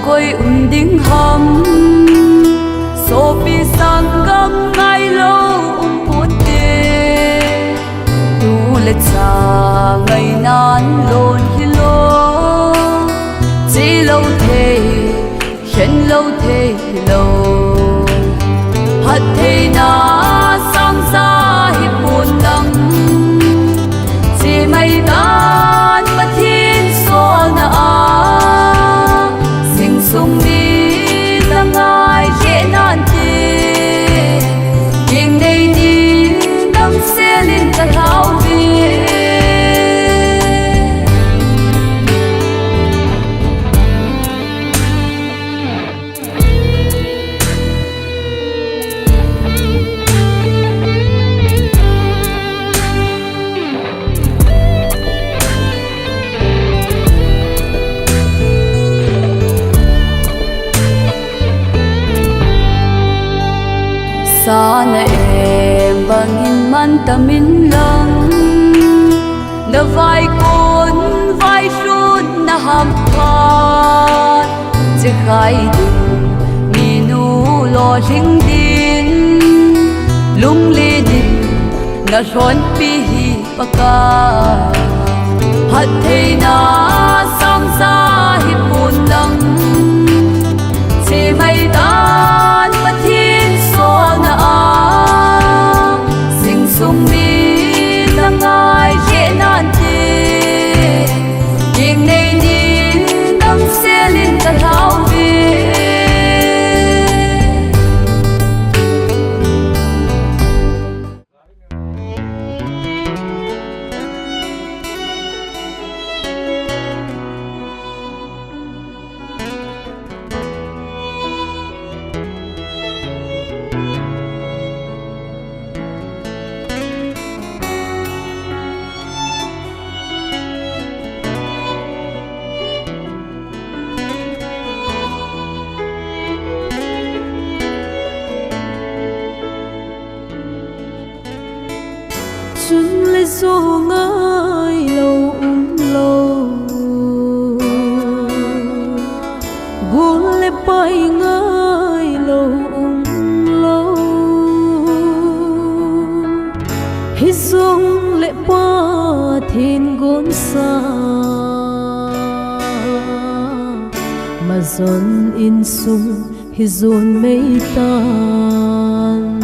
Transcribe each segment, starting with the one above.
coi đinh hầm số pi sang gam ngay lâu buồn tê tu lệ cha ngày nan lôn hi lô chỉ lâu thế khen lâu thế lâu hạt thế na sang xa hi buồn lắm chỉ mây tan mà thiên số na sinh sung đi là ngài dễ nan tê kinh đây đi đắm xe lên cả lao về sana em bangin man tamin lang na vai con vai run na hampat che khai din minu lo ring din lung li din na ron pi hi paka hat thei na sam sa hi pun lang che mai tan ma thiên so na sinh sung đi là ngài dễ nan tê kinh này đi đắm xe lên cả lao về chung lấy gió ngơi lâu lâu guôn lấy bay ngơi lâu lâu hi dung lệ qua thiên gôn xa mà dồn in sung hi dồn mây tan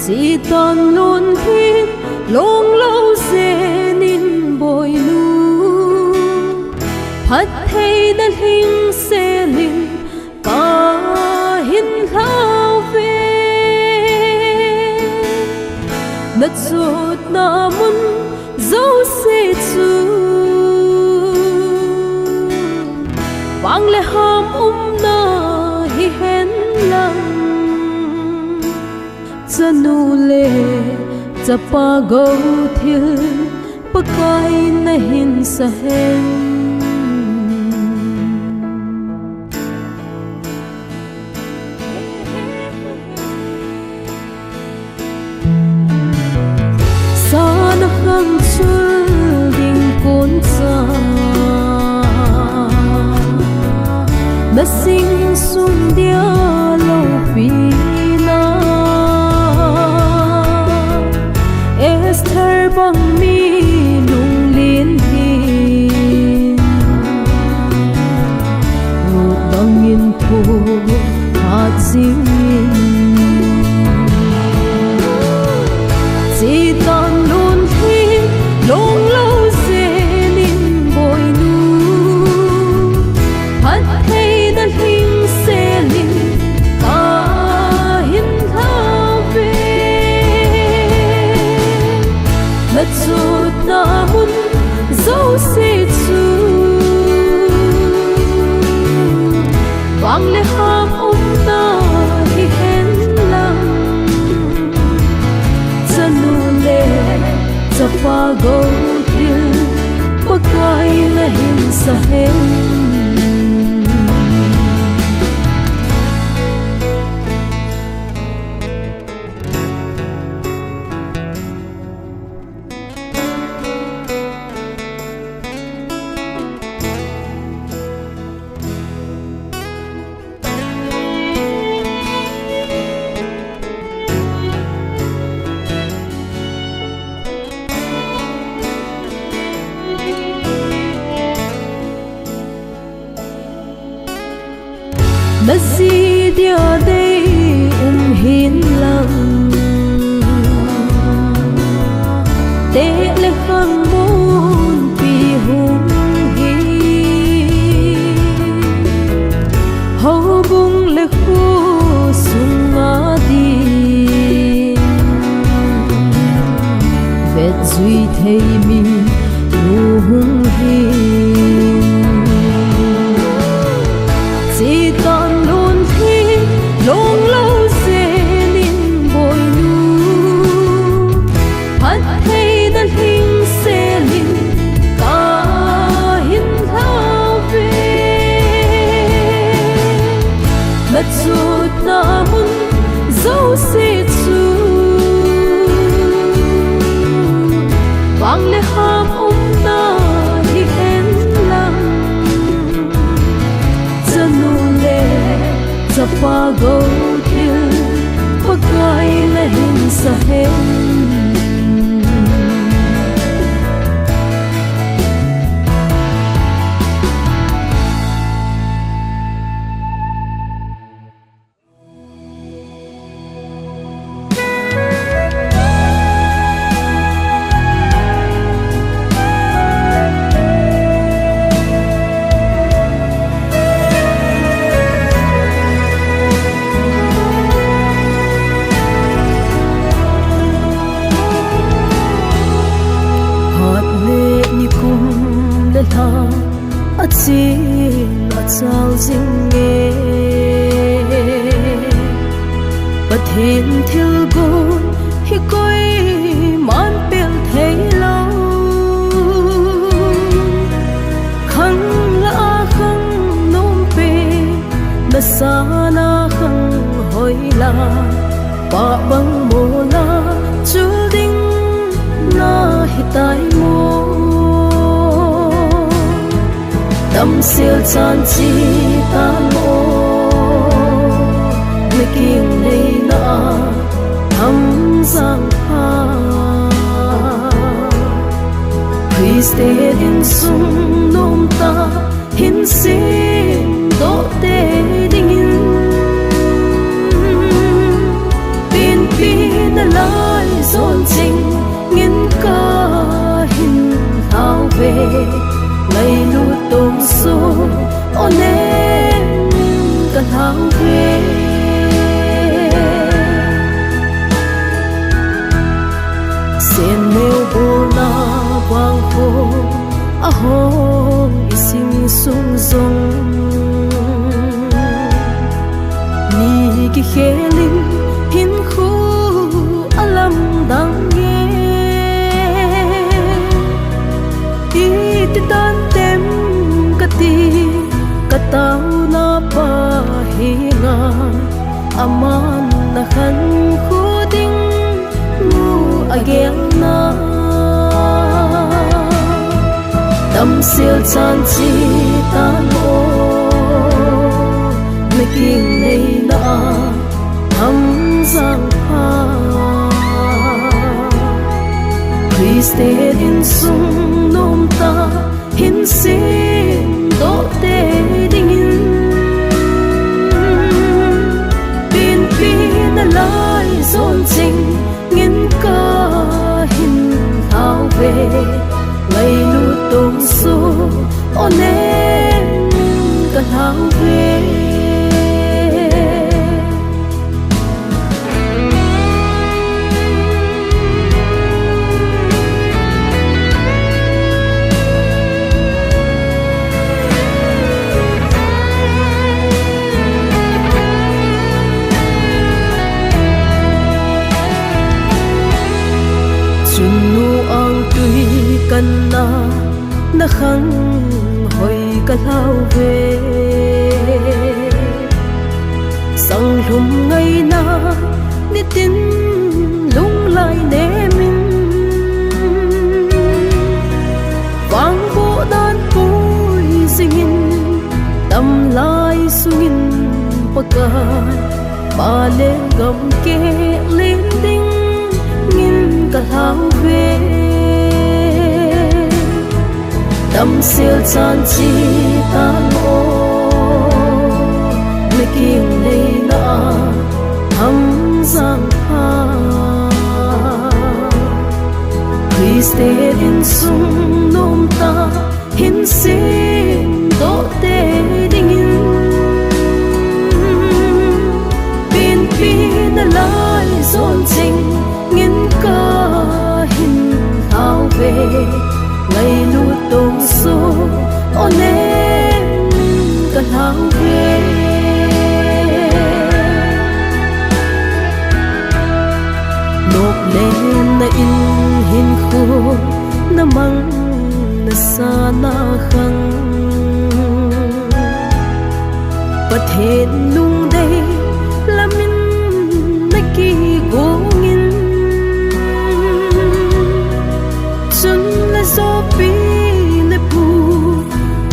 chỉ toàn luôn thiên long lâu dễ nín bồi lu phát thấy đất hình xe linh cả hình lao về đất ruột na mun dấu xe chu vang lệ ham na hi hen lăng zanu le chapa go thil pakai na hin sa hen sa na khang chul ding kon sa na sing sum dia lo pi Esther bang mi lung liên hin một bang yên thu hạt dinh chỉ toàn luôn thiên long lâu dễ nín bồi nu phát thấy đất hình xe linh cả hin thao về đất ruột na mun dấu xe chu vang lệ ham na hi hen lăng zanu le chapa go thil pakai na hin sa hen thầy mi lu hung hin chỉ còn luôn thi long lâu dễ linh bồi nu hát thầy đã hình sẽ linh cả hình thao về mất ruột ta muốn dấu sẽ chu vang lệ ham na hi en lang zanu le zapa go thil pakai le hin sa hen tha a chin a chau jing nge pathen thil gon hi koi man pel thei lo khang la khang nom pe na sa na khang hoi la pa bang mo la chu ding na hi tai mo tâm siêu chan chi tan mô người kinh này na thăm giang ha Christe din sung nom ta hin sin do te ding in pin pin na lai zon ching ngin ca hin thao về ngày lu tôm số ôn em cần hàng về sen nêu bồ na quang hồ a hồ isim sung zong ni ki kheling hin khu alam dang nghe ti tan tem kati katau na pa hinga aman na khan khuding nu again na tâm siêu chan chi tan o người kinh này na thăm giang ha Christe din sung nom ta hin sin do te ding in pin pin na lai zon ching ngin ca hin thao về ngày lu tôm số ôn em cần hàng về kan na khang hoi ka lau ve sang lum ngai na ni tin lung lai ne min wang bo dan poi singin tam lai sungin pakai ba le gam ke lên ding ngin ka lau ve tâm siêu chan chi tan mô người kinh này na thăm giang ha Christe din sung nom ta hin sin do te ding in pin pin na lai zon ching ngin ca hin thao về nên na in hin khô na mang na sa na khăng bật hết nung đây là mình na kỳ gỗ nghìn chân là gió pi na pu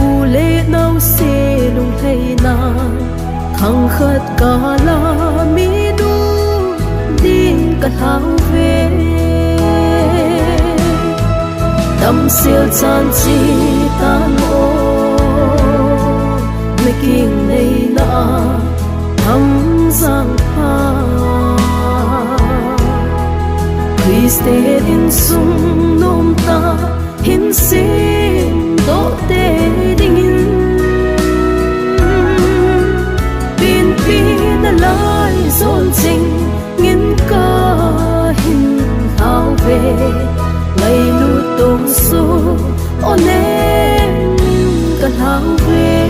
u lệ nâu xe lung hay na thằng khát cả la mi du đi cả thao về tâm siêu chan chi tan ô nơi kinh này na thăm giang pha Christe in sung nom ta hin sin do te ding in pin pin na lai zon ching ngin ca hin thao về ngày lu tông su o nên cả thao về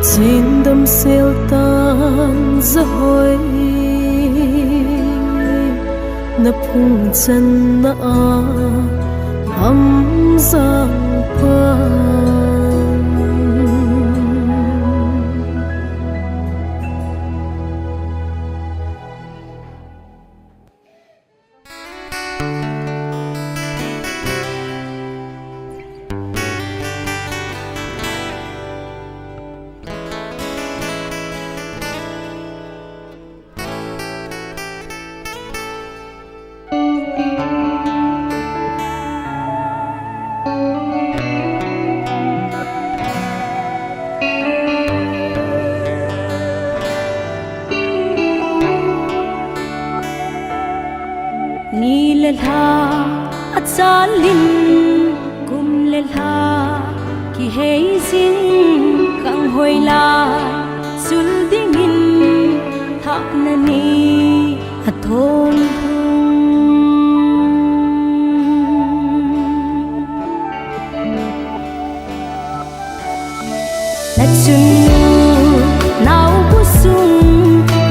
trên đầm siêu tan rồi na phung chân na âm giang pan ni le la at salin kum le la ki hei sin kang hoi la sul dingin tha na ni athon na chunu nau bu sung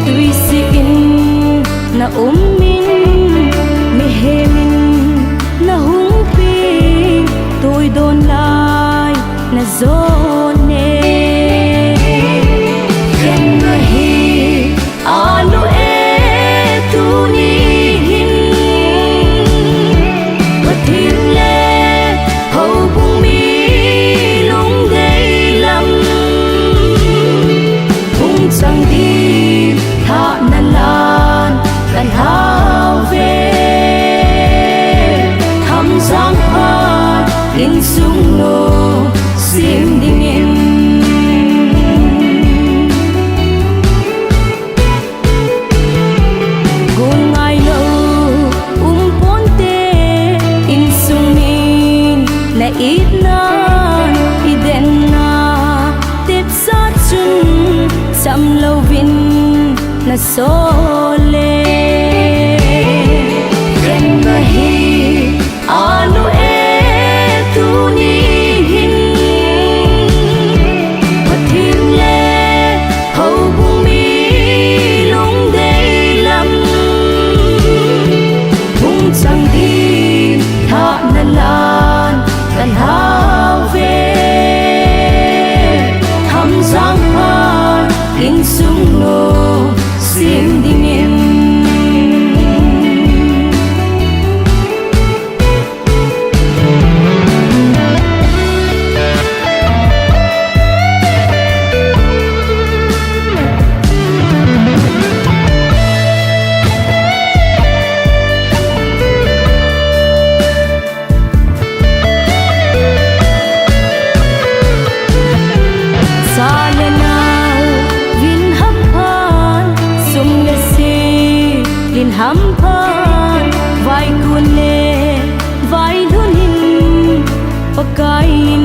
tui si in na hemin na hung ping tôi đôn lại na zone khen người hi alo e tu ni hin bất thiên lệ hậu bung mi lung đầy lắm hung sang đi thả na lanกันหาเวทำสังหารอินสุงโนเสียงดิ่งอินกูง่ายโลปนเตอินสุงมินna it na iden na tip sa chun sam lo vin na sole alo e tu ni hin bất thiên lệ hậu bung mi lung đầy lắm hung sang đi thả na lanกันหาเวทำสังหารอินสุงโนเสียงดิ่งอินhăm phan vai kune vai lunin pakain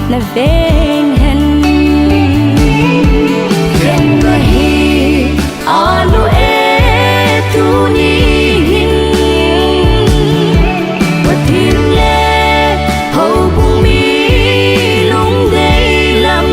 na ven hen ken mahi alo e tu ni hin patin le hậu bung mi lung đầy lắm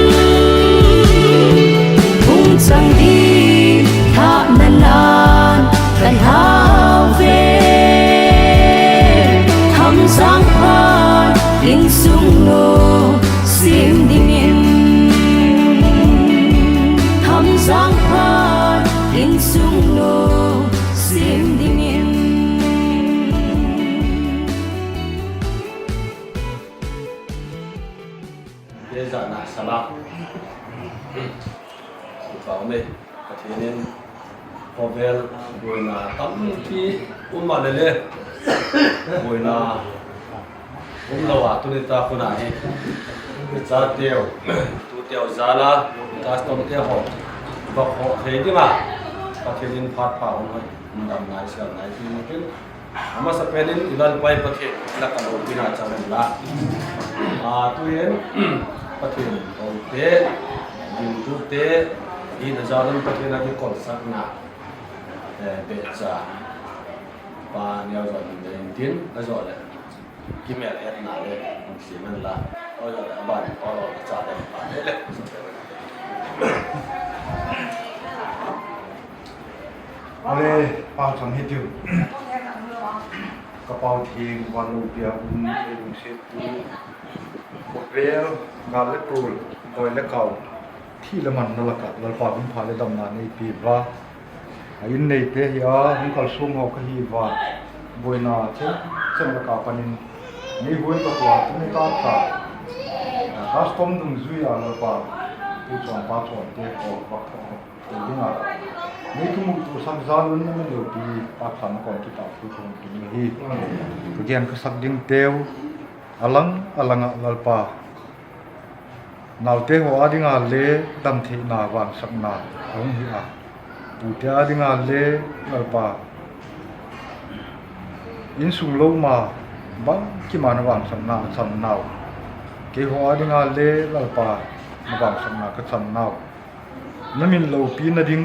sana bảo mày có thể nên có về rồi là tắm thì mà lên rồi là lâu à tôi ta phụ này giá tiêu tu tiêu giá là ta tông tiêu họ và họ thấy chứ mà có thể nên phát pháo thôi làm này sẽ này thì cái mà sắp đến thì lần quay có thể là cả một cái nào chẳng hạn là tôi em có thể đầu tế dùng tu tế thì là do nên có thể là cái còn sắc nặng để trả và nhiều rồi mình tiến là rồi đấy cái mẹ em nào đây mình chỉ mình là ôi rồi là bạn to rồi trả đây bạn đấy đấy Oleh pau sang hitiu kapau thing wan lu pia lung se tu vel ngal le pul doi le kau thi le man la ka la pa bin pha le dam na nei pi wa in nei pe ya hun kal sum ho ka hi wa boina chen la ka panin nei hoi ka kwa tu ne ka ka custom dung zui a la pa tu chong pa chong te ko wa ko te dingaนี่คือมุตุสักจานนั้นมันอยู่ที่ปากสันก่อนที่ตาผู้ชมที่นี่ทุกอย่างก็สักดิ่งเตียวอลังอัลปาหนาวเตียวดิ่งอาเล่ดำที่นาวางสักนาองหิอาปูเตียดิ่งอาเล่อัลปาอินสุงโลมาบังที่มานวางสักนาสันนาวเกี่ยวดิ่งอาเล่อัลปามาวางสักนาก็สันนาวนั่นมินโลปีนดิ่ง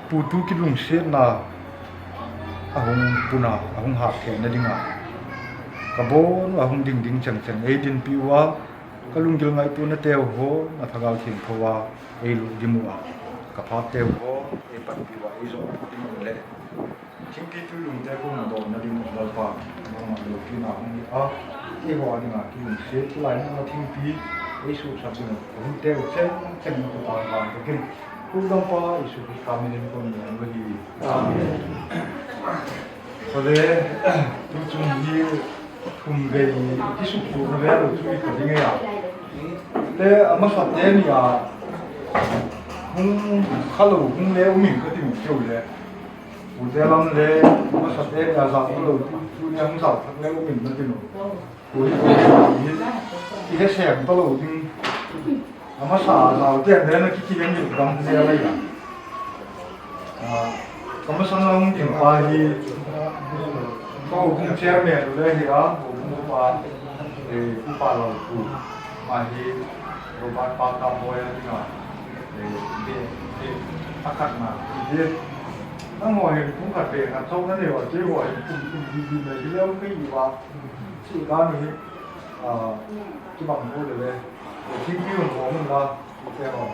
putu ki lung se na ahung puna ahung ha the na dinga kabon ahung ding ding chang chang e din piwa kalung gil ngai tu na teo ho na thagau thin khowa e lu dimua ka pha teo ho e pat piwa e zo ding le thing ki tu lung te ko do na ding dal pa ma lu ki na hung ni a e ho dinga ki lung se lai na thing pi e su sa bin hung teo chen chen ko ta ba ko kin Kudang pa isu kami din pun yang lagi. Oleh tujuh hari kumbai isu pun baru tu ikutnya ya. Le amas fatih ni ya. Kalau le umin kati mukjau le. Udah lam le amas fatih ya sah kalau tu yang sah le umin kati no. Ini saya kalau udah ama sa te ne na ki yang ni dam se ala ya kama sa na ung ting pa hi ko ung chairman le hi a ung pa ku pa lo ku ma hi ro ba pa ta mo ya ni na de akat na de na mo hi ku ka pe ka chau na le wa je wa ku di ne ji le ku yi wa chi ga ni ki bang mo leที่พี่ของผมมันละแต่ว่า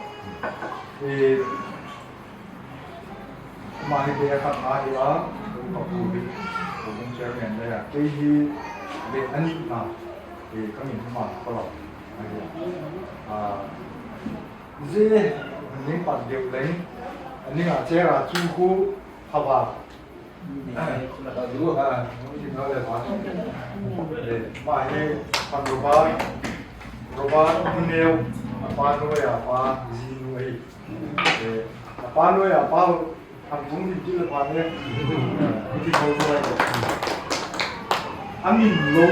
มาที่เดียร์มาที่ว่าผมก็พูดผมเชื่อเหมือนกันเลยที่เด็กอันนี้ก็มีที่มาตลอดเจ้นี่ปัดเดียวเลยอันนี้อาจจะจูคูฮับว่าดูที่นั่นเลยว่ามาที่พันรูปRoba muneu apa no ya apa zinu ai apa no ya apa anggung di tu lepas ni di kau tu ai amin lo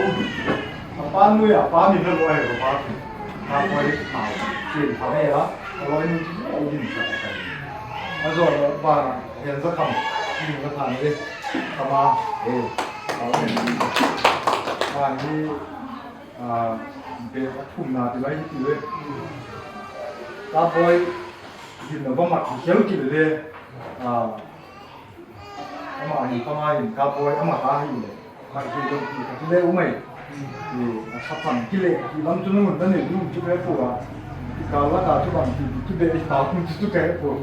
apa no ya apa ni lo ai roba apa ai tahu sih apa ya kalau ini tu ini sahaja azor barang yang zakam ini zakam ni sama về thùng nào thì lấy thì về ta bơi thì nó có mặt kéo chỉ để mà nhìn ta mai ta bơi mà ta hiểu mà thì đâu thì cái lễ của mày thì sắp thành cái lễ thì lắm cho nó mình đang nhìn chút cái phụ thì cả là cả cho bạn thì chút để tao cũng chút cái phụ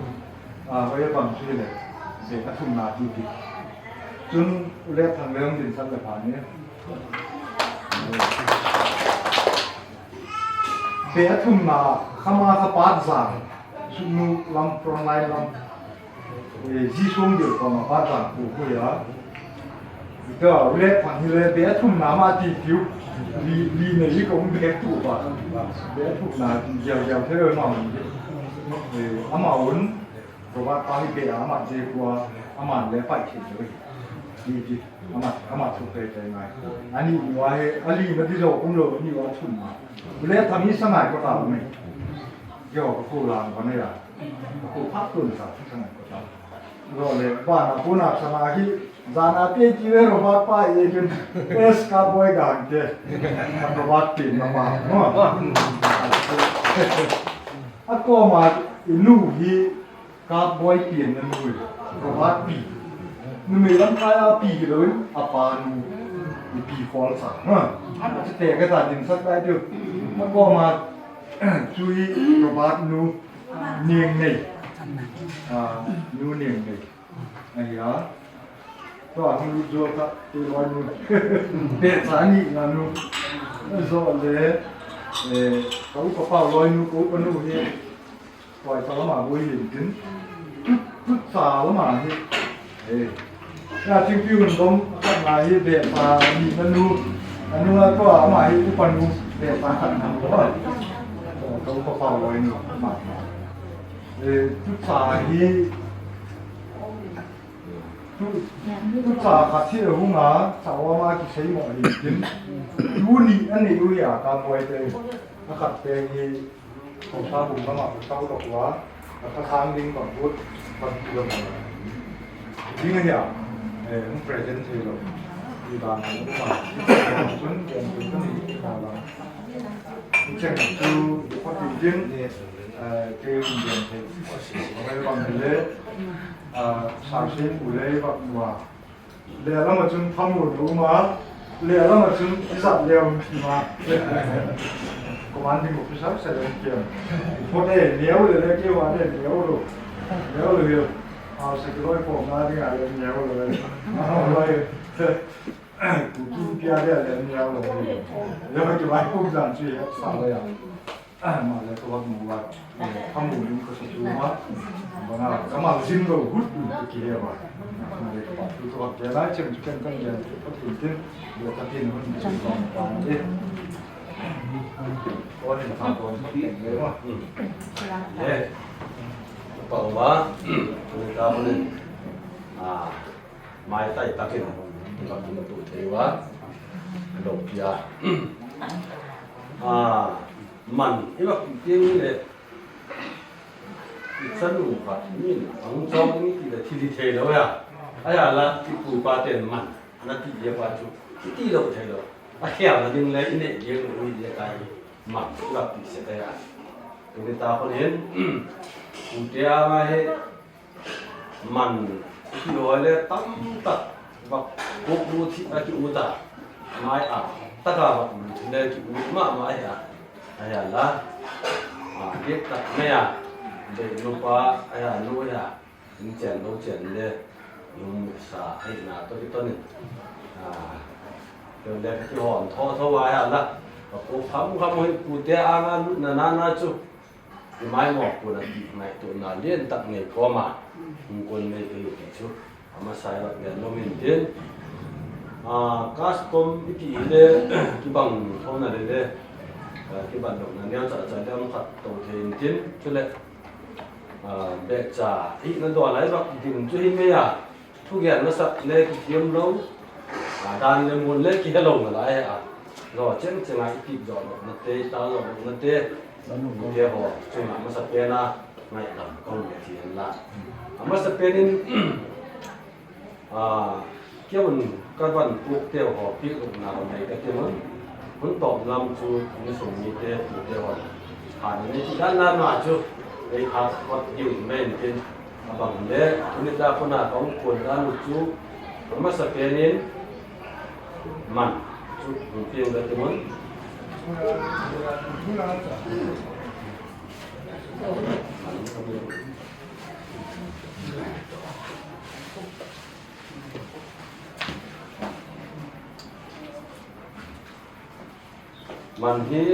bây giờ bạn suy này về cái thùng nào thì chúng lễ thằng lễ ông đình sang lại phản nhé bé thùng là khama kapat zang sunu lam pronai lam di xuống được còn mà phát展của cô ya đó lệ thằng như lệ bé thùng nào mà thì thiếu vì này cũng bé thủ và bé thủ là dèo dèo thế rồi mà thì ám mà uốn rồi bắt bao nhiêu bé ám mà gì qua ám mà lệ phải chịu rồi đi ám mà thuộc về cái này anh đi ngoài anh đi mà đi rồi cũng rồi như vậy thùng mà lệ thằng như sang ngày có tao này giờ có cô làm cái này à cô phát tuần sao sang ngày có tao rồi lệ bà nào cô nào sang ngày Zana pe kiwe robot pa yun es ka boy gante robot pin mama no ako ma inu hi ka boy pin na nu robot pi nu me lam kaya piเลยapa nu pi fall sa haจะเตะก็ตัดดินสักได้เดียวมันก็มาจุยrobot nuเนียงนี่nuเนียงนี่ไอ้ยาก็ทำรูปโจทย์ที่ร้อยนู่นเป็นสานีนะนู่นโจเลยเขาก็เป่าร้อยนู่นเขาก็นู่นเนี่ยปล่อยสารมาบุยหินถึงทุกสาวมาเนี่ยถ้าทิ้งฟิวมันต้องทำมาให้เด็ดมามีนั่นนู่นอันนู้นก็เอามาให้ทุกคนนู่นเด็ดมาทำก็เขาก็เป่าร้อยนู่นมาทุกสาวที่ทุกสาขาที่เราหาสาวมาที่ใช้หมอดีกินยูนี่อันนี้ยูอยากการไว้เลยนะครับเป็นของชาวบุญมาของชาวดอกว่าแล้วก็ทางดิ้งก่อนพูดก่อนพูดมาดิ้งอะไรอ่ะมันเพรสเซนต์ที่เราที่บ้านเรามาจนเกินจนก็มีการเราเช่นคือพอดิ้งคือเรียนที่เราไปฟังเลย사실 우리가 뭐 내가 맞춘 판물로 막 내가 맞춘 기사 내용 막 그만둔 거 비싸 세련게 호텔 내용을 내게 와네 내용으로 세그로이 포마리 아래 내용으로 구긴 피아래 내용으로 여기 많이 보기도 주의 사고야 mà tôi bắt mua vào không mua những cái sản phẩm mà là các bạn riêng rồi hút được cái gì mà để các bạn tôi học cái lái chừng chừng con giờ có tiền tiền được cái tiền hơn chừng còn đi có nên phạt còn tiền đấy mà yeah còn mà người ta muốn mai tay ta kia là một tụ thế quá đầu kiaมันที่ว่าจริงๆเลยสนุกอ่ะนี่ของจองนี่ที่ดีเทลแล้วอ่ะไอ้อะไรที่ปูปลาเต็นมันนั่นที่เยอะกว่าจุที่เราเทลไอ้แค่เราดึงเลยเนี่ยเยอะกว่าที่ไกลมันแบบที่เสียดายตรงนี้ตาคนเห็นปูเดียมาให้มันที่ลอยเลยตั้งตัดแบบพวกมูที่อะไรที่อุตาไม้อ่ะตะกร้าแบบเลยที่อุมาไม้อ่ะayala biết tập mẹ để lúc qua ayala nuôi những chuyện đâu chuyện để dùng xả hay là tôi biết tôi này rồi để cái hòn thô ayala và cô khám hay cụ té ăn na chú cái máy mọc của nó bị này tụi nó liên tập nghề có mà quân này cái chú mà sai là cái nó mình tiến custom cái để cái bằng thô này để cái bản đồ này nêu trả đem khát tổ thiên tiến cho lệ để trả ít nó đòi lấy vào thì cũng chưa mấy thu ghen nó sạch lên cái kiếm lâu đàn lên muốn lên cái lồng là lại rồi trên ngày kịp rồi nó tê tao rồi nó tê kia họ chung là nó sạch bên ngày làm công việc thì là nó sạch bên nên cái mình các bạn quốc tế họ biết được nào này cái cái muốn tóm làm chú những số như thế một điều họ những cáiด้านหน้ามาchúไอ้ขาวัดอยู่แม่นเป็นบางเล่ทุนิดาคนน่ะของคนด้านchúมาสเปนินมันchúเพียงแต่มันมันที่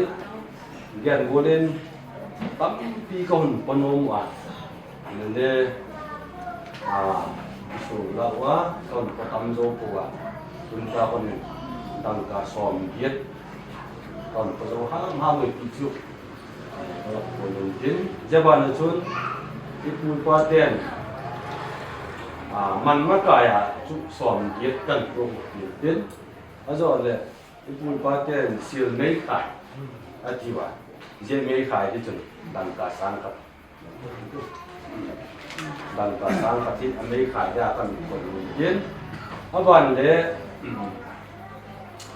แกนโบเลนตั้งปีก่อนปนมอ่ะนั่นเลยสูงแล้วว่าก่อนก็ทำโจปัว คุณตาคนตั้งการซ้อมเย็ดตอนเขาห้ามเลยติดชุบคนหนึ่งกินเจ้าบ้านชนที่พูดว่าเต้นมันมากายชุบซ้อมเย็ดกันตรงเย็ดอาจารย์เลยที่พูดว่าเต้นเสียไม่ขายอาทิว่าเจ้าไม่ขายที่จนตั้งการสร้างครับตั้งการสร้างครับที่ไม่ขายยากันคนหนึ่งกินอาบ้านเลย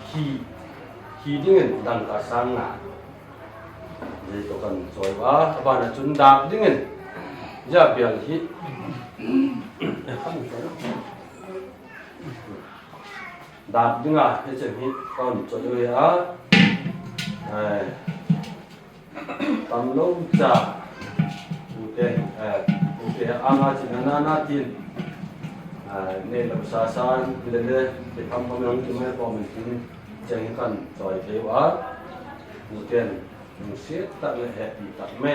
ขี่ดิ้งดังกระสังอ่ะนี่ตัวกันสวยว่าบ้านจุนดาบดิ้งจะเปลี่ยนที่ดาบดิ้งอ่ะให้เจ้าฮิตตอนจดเลยอ่ะตำลงจ่าอุเทอาณาจินนาตินเนี่ยเราสาสารเรื่องที่ทำให้เราที่ไม่พอมันถึงจังกันจอยเทวะมุเทียนมุเสียตัดเลยเหตุตัดไม่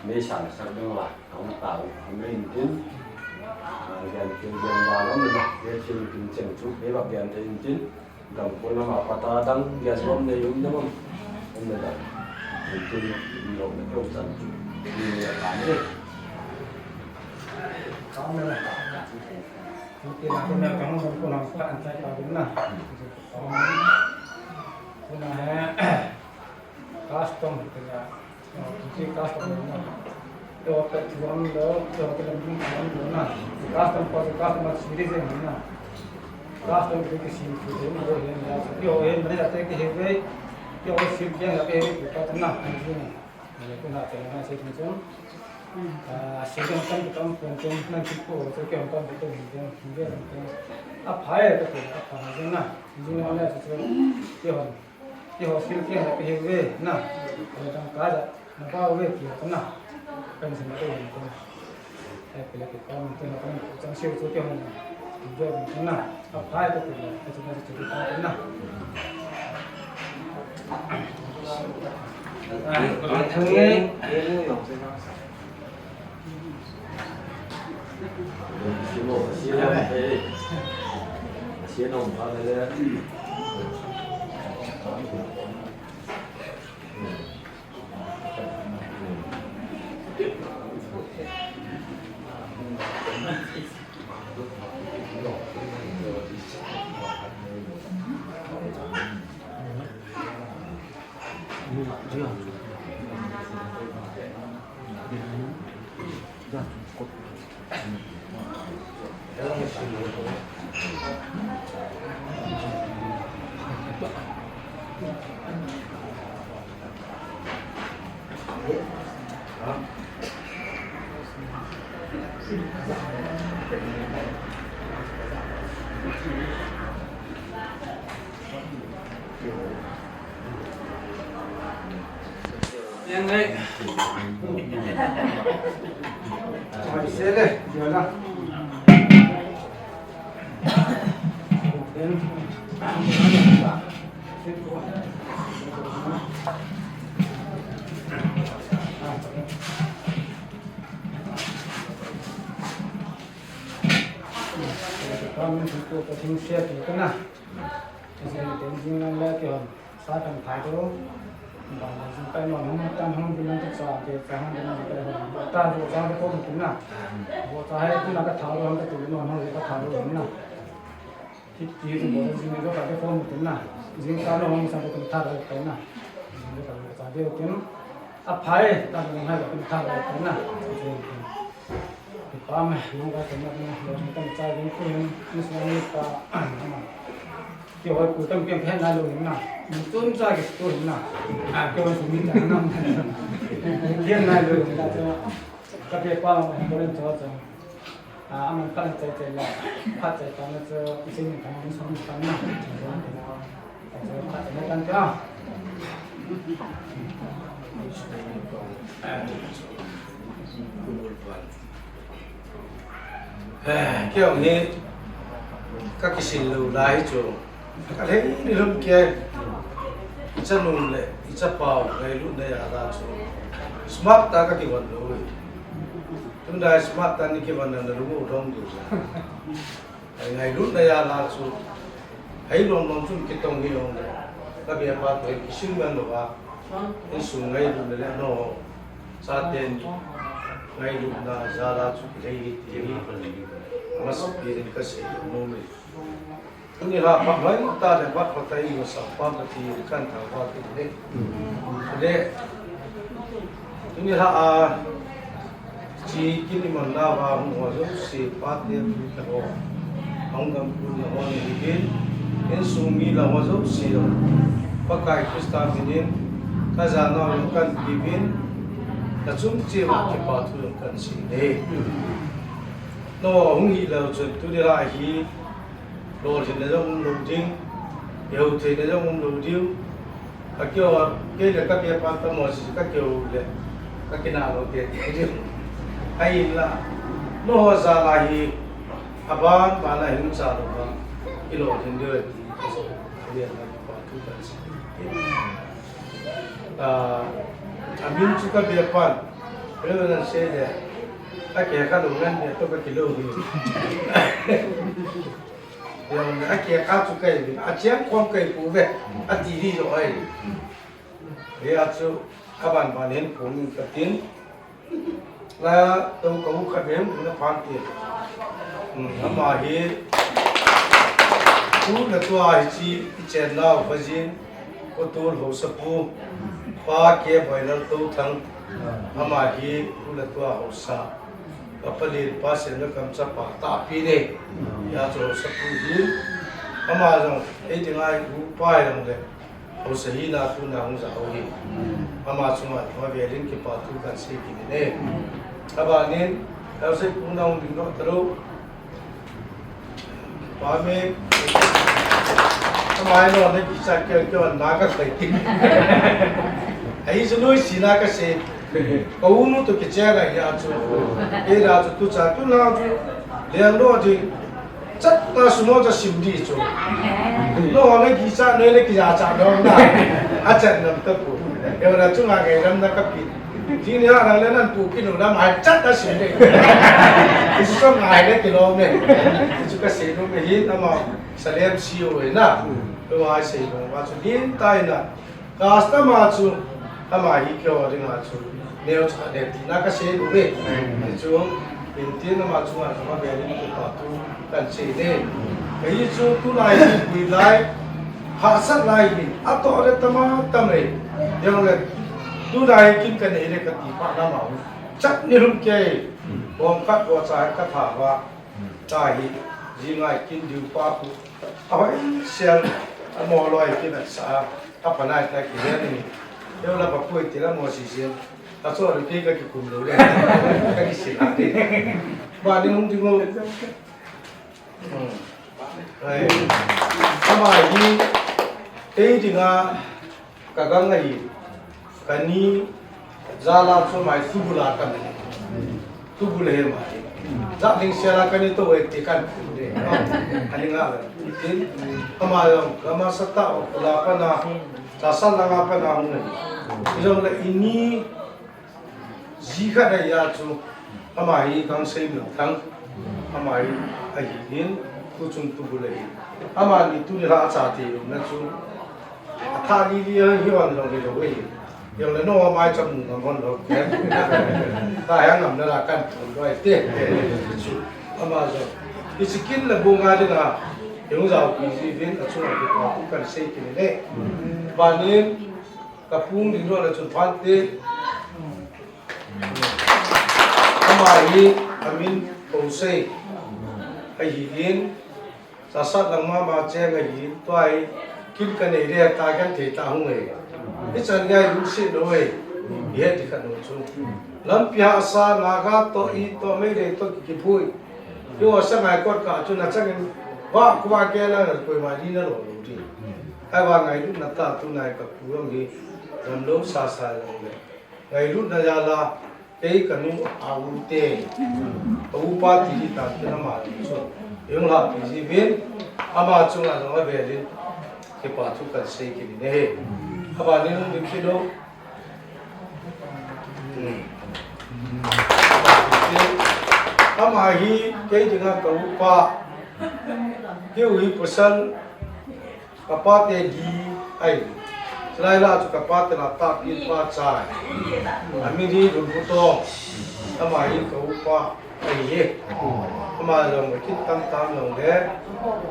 ไม่ฉันสักเรื่องละของเต่าไม่ยินดินเรียนเรียนบาลนั่นนะเรียนชื่อถึงจังชุกเรียบเรียนถึงจินดังคนละมาพัฒนาดังเรียนรวมในยุคนั้นผมเลยดังจินมีลมในช่วงสั้นมีการเรื่องMungkin aku nak kamu pun nampak antai kau benar. Benar custom kita. Mungkin custom benar. Itu apa tuan lo, itu apa lagi tuan benar. Custom custom sendiri je benar. Custom kita sini tu yang ya. Yo yang mana ada ke heavy, yo sip yang apa heavy kita benar. Ini pun nak tengok saya macam. Sedang kan kita mungkin nanti pun kita akan betul hingga apa ya tu apa macam na ini mana tu dia hasil dia apa heavy na kalau tak kerja nampak heavy dia tu na kan semua tu pilih kita mungkin akan macam siapa tu dia macam na apa ya tu itu macam cerita na Xin ông vào đây Yang ni, macam sele, jualan. Kami untuk pasang siap itu na. Jadi tensinya lagi on. Saat yang tadi sampai mana kita hang bilang tu sah, kita hang bilang kita hang. Tapi tu sah tu pun kena. Saya tu nak tahu hang tu ni mana kita tahu kena. Jadi tu boleh sini tu kita pun kena. Jadi kalau hang sampai kita tahu kena. Jadi okey. Apa ya? Kita hang kita tahu kena. Paham? Mungkin kita cari ni semua ni Kau aku tak mungkin pernah lalu ni, mungkin cari tu ni, kau sini jangan dia lalu ni, tapi apa boleh jawab aman kan cari lah, kat cari kan tu sini kan sini kan lah, kat kan tu kiểu như các cái xin lưu lại chỗ các thế đi lúc kia chân nung lệ chân bào ngày lúc này là chỗ smart ta các cái vấn đề chúng ta smart ta những cái vấn đề là đúng không đúng rồi ngày lúc này là chỗ hãy lòng lòng chung cái tông hiếu này các bạn bắt thấy cái sinh mạng đó cái sùng ngay lúc này nó sa tiền ngay lúc nào ra ra chung cái gì mà sắp đến cái gì nó mới ini lah pak mai ta le bat patai yo sapa pati kan ta wa ti le ini lah chi kini man la wa mo zo si pat de ta ho ong gam pu na ho ni bin en sumi la mo zo si ro pakai krista binin ka za na lo kan bin ta chung che wa ki pa thu kan si ne no hung hi la zo tu de la hi đồ thì là trong đầu tiên, dầu thì là trong đầu tiên, các kiểu cái là các cái quan tâm gì các kiểu là các cái nào đó thì hay là nó ra là gì, aban bạn là hình sao đó, cái đồ thì đưa thì là quan thu cần gì, amin juga biarpan, kalau nanti saya các cái đồ ngân thì tôi cái lô gì yang akhir aku kai, akhir kau kai puve, ati rồi, để achu kaban banen pun katin, là tôi có một cái bếm cũng là phán tiền, mà hi, cũng là tôi chỉ chén nào phải gì, có tôi hồ sơ pu, ba kia phải là tôi thằng, mà hi cũng là tôi hồ sơ. Kapalil pasir na kamsa pa tapi ne ya cho sapu ama jong ei tingai gu pai lang le o sahi na tu na hung za hi ama chuma ma velin ki pa tu kan se ki ne aba nin ta se pu na ung ding no tro pa me ama no ne ki sa ke na ka sai ki ai junoi sina ka se cậu nu tụi cái cha này ya chú, cái là tụi cha tụi nào chú, liền đó thì chắc ta số nó cho xỉu đi chú, nó này kỳ cha này kỳ cha cha đó na, chân nằm tập phụ, giờ là chúng ta ngày năm na cấp kỳ, thì này là lên ăn phụ kỳ nó làm hay chắc ta xỉu đi, cái số ngày đấy kỳ nó này, chú cái xỉu nó mới hít mà salem xỉu rồi na, rồi ai xỉu mà chú điên tai na, casta mà chú, ama hi kyo ring a chu neo cha de ti na ka se bu ve chu in ti na ma chu ma be rin ku ta tu kan se ne kai chu tu lai hi bui lai ha sat lai hi a to re tama tam re yang le tu lai kin kan ne re ka ti pa na ma chak ni rum ke bom khat wa cha ka tha wa ta hi ji ngai kin du pa pu a sel a mo loi kin sa a pa nai ta ki ne ni yo la pa pui ti la mo si si ta so ri ki ka ki kum lo le ka ki si la ti ba ni hung ti ngo ai ama yi ei ti nga ka ga ngai ka ni za la so mai su bu la ka ni tu bu le ma za ling sia la ka ni to e ti kan de ani nga ti ama ama sa ta la pa na dasar lang apa namun ini, jadi ini jika ada ya tu, amai kang sei belakang, amai ayin tu cuntu boleh, amai itu dia acati, nacu, thani dia hiwan dong dia boleh, yang lain no amai cam ngamon dong, dah yang ngam nerakan doi teh, amai so, isikin lah bunga dia yang jauh kisi bin, acu nak kita bukan sei kini le. Banin kapung di luar ada pante, amai amin posei, ayin, sasat langma macam ayin, tuai kin kan area tagan kita hungai, ini cengai rusi doai, dia dikan nucu, lampiah asa naga to itu mere to kipui, yo asa ngakot kacu nacangan, wah kuah kela koi mari na lo luti. Ai ba ngai lu na ta tu nai ka pu ro ngi ram lo sa sa lo le ngai lu na ya la ke ka nu a u te u pa ti ta ti na ma ti so yong la pi ji bin ama chu na no be lin ke pa tu ka se ki ni he aba ni lu bi ki do ama hi ke ji na ka u pa ke u hi pusan kapate di ai selai la chu kapate na ta pi pa chai ami di ru to amai ko pa ai ye ama long ke tam tam long de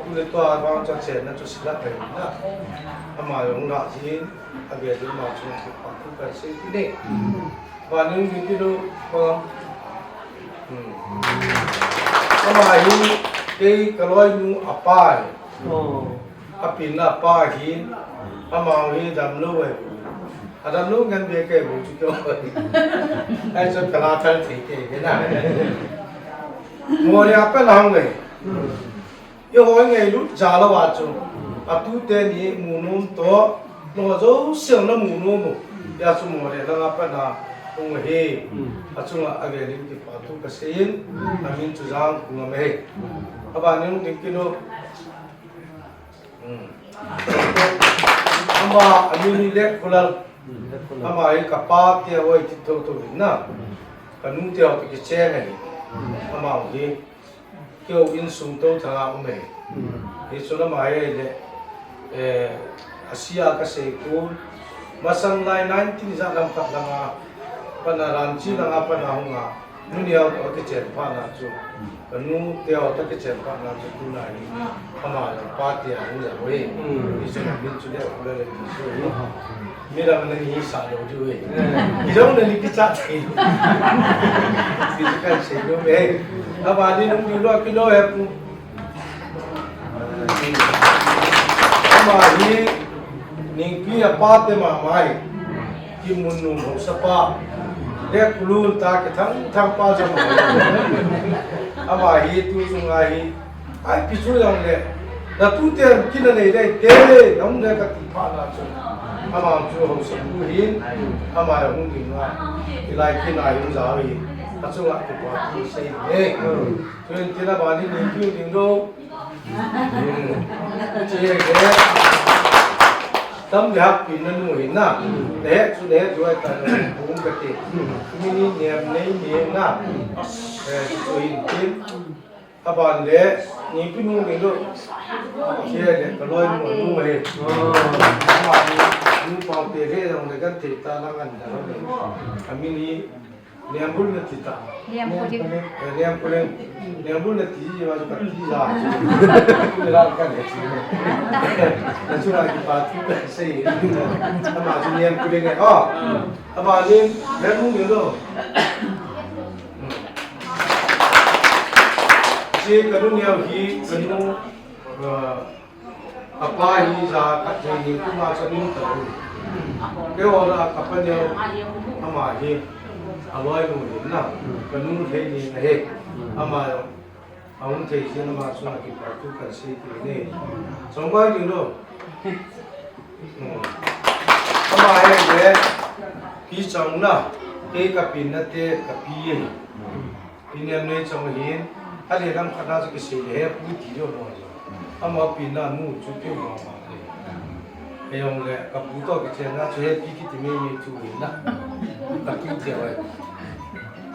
tu le to bang cha che na chu sila pe na ama long na jin abe di ma chu ke pa ku ka se ti ne ba ni ni do ko ama hi ke kaloi nu apai apin apa hi ama hi dam lu we adam lu ngan be ke bu chu ko ai so kala thal thi ke na mo ya pa lang we yo hoi ngai lu ja la wa chu atu te ni mu num to no zo siang na mu no mu ya chu mo le la pa na ung he achunga age rin ki pa tu ka sein amin chu jang ku me aba ni nu dik kino ama amin le kulal ama ai ka pa te hoi ti to to na kanu te au ki che ngai ama hi kyo in sum to thanga me he chuna mai le asia ka se ku masang lai 19 za lam kat langa panaran chi langa panahunga nunia o te chen pa na chu kanu te au ta ke chen pa na chu tu na ni ama la pa te a ni we ni chuna min chu le ko le ni so mera man ni sa lo ju we ni jong ne ni ki cha thi physical se lo me aba ni nu ni lo ki lo he pu ama ni ning pi a pa te ma mai ki mun nu ho sa pa le kulun ta ke thang pa jam ama hi tu sunga hi ai pi chu yang le da tu te ki na nei dai te nong le ka ti pa na chu ama chu ho sa bu hin ama ya hung ding na ilai ki na yung za hi a chu la ku pa tu sei ne tuen ti na ba ni ni pi ding do che ke tâm giác pin nó nuôi na để chú để rồi ta cũng cái gì mini niệm này niệm na chú in tin các bạn để nhìn pin nuôi cái đó kia để cái lối nuôi các bạn nuôi bao tiền cái dòng này cái thịt ta đang ăn đó mini niệm bún là thịt ta niệm bún là thịt gì mà chúng ta thịt ra chúng ta cái này chứ là chúng ta cái bát thịt xây mà chúng niệm bún này mà niệm niệm bún nhiều đâu chỉ cái đó nhiều khi cái đó apa hi ra cái gì cũng mà cho niệm tới cái đó là apa nhiều mà hi aloi nu na kanu the ni na he ama aun the chi na ma su na ki pa tu kan se ki ne songwa ji lo ama he le ki chang na ke ka pin na te ka pi ye pin ne chang hin a le ram khana su ki se he pu ti lo no ama pin na nu chu ke ma ma le yong le ka pu to ki chen na chu he pi ki ti me ni tu hin na ka tu te wa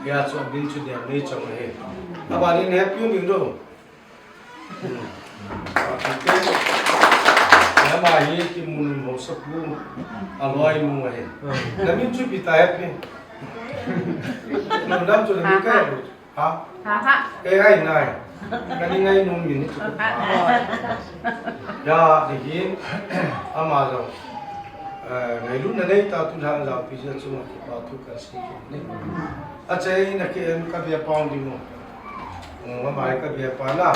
ya chu bin chu de nei chang he aba ni ne pyu ning do ya ma yi ki mun mo sa pu aloi mu he na min chu pi ta he pi no dam chu ni ka ha ke ai nai ka ni ngai nu min chu ya de yin ama lo ngày lúc này ta tu hàng rào bây giờ chúng ta bảo tu cả sự này, à chơi này cái em cái việc bao nhiêu mà mai cái việc bao na,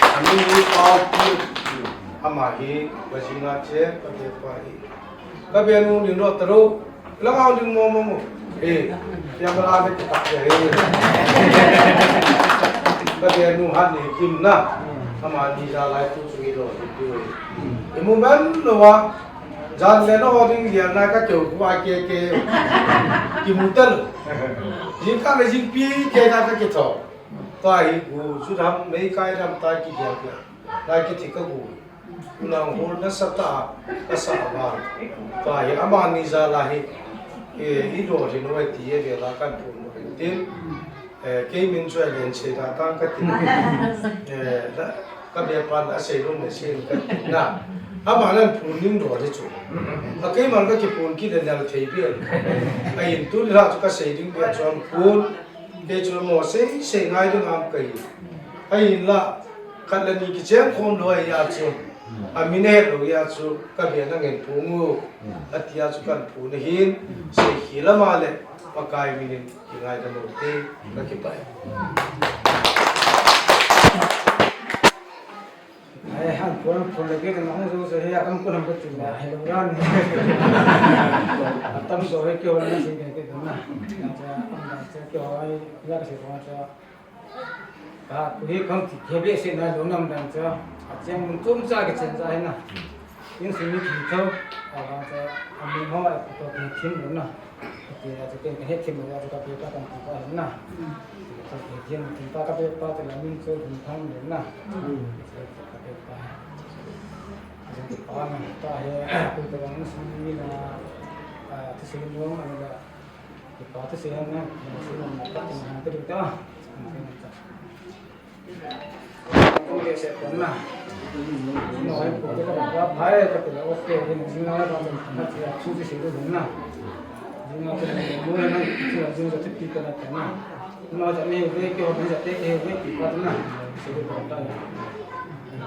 anh đi bao nhiêu, à mà hi, bây giờ ngã chơi cái việc bao hi, cái việc nu đi đâu tao, lúc nào đi mua mua, yang berada di tempat ini, cái việc nu han ni kim na, à mà đi ra lại tu suy rồi, cái moment lo Jan le no ding dia na ka chou kwa ke ki mutal jin ka le jin pi ke na ka ke tho to ai gu su ram mei kai ram ta ki dia ke na ki thi ka gu na hol na sa ta ka sa ba to ai ama ni za la hi i do ri no ti ye ve la kan pu no tin ke min chue len che da tang ka tin da ka be pa na se lo me se ka na hamalan puning ro de chu akai man ka ki pun ki de dal thei bi ai tu la chu ka sei ding bi chuan pun ke chu mo sei ngai ding am kai ai la khalani ki chen khom lo ya chu amine lo ya chu ka be na ngen pungu atia chu kan pun hin sei hila ma le pakai minin ki ngai da lo te ka ki pai ai han pun lagi kan mau so saya akan pun nampak cuma heluran atam so hai kyo na sih ke na aja kyo ai ya sih ko aja he không thì he sẽ nói đúng năm đằng cho xem mình cũng ra cái chuyện này nè những sự như thì thôi và cho mình hỏi có cái thiên đúng nè thì là cái hết thiên rồi cho cái ta cần phải đúng nè cái thiên thì ta cái ta thì là mình chơi thì thắng đúng nè ta he tôi tôi đang suy là cái sự đúng là cái có cái sự này sự là cái mình cái được đó không để sẽ tuấn mà nói của cái bạn đã phải cái là ok thì mình nói là mình phải chú ý sự đúng nào nhưng mà cái mua này thì là dùng cái thiết bị cái này mà cho nên về cái bây giờ cái về cái quan trọng là sự đúng đó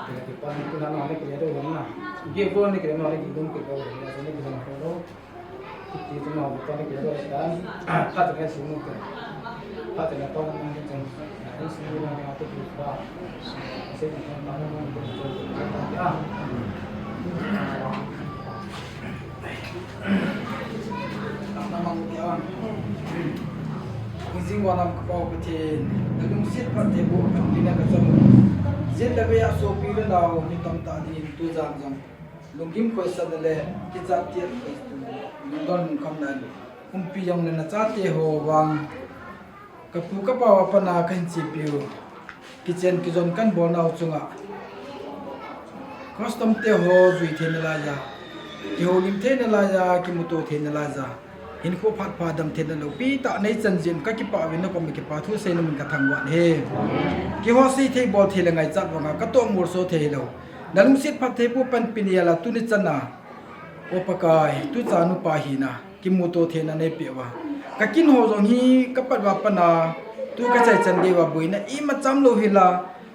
cái quan trọng là nói cái đó đúng nào cái vô này cái nói cái đúng cái đó là cho nên cái đó thì chúng nó có cái đó là phát triển cái sự một cái phát triển là to hơn cái chân cái sự là cái thứ ba sẽ là nó là Mungkin orang kau betul, kalau mesti pada buat bina kerja, jadi lebih sopi le lau hitam tadi tu jam, lungkim kau sadale kita tiap lunggon kamdan, umpi yang nana cate ho wang, kapu kapau apa nak cipiu, kitchen kijon kan bonau cunga, custom te ho zui tenelaja, kiholim tenelaja, kimuto tenelaja. In ko phat pha dam the lo pi ta nei chan jin ka ki pa win ko mi ki pa thu se no min ka thang wan he ki ho si the bol the le ngai chat wanga ka to mur so the lo nalung sit phat the pu pan pin ya la tu ni chana o pakai tu cha nu pa hi na ki mu to the na nei pe wa ka kin ho jong hi ka pat wa pa na tu ka chai chan de wa bui na I ma cham lo hi la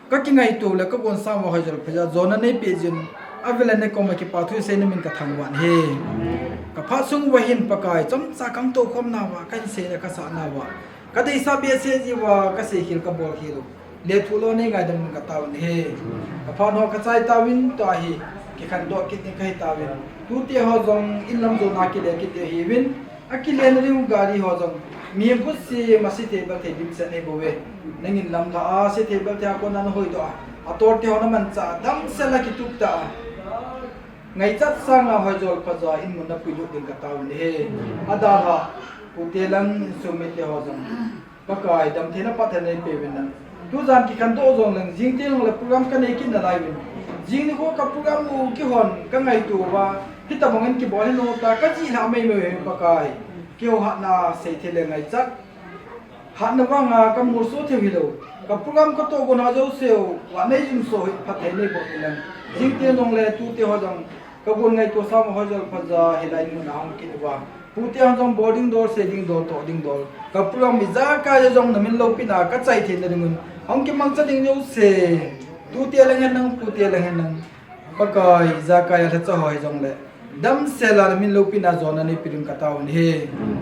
ka ki ngai tu le ka bon sa wa ha jor pha zona nei pe jin avela ne ko ma ki pa thu se no min ka thang wan he ka pha sung wa hin pakai chom cha kang to khom na wa kan se ka sa na wa ka dei sa be se ji wa ka se hil ka bol hi lo le thu lo ne ga dam ka taw ne he ka pha no ka chai tawin to hi ki khan do ki ni kai tawin tu te ho jong in lam zo na ki le ki te hi win akile na ri gari ho jong mi bu si ma si te ba te dim se ne bo we nangin lam da a se te ba te ko na no hoi do a tor te ho na man cha dam se la ki tuk ta ngai chat sang na hoi jol pha za in mun na pu din ka taw ne he ada ha pu te lang su me te ho jang pa kai dam the na pa the nei pe win na tu jan ki kan do jong lang jing te long la program ka nei kin na lai win jing ni ko ka program u ki hon ka ngai tu wa ki ta bang ki bol no ta ka ji na me me pa kai ki ho ha na se the le ngai chat ha na wa nga ka mur so the wi lo ka program ka to go na jo se wa nei jum so pha the nei bo ni lang jing te long le tu te ho jang kabul ngai to sam ho jal phaja helai nu naam ki wa puti ang jong boarding door setting door to ding door kapula mi za ka ya jong namin lo pina ka chai the na ngun ang ki mang cha ding yo se tu te lang nang puti lang nang pakai za ka ya cha ho jong le dam sela min lo pina zona ni pirim ka taw ni he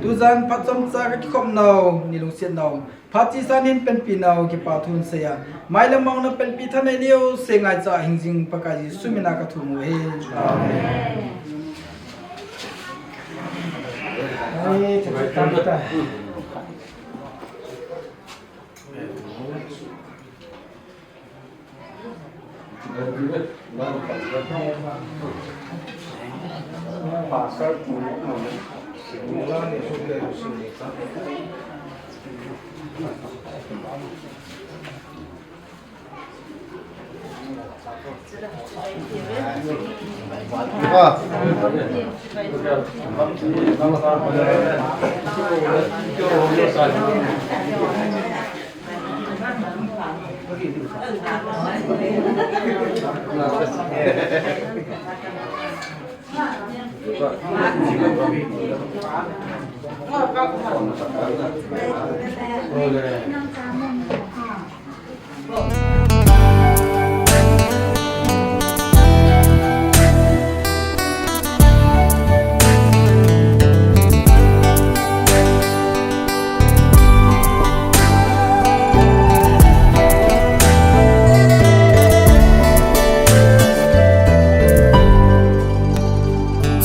tu jan phacham cha ka ki khom naw ni lu sen naw phachi sanin pen pinaw ki pathun se ya maila maung na pen pi thane leo se ngai cha hingjing pakai sumina ka thu mu he amen ai cha ta pasal pun Mula ni sudah sini. Wah.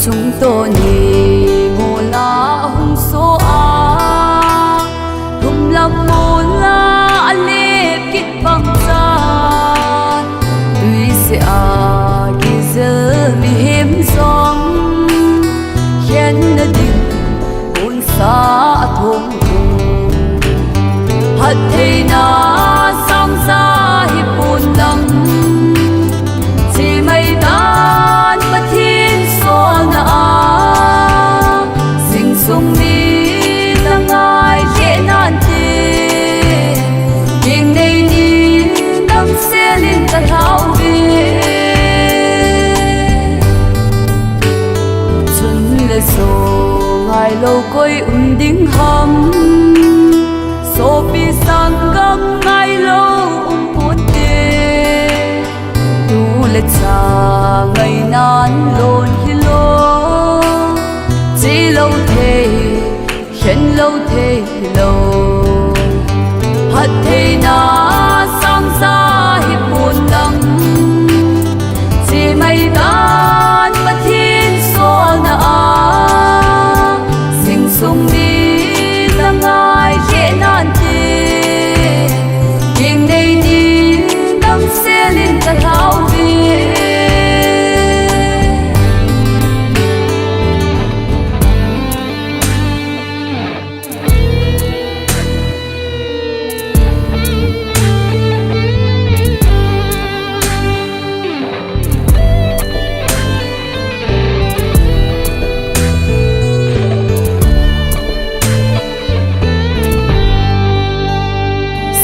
chúng tôi nhì ngô la hung số a hum lam ngô la lê kít băng cha tuy sẽ ghi giờ mi hiểm song khen na đình buồn xa thùng hạt thề na sang xa hiệp buồn lắm chỉ mây tan bất thiên số na sinh sung đi là ngài dễ nan thế nhưng đây đi đắm xe lên cả thảo về xuân lệ số ngài lâu coi đinh hầm số pi sang gam ngài lâu buồn tê tu lệ cha ngày nan lôn hi lô chỉ lâu thế khen lâu thế lâu hạt thế na sang xa hi buồn lắm chỉ mây tan bất thiên số na sinh sung đi là ngài dễ nan thế nhưng đây đi đắm xe lên cả thảo về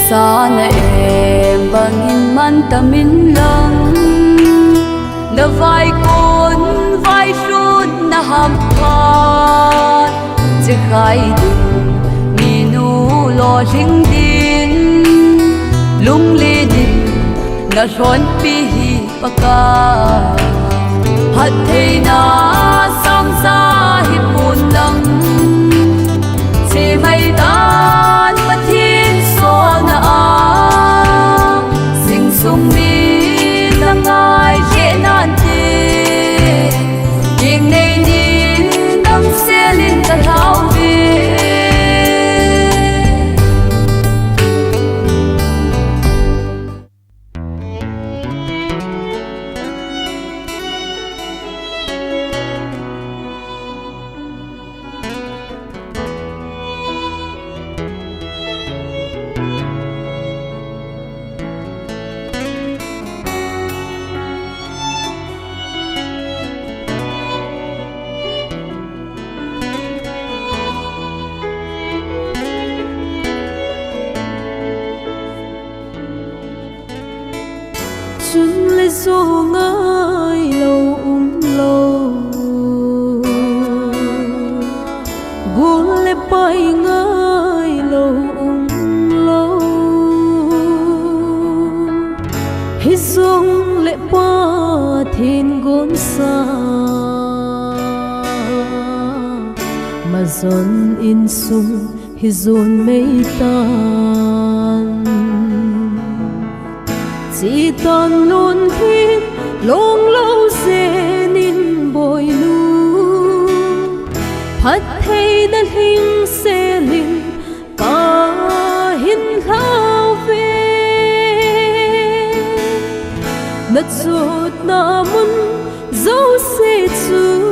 xa na em bangin man tamin lang na vai con vai run na ham phat che khai din mi nu lo ring din lung li din na ron pi hi paka hat thei na sang sa hi pun lang che mai tan ma thiên số na sinh sung đi là ngài dễ nan thế nhưng đây đi đắm xe lên cả thảo về chung lấy số ngơi lâu lâu buồn lấy bay ngơi lâu lâu hi dung lệ ba thiên gốn xa mà dồn in sung hi dồn mây tan chỉ toàn luôn thiên long lâu dễ nín bồi lu phát thấy đất hình xe linh cả hình lao về đất ruột na mun dấu xe chu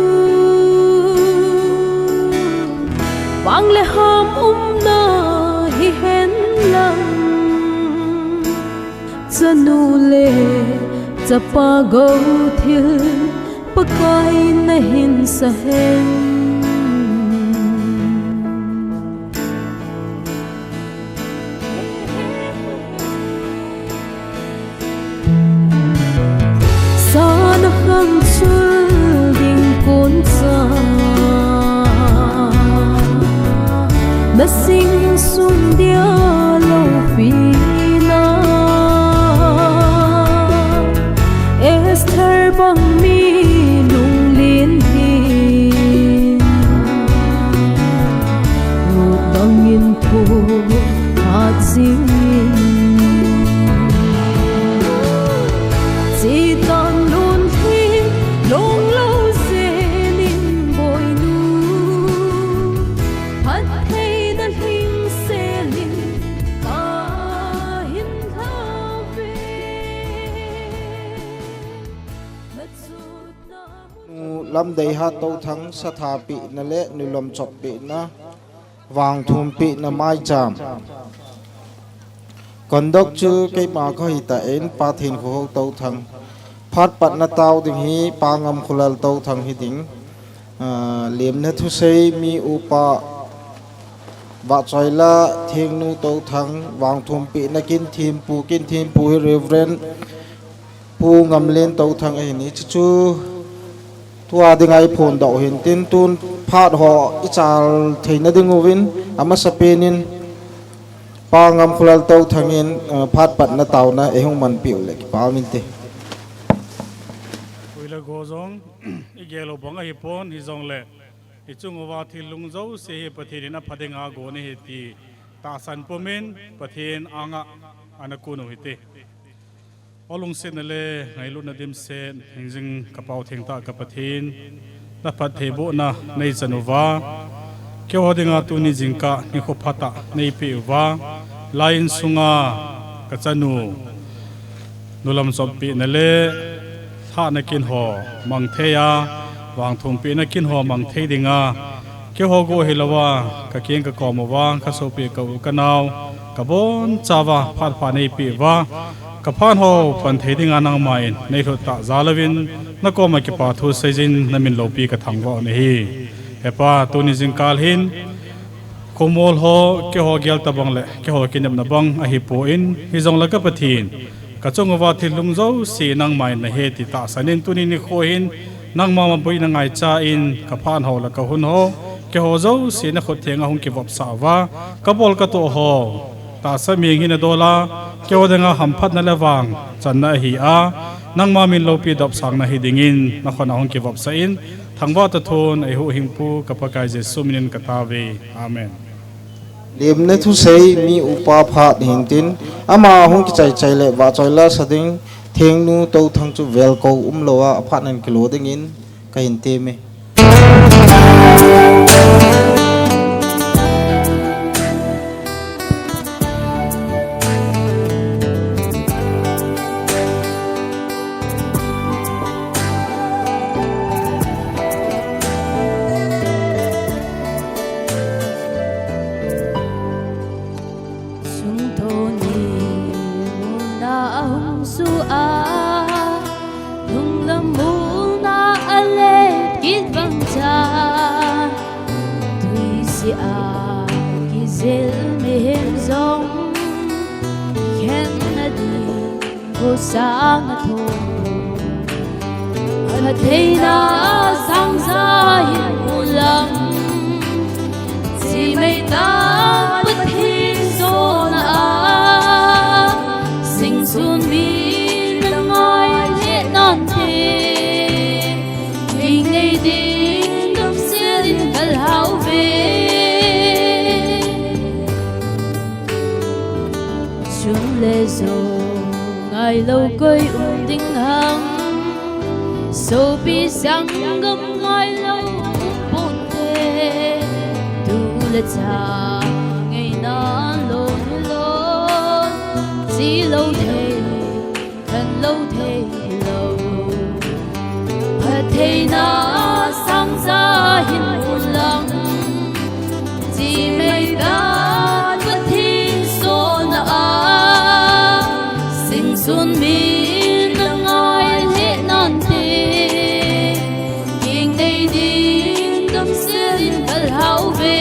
vang lệ ham na hi hen lăng chanu le chapa go thil pakai na hin sa hen sa na khang chul ding kon sa sung dia lo pina Esther bang mi lung lin hin Một bang in thu hạt dinh chỉ toàn luôn thi long lâu dễ linh bồi nu hát thấy đã hình sẽ linh ta hin tha về mất chút ta lam dei ha to thang sa tha pi na le nu lom chop pi na wang thum pi na mai cham còn đốc chứ cái mà có hi ta en pa thin khu to thang phát pat na tao ding hi pa ngam khulal to thang hi ding liam na thu sei mi upa wa choi la thing nu to thang wang thum pi na kin thim pu hi reverend pu ngam len to thang ai ni chu tua ding ai phone do hin tin tun phat ho ichal theina ding ovin ama sapenin pa ngam khulal to thangin phat pat na taw na ehong man piu le ki pa min te Wila gozong igelo bonga hipon hizong le ichung wa thilung zo se he pathin aphadenga go ne heti ta san pomen pathin anga anakunu hiti olung se nale ngailu na dim se hingjing kapau thengta ka pathin na pathebo na nei chanuwa ke hodinga tu ni jingka ni kho phata nei pe wa lain sunga ka chanu nulam sompi nale tha na kin ho mang theya wang thum pi na kin ho mang thei dinga ke ho go hilawa ka ken ka ko mo wa ka so pi ka u ka naw ka bon chawa phat pha nei pi wa ka phan ho pan thei dinga nang mai nei tho ta zalawin na ko ma ki pa thu sejin na min lo pi ka thangwa ne hi hepa tu ni jing kal hin komol ho ke ho gyal tabang le ke ho kinam na bang a hi po in hi jong la ka pathin ka chong wa thilung zo si nang mai na he ti ta sanin tu ni kho hin nang ma ma boi na ngai cha in ka phan ho la ka hun ho ke ho zo si na khot thenga hung ki vop sa wa ka bol ka to ho ta sa mi ngi na dola ke ho denga ham phat na le wang chan na hi a nang ma min lo pi dop sang na hi dingin na khona hung ki vop sa in thangwa ta thon ai hu hingpu ka pa kai jesu minin ka ta ve amen liam na thu sei mi upa phat hin tin ama hong ki chai le wa choi la sading theng nu to thang chu vel ko lowa phat nan kilo ding in ka hin te me sang thô hạt thấy na sang xa hiện lắm chỉ mấy ta bất hi số na sinh xuân bi nâng ngôi lệ non thế mình ngày đêm đâm xuyên thật hào về chúng lê rồi ngày lâu cây đinh hằng sâu bi sang gầm ngày lâu bốn thế tu là cha ngày na lôn lôn chỉ lâu thế thân lâu thế lâu thế na sang ra hiện lòng chỉ mấy ta bất thiên số na xuân bi nâng ngôi lệ non tê kinh đây đi đâm xuyên thật hào về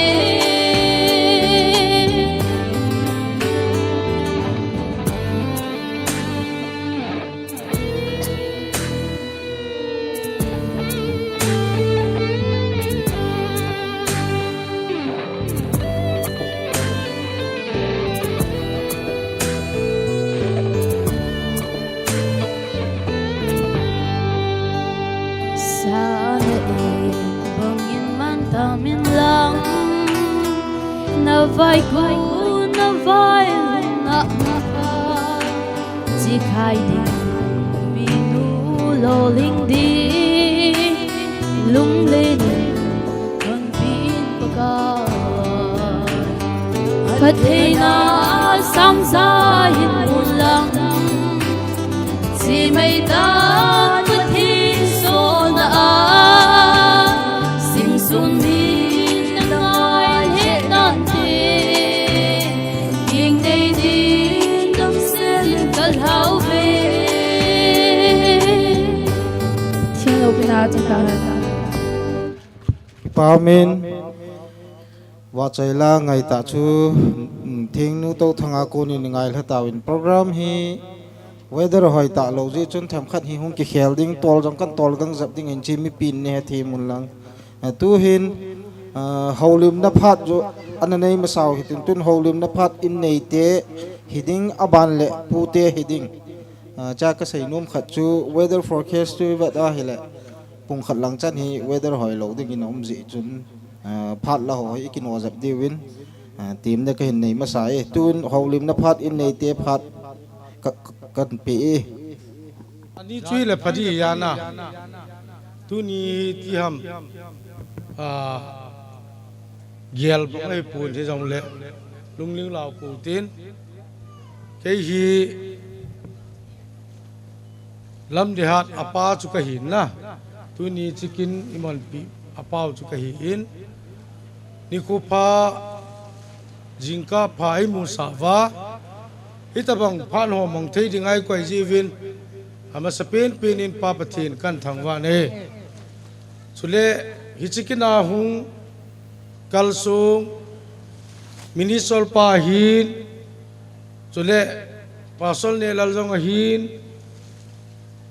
vai cu na vai na chỉ khai đi vì nu lo linh đi lung lên con pin baka phát thế na sang ra hiện một lần chỉ mấy ta phát thế số na sinh xuân min ngai hết nan thế kiêng đây đi đông sen cả hậu về thiên lâu bên nào chúng ta Pamin wa chaila ngai ta chu thing nu to thanga ko ni ngai la tawin program hi weather hoi ta lo ji chun tham khat hi hung ki khel ding tol jong kan tol gang zap ding in chi mi pin ne thi mun lang tu hin holim na phat jo ananei masaw hitin tun holim na phat in nei te hiding aban le pu te hiding cha ka sei num khat chu weather forecast tu wa da hele pung khat lang chan hi weather hoi lo ding in om ji chun phat la hoi ikin wa zap di win team ne ka hin nei masai tun holim na phat in nei te phat kan pe ani chui le phadi ya na tu ni ti ham gel bong ai pun thế dòng lệ lung linh lao cụ tin cái hi lam de hat apa chu ka hin na tu ni chicken iman pi apa chu ka hin ni ko pha jingka phai mu sa wa hitabang phan ho mong thei dingai koi ji win ama spain pin in pa pathin kan thangwa ne chule hichikina hung kalsung minisol pa hin chule pasol ne laljong hin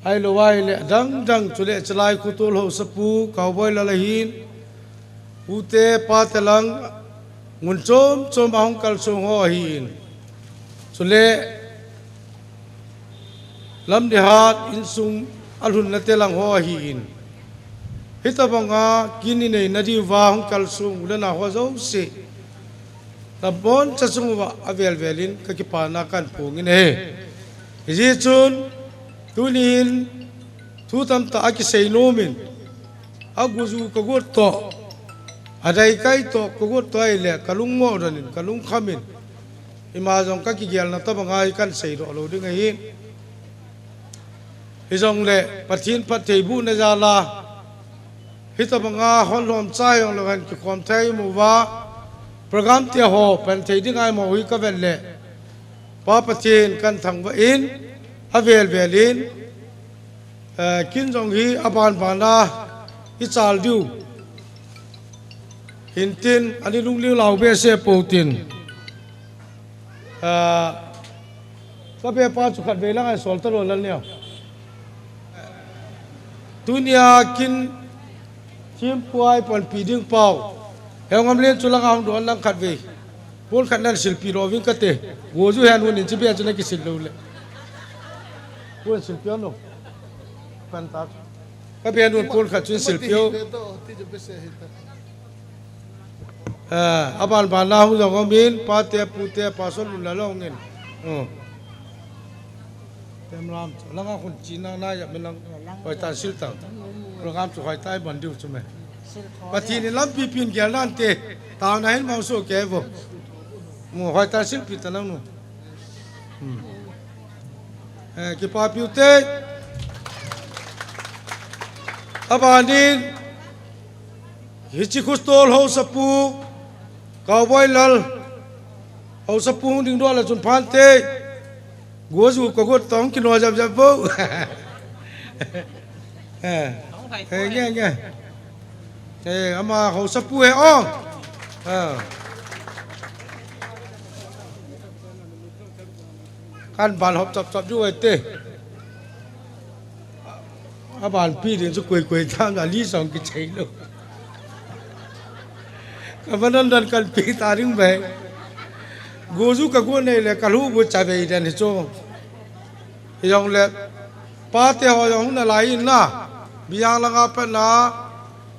ai lo wai le dang dang chule chlai khutul ho sapu cowboy la hin ute pa telang ngun chom chom ahong kalsung ho hin chule lam de hat insung alhun na telang ho hin hitabanga kini nei nadi wa hong kalsung ulana ho zo se tabon chasung wa avel velin ka ki pa na kan pungin he ji chun tunin thu tam ta ki sei nomin aguzu ka got to adai kai to ka got to ai le kalung mo ranin kalung khamin imazong ka ki gel na tabanga kan sei ro lo ding hi hizong le pathin pathei bu na jala hitabanga holom chai ong lo han ki khom thai mu wa program te ho pen thei ding ai mo hui ka vel le pa pathin kan thang wa in avel velin kin jong hi aban bana i chal diu hintin ani lung liu lau be se potin ka be pa chu khat ve lang ai sol ta ro lan ne dunia kin chim puai pon pi ding pau hengam len chulang ang don lang khat ve pol khat nan silpi ro wing ka te go ju han won in chi be chu na ki sil lo le pol silpio no pan ta ka be nun pol khat chu silpio aban ban na hu jong min pa te pu te pa sol la lo ngin tem ram lang a khun chi na na ya min lang hoi ta sil tang program chu hoi tai ban diu chu me pati ni lam pi pin gel nan te ta na hin mau so ke vo mu hoi ta sil pi ta nang nu ki pa pi te abanin hichi khustol ho sapu cowboy lal ho sapu ding do la chun phan te gozu ko got tong ki no jab jab bo nghe nghe ama ho sapu he ong kan ban hop chop chop ju te aban pi din su koi koi tham la li song ki chei lo kabanan dan kan pi taring be gozu ka go nei le kalu bu cha be dan cho yong le pa te ho yong na lai na biang la nga pa na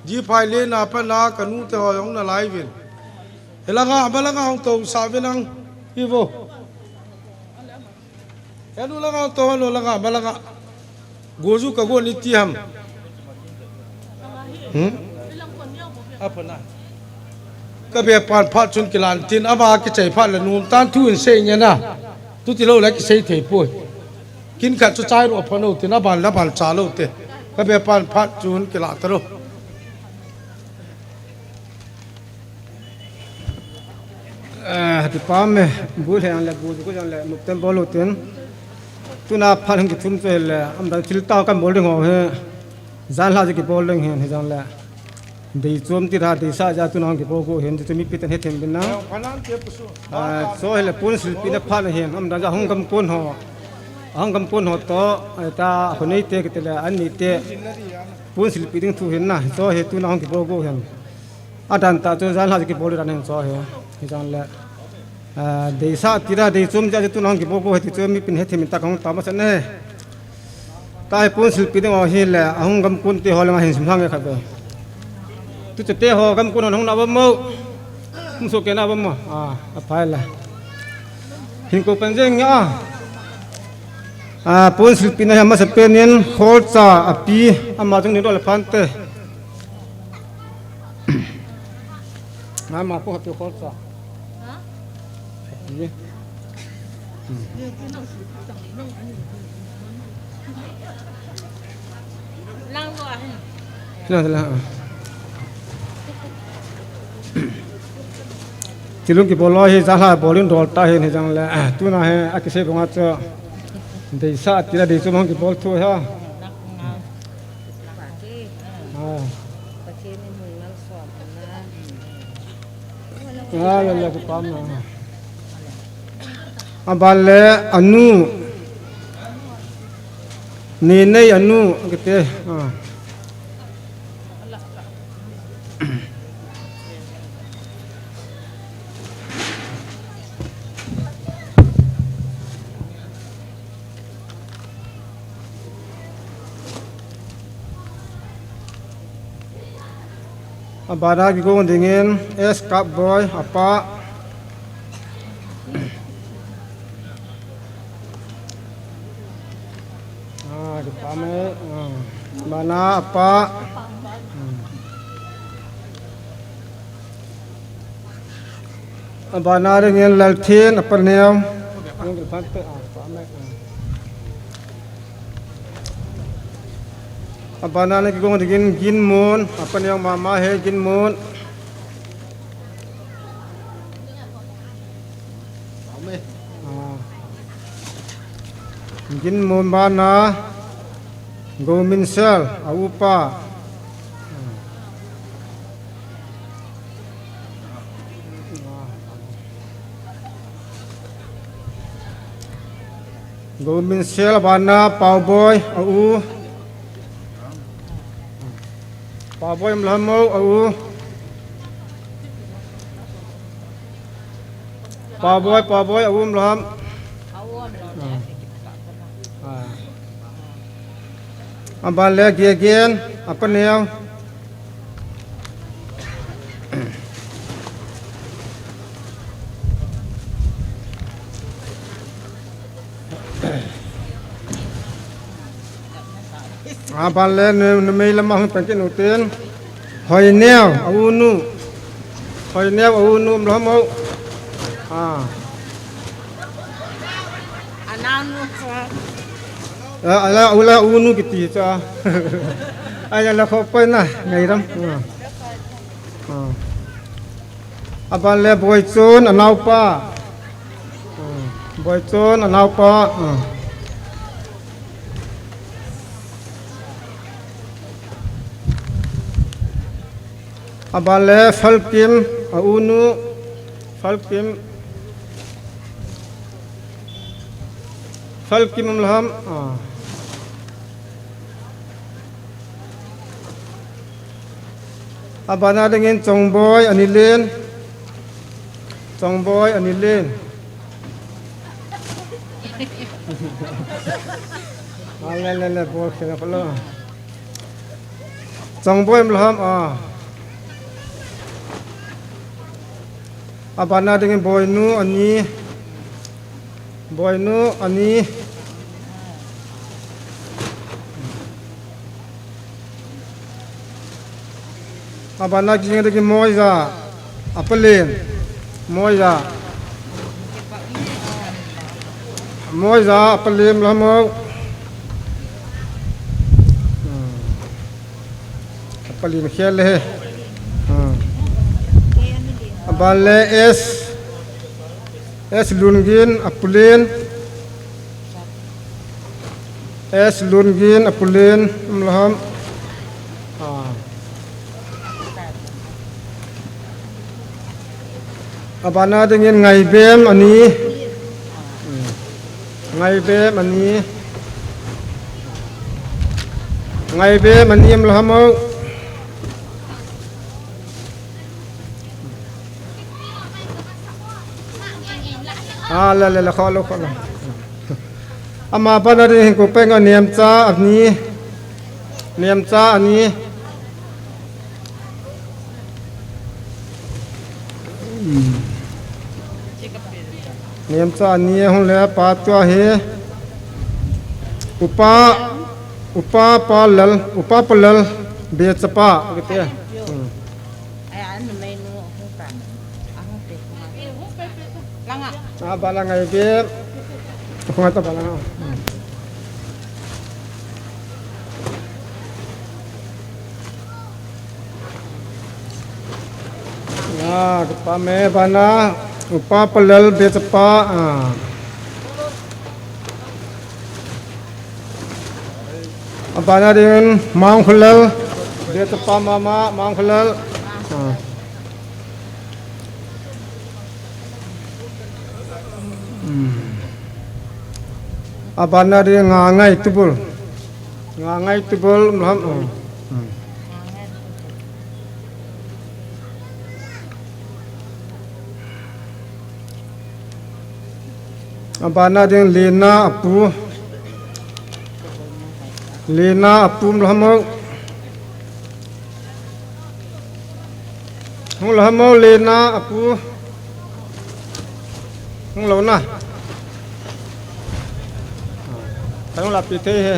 ji phai le na pa na kanu te ho yong na lai vin Elanga balanga ang to sabi ng Ivo. Ano lang ang to ano langa balanga. Gozu ka go ni tiham. Apa na? Kabe pan phat chun kilan tin aba ki chai phat la num tan thu in se nya na. Tu ti lo la ki sei thei poi. Kin ka chu chai ro phano tin aba la ban cha lo te. Kabe pan phat chun kilan taro. Di pame bul yang le bul ko yang le mukten bolu ten tuna phalang ki thum che le amda chilta kan bol ding ho he zan la ki bol ding he jang le dei chom ti ra dei sa ja tuna ki bol ko hen tu mi pitan he them bin na so hele pun sil pi na phan he amda ja hong kam kon ho to ta honei te ki te le an ni te pun sil pi ding thu hen na so he tuna hong ki bol ko hen adan ta cho zan la ki bol ra nen so he jang le desa tira de chum ja tu nang ki bo ko heti chum mi pin heti min ta kong ta ma san ne tai pun sil pi de ho hi le ahung gam kun te ho la hin sim hang ya khabe tu che te ho gam kun hong na ba mo mu so ke na ba mo a phai la hin ko pen jeng ya pun sil pi na ma sa pen yen khol cha a pi ama jong ni do la phan te ma ko ha pi khol cha Iya. Lah. Cilung ki bolo hi jala bolin dolta hi ni jang le tu na he akise bonga cha desa tira de chumang ki bol thu ha ya ki pam na abale anu nene anu kete abara ki go dingin es cup boy apa mana apa bana dengan lalthin apa niam bana lagi gong dengan ginmun apa niam mama he ginmun ginmun bana Gominsel, Aupa, Gominsel, Bana, Pauboy, Au, Pauboy Mlamo, Au, Pauboy, Au Mlam. Abang lagi again apa ni yang abang le nemai lemah pengen utin hoi neo awunu melamo ala unu gitu ya aja lah kopi na ngairam abang le boycon anau pa abang le falkim unu falkim melham abana dengan Chongboy anilin ala bol kena pala Chongboy melham abana dengan boynu ani abana dengan moiza apelin moiza apelin lama apelin khele abale es lungin apelin mlaham abana dengan ngai bem ani mlaham la khalo ama bana de ko penga niam cha ani niam cha ani hon le pa to he upa palal be chapa kete balang ay bib ako nga ito balang kapame bana upa palal betapa abana din maung khulal betapa mama maung khulal abana dia ngangai tubul mlaham abana dia lena apu mlaham lena apu lona tayong lapite he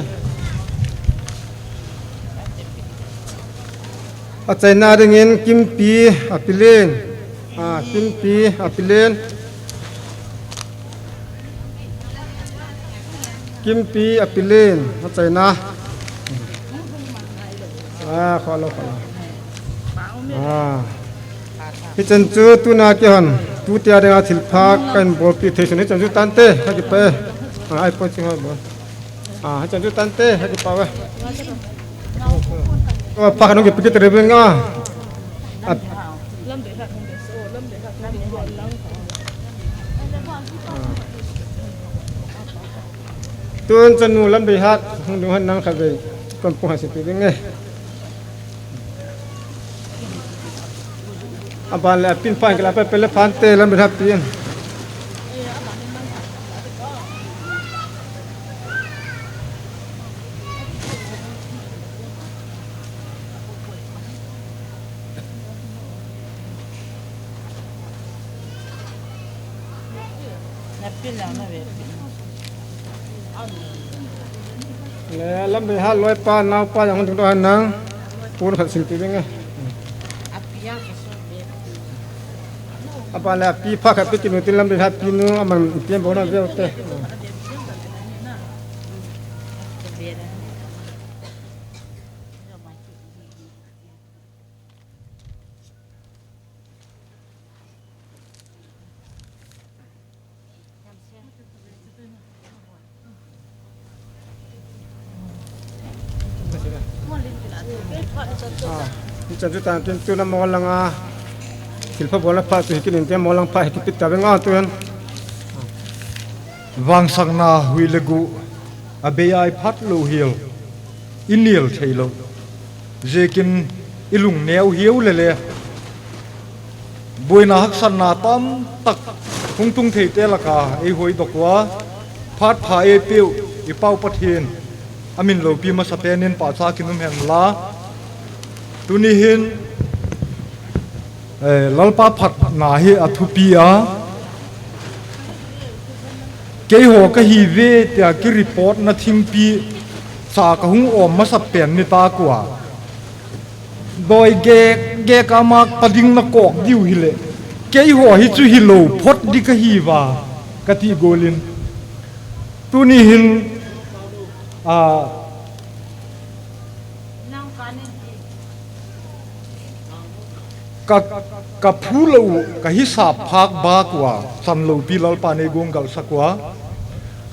atayna ringin kimpi apilen atayna khalo hichanchu tuna ke hon tu tia ringa thilpha kan bol pi thesuni chanchu tante haki pe ai po chinga bo chanchu tante haki pawe pa kanu ke pikit rebenga tuan chanu lam be hat hung han nang khabe kon pu hasi pi nge abal pin pan kala pe pele fante lam be hat pin lam be hat loi pa nau pa yang hung han nang pun khat sin pi nge apala pi pha khat pi kinu tilam be hat pi nu aman pian bona veute chanchu tan tin tu na mo langa silpha bola pa tu hikin te mo lang pa hikipit ta benga tuan wang sangna huilegu abei phat lo hiel inil thailo jekin ilung neu hiu lele boina haksan na tam tak hungtung thei te laka ei hoi dokwa phat pha e piu I pau pathin amin lo pi ma sapenin pa cha kinum hen la tuni hin lalpa phat na hi athupia ke ho ka hi ve tia ki report na thingpi sa ka hung om ma sa pen ni ta kwa doi ge ka mak pading na kok diu hi le ke ho hi chu hi lo phot di ka hi wa ka ti golin tu ni hin ka phulo ka hisap phak ba kwa san lo pi lal pa ne gong gal sakwa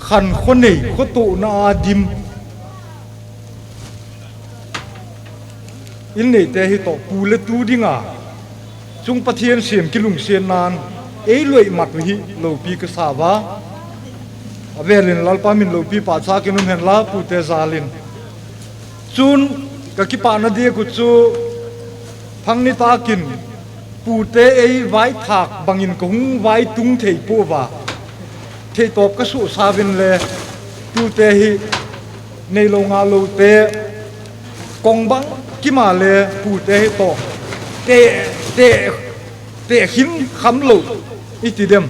khan khonei khoto na dim in nei te hi to pu le tu dinga chung pathian siam kilung sian nan ei loi mat hi lo pi ka sa wa avelin lal pa min lo pi pa cha kinum hen la pu te zalin chun ka ki pa na dia ku chu phang ni ta kin pu te ei vai thak bangin ko hung vai tung thei po wa thei top ka su sa vin le tu te hi nei lo nga lo te kong bang ki ma le pu te hi to te hin kham lo iti dem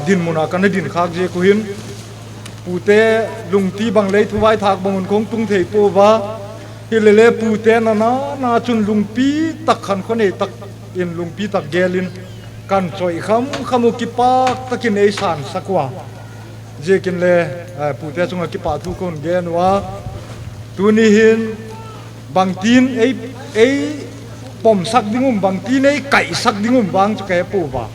din muna kan din khak je ko hin pu te lung ti bang le thu vai thak bangun kong tung thei po wa hilele pu te na chun lung pi tak khan khone tak in lung pi tak gelin kan choi khamu ki pa takin ei san sakwa je kin le pu te chunga ki pa thu kon gen wa tu ni hin bang tin ei pom sak dingum bang tin ei kai sak dingum wang chu ke pu wa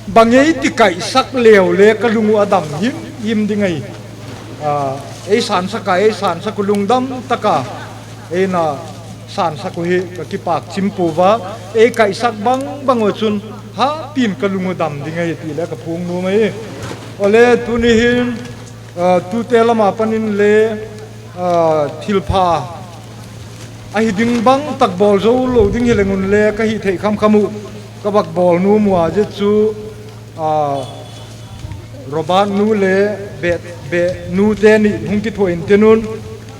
bang ei ti kai sak lew le ka lungu adam him dingai ei san saka ei san sakulung dam taka ei na san sakuhi ka ki pak chimpu wa ei kai sak bang chun ha pin ka lungu dam dingai ti le ka phung nu mai ole tu ni hin tu te lama panin le thilpha a hi ding bang tak bol zo lo ding hi lengun le ka hi thei khamu ka bak bol nu muwa je chu roban nu le be nu te ni hung ki thoin tenun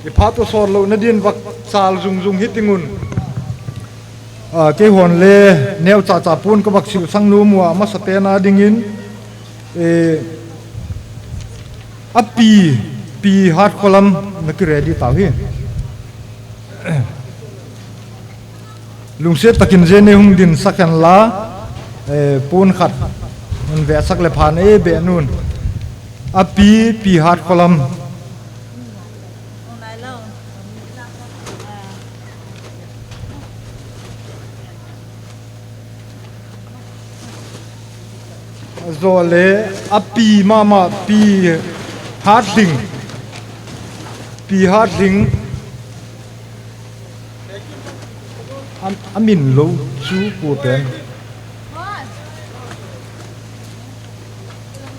i phato sor lo na din wak sal zung hitingun ke hon le neu cha pun ka bak sil sang nu muwa ma sa te na dingin pi hat kolam na ki ready ta hi lungse takin je ne hung din sakan la pun khatมันแวะสักเลยผ่านเบนู่นปีฮาร์ดคอลัมโซเลปีมาปีฮาร์ดลิงอามินโลชูปูเป็น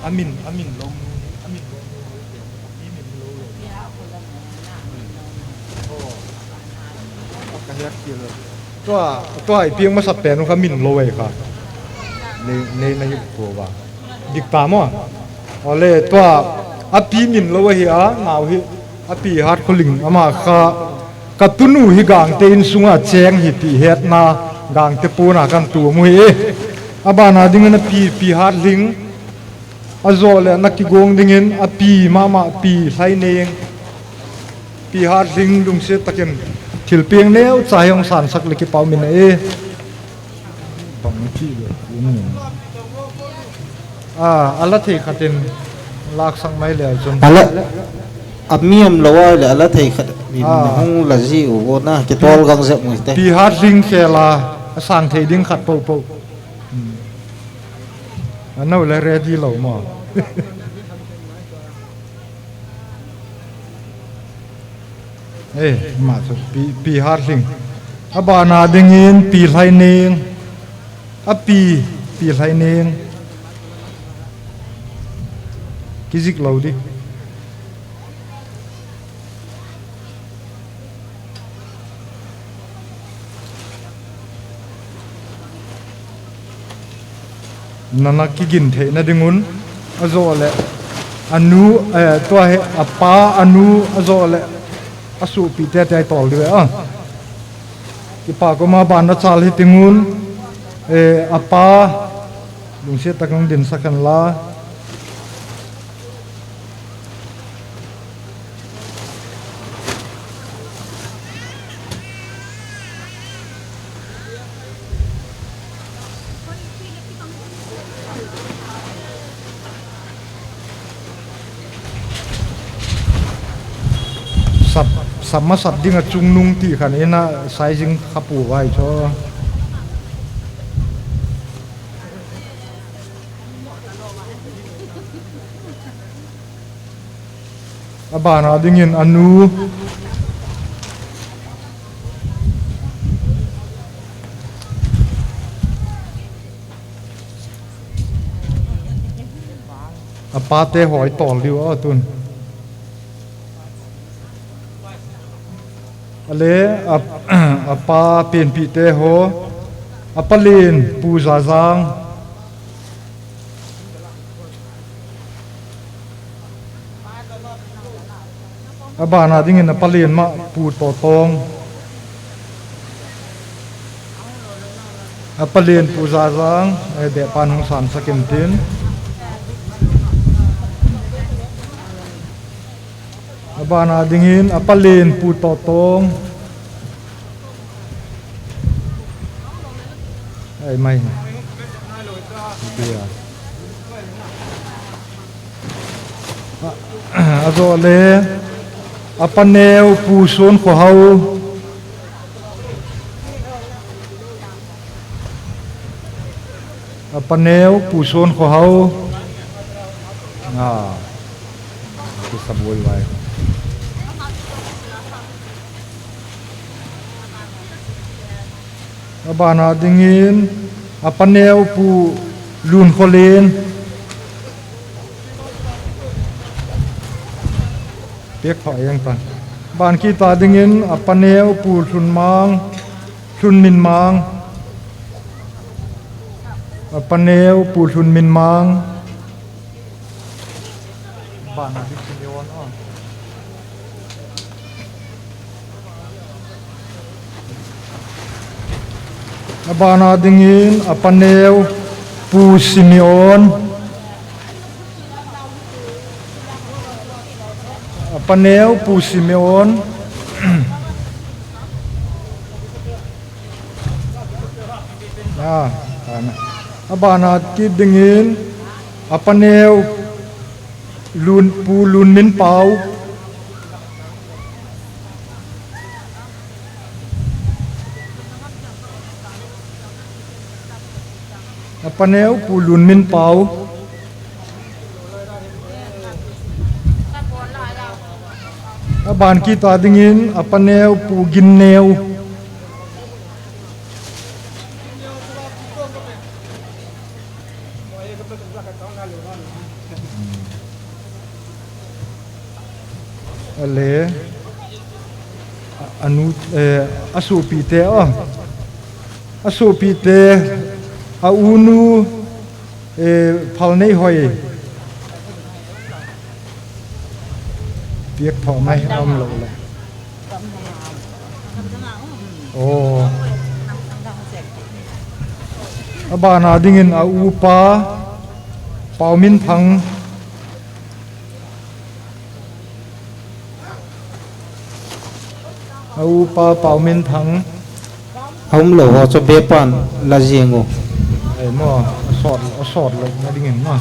amin longตัวไอเพียงมาสับแปลนเขามินโลยค่ะในตัวว่าดิกตามอ่ะอ๋อเลยตัวอปีมินโลยอ่ะหนาวฮิอปีฮาร์ดคอลิงอามาค่ะกตุนูฮิกางเตนสุงอาเชงฮิปีเฮ็ดนากางเตปูนากันตัวมุยอาบานาดิ่งนะปีฮาร์ดลิงazole nakki gong dingin api mama pi sai neng pi har ding lung se takin thil piang neu chayong san sak leki pau min e bang chi le ala thei khatin lak sang mai le chun ala amiam lawa le ala thei khat min hung la ji u na ke tol gang se mu te pi har ding khela sang thei ding khat po anau le ready lo ma ma so pi har ling abana dingin pi lai neng pi lai neng kizik lo di nana kigin the na dingun azole anu to he apa anu azole asu pi te tol de ki pa ko ma ban na chal hi tingun apa lung se takang din sakan la sama sat ding a chung nung ti khan ena sizing khapu vai cho abana dingin anu apate hoi tol liu a tun ale apa pen pi te ho apalin pu za zang abana dingin apalin ma pu to tong apalin pu za zang de panung san sakin tin abana dingin apalin pu to tong ai mai dia azo le apaneu pu son ko hau apaneu pu son ko hau ki saboi vai abana dingin apaneu pu lun kholen pek pha yang ta ban ki ta dingin apaneu pu thun mang thun min mang apaneu pu thun min mang ban na dik yon on abana dingin apaneu pu Simeon apaneu pu Simeon abana ki dingin apaneu lun pu lun min pau apaneu pu lun min pau aban ki ta dingin apaneu pu gin neu ale anu asu pi te asu pi te a unu phal nei hoi việc thọ mai ông lộ là bà na dingin a upa pau min thang a upa pau min thang hông lộ họ cho bé pan là gì ngô ai mà sọt lại na dingin mà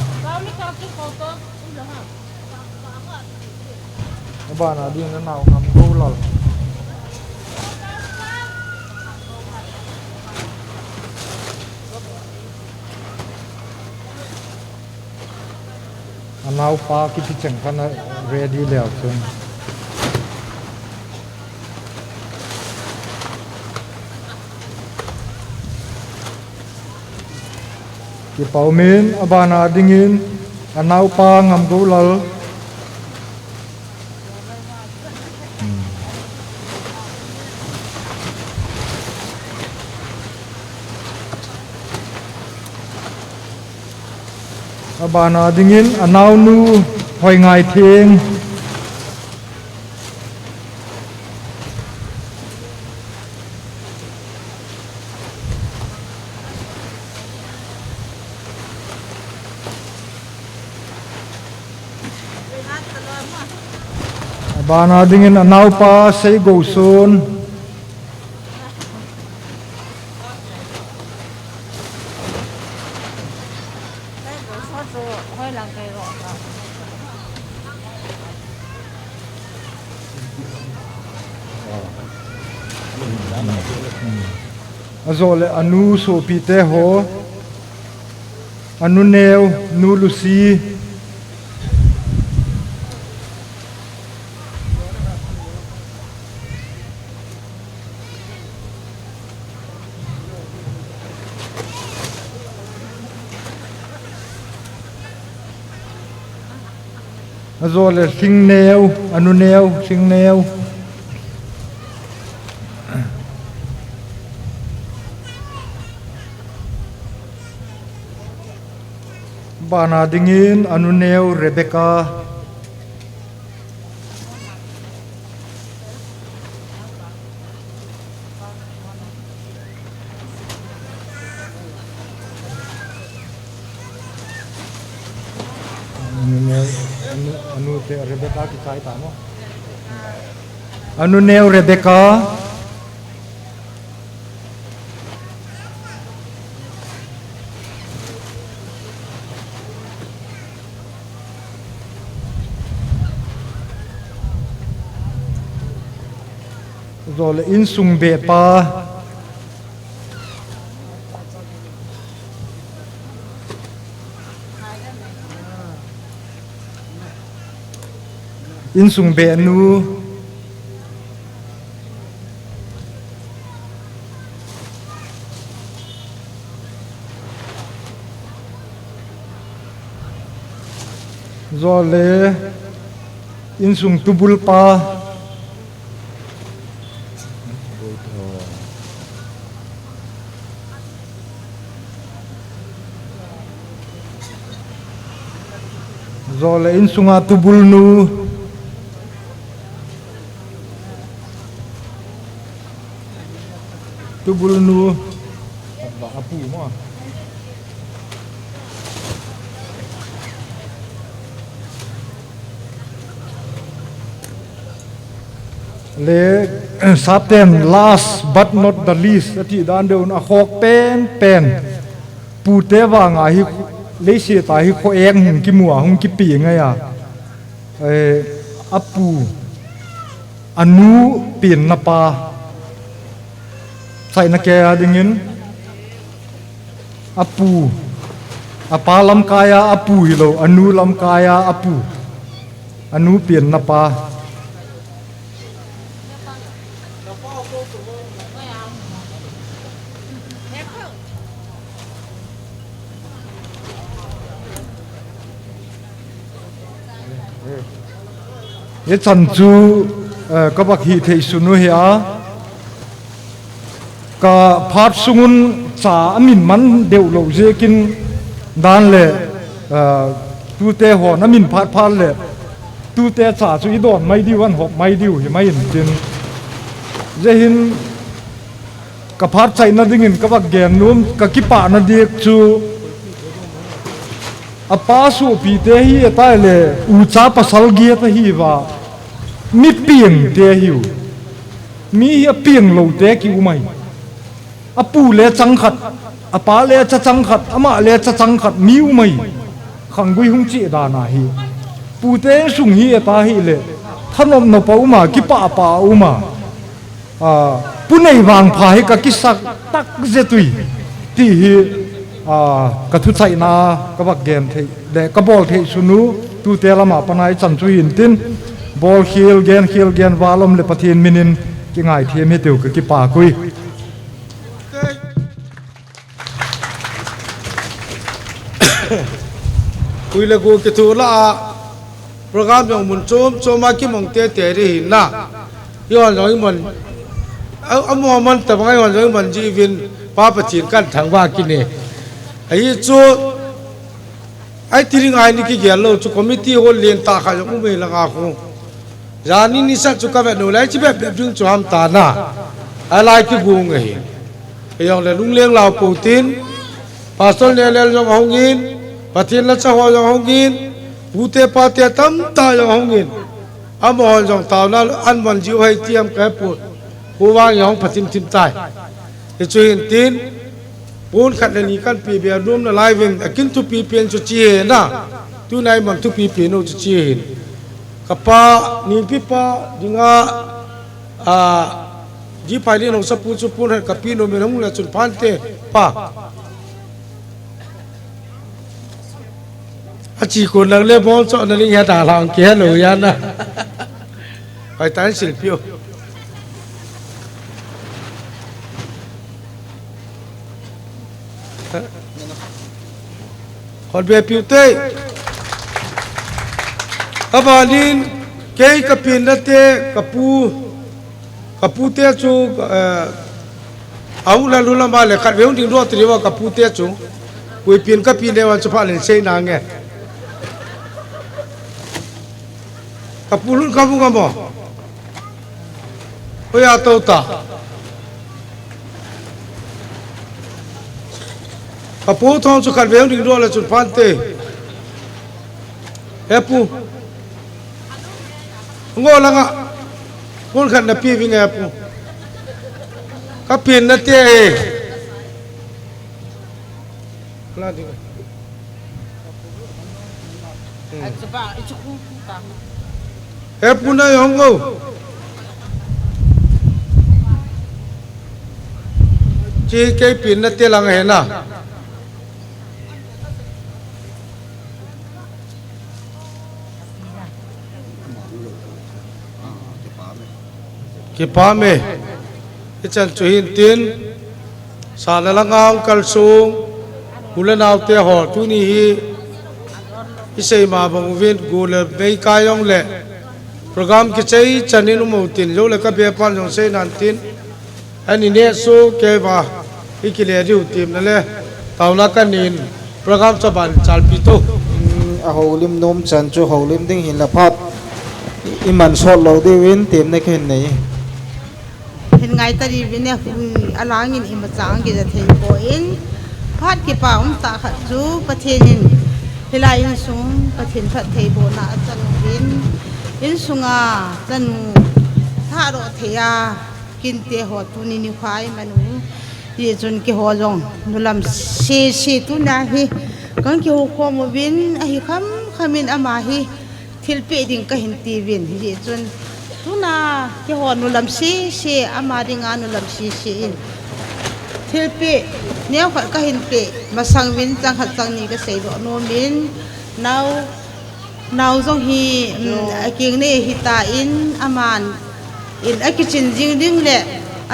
bà na đi nó nào ngắm câu lol nào pa cái chẳng khăn ready leo chân cái bảo min bà na dingin nào pa ngắm câu lol bà na dingin anau nu hoi ngai thieng bana dingin anaw pa say go soon azole anu so pite ho anu neo nu lucy azole sing neo anu neo sing neo bana dingin anu neo Rebecca anu te Rebecca ki chai ta mo anu neo Rebecca rồi in sung bể pa in sung bể nu rồi in sung tubul pa rồi in sunga tubul nu apu mo le Saten last but not the least ati dan deun a khok pen pu te wa nga hi le se ta hi kho eng hung ki mua hung ki pi nga ya apu anu pin na pa sai na ke dingin apu apa lam kaya apu hilo anu lam kaya apu anu pin na pa ye chan chu ka bak hi thei sunu hia ka phat sungun cha amin man deu lo je kin dan le tu te ho na min phat le tu te cha chu i don mai di wan hok mai diu hi mai in tin je hin ka phat chai na dingin ka bak gen num ka ki pa na dik chu apa su pi te hi ta le u cha pasal gi ta hi wa mi pieng te hiu mi hi pieng lo te ki umai apu le chang khat apa le cha chang khat ama le cha chang khat mi umai khang gui hung chi da na hi pu te sung hi ta hi le thanom no pa uma ki pa uma pu nei wang pha hi ka ki sak tak je tui ti hi ka thu chai na ka bak game thei de ka bol thei sunu tu te lama panai chan chu in tin bol khil gen walom le pathin minin ki ngai thiam he teu ka ki pa kui kui le go ke thu la program yong mun chom ma ki mong te ri hin na yon loi mon amo man ta bangai yon loi mon ji vin pa pa chin kan thang wa ki ne ai chu ai tiring ai ni ki gel lo chu committee hol len ta kha yo me la nga khu rani ni sa chu ka ve no lai chi be dung chu ham ta na ai lai ki gu nge hi yong le lung leng lao pu tin pastor ne le jong hong in pathin la cha ho jong hong in pute pate tam ta yang hongin amol jong taw na an mon jiu hai tiam ka pu wang yang phatim tim tai e chuin tin pun khat ni kan pi bia dum na lai veng akin tu pi pen chu chi na tu nai mon tu pi pi no chu chi kapa ni pi pa dinga a ji pai ni no sapu chu pun ha kapi no me hong la chun phan te pa a chi ko nang le bon so na ling ya da lang ke lo ya na pai tan sil pio còn về biểu tê abanin cái kapin na te kapu te chu au la lu la ma le khat veung ding ro tri wa kapu te chu kui pin kapin le wa chu pha le sei na nge kapu lu kamu ngamo oya to ta kapu thong chu khat veung ding ro la chu phan te epu ngô lăng ạ con khẩn là pi vinh epu các pin nó tê là đi epu này không ngô chỉ cái pin nó tê lăng hè na cái pa me cái chân chuhin tin sa la ngang kal sung hula naw te ho tu ni hi isei ma bang vin gula bei kayong le program ki chei chanin mo tin lo le ka be pan jong sei nan tin ani ne so ke ba ikile riu tim na le tawna kanin program cha ban chal pi to a holim nom chan chu holim ding hin la phat iman sol lo de win tim ne khen nei hiện ngày ta đi bên này alang in im chang ki da thei po in phat ki pa ta kha chu pathin in hilai in sung pathin phat thei bo na chan win in sunga chan tha ro theya kin te ho tu ni ni khai manu ye chun ki ho jong nulam se tu na hi kan ki ho kho mo win a hi khamin ama hi thil pe ding ka hin ti win ye chun tuna ke hon nulam si amari nga nulam si in thilpi neo khat ka hin pe masang win chang khat chang ni ka sei do no min now jong hi aking ne hita in aman in akichin jing ding le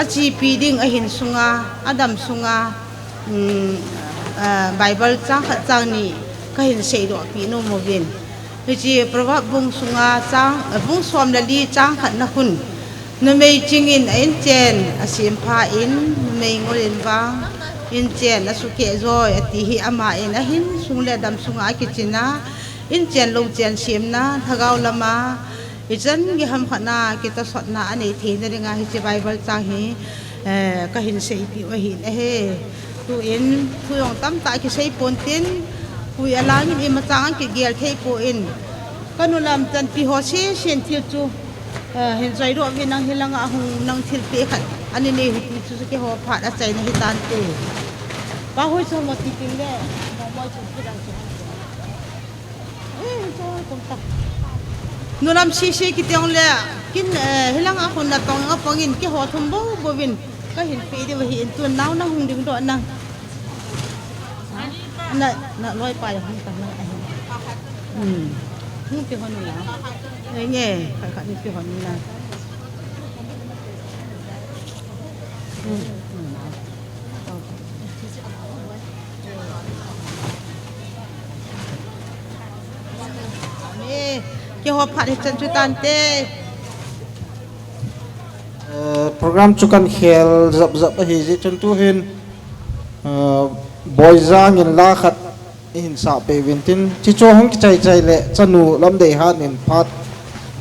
achi pi ding a hin sunga adam sunga bible chang khat chang ni ka hin sei do pi no mo vin chi prabha bung sunga chang bung som la li chang khat na hun na mei chingin in chen asim pha in mei ngolen wang in chen na su ke zoi ati hi ama in a hin sung le dam sunga kichina in chen lo chen sim na thagau lama ijan gi ham khana ki ta sot na ani the na ringa hi chi bible chang hi ka hin sei pi wa hi he tu in thu yong tam ta ki sei pon tin hui alangin ima chang ki gel thei po in kanulam tan pi ho se sen thil chu hin zai ro vi nang hilanga hung nang thil pe khat ani ne hi chu ke ho phat a chai na hi tan te pa hoi so mo ti ting le mo chu ki dang chu so kom ta nulam si ki tiang le kin hilanga hun na tong a pangin ki ho thum bo bovin ka hin pe de hi in tu naw na hung ding do nang na loi pa hung ta na ai hung pi hon na ai nghe khai khai pi hon na cái hộp phát hiện chân chú tan tê program chukan khel zap hi ji chun tu hin boy zang in la khat in sa pe vintin chi cho hong ki chai le chanu lam de ha nin phat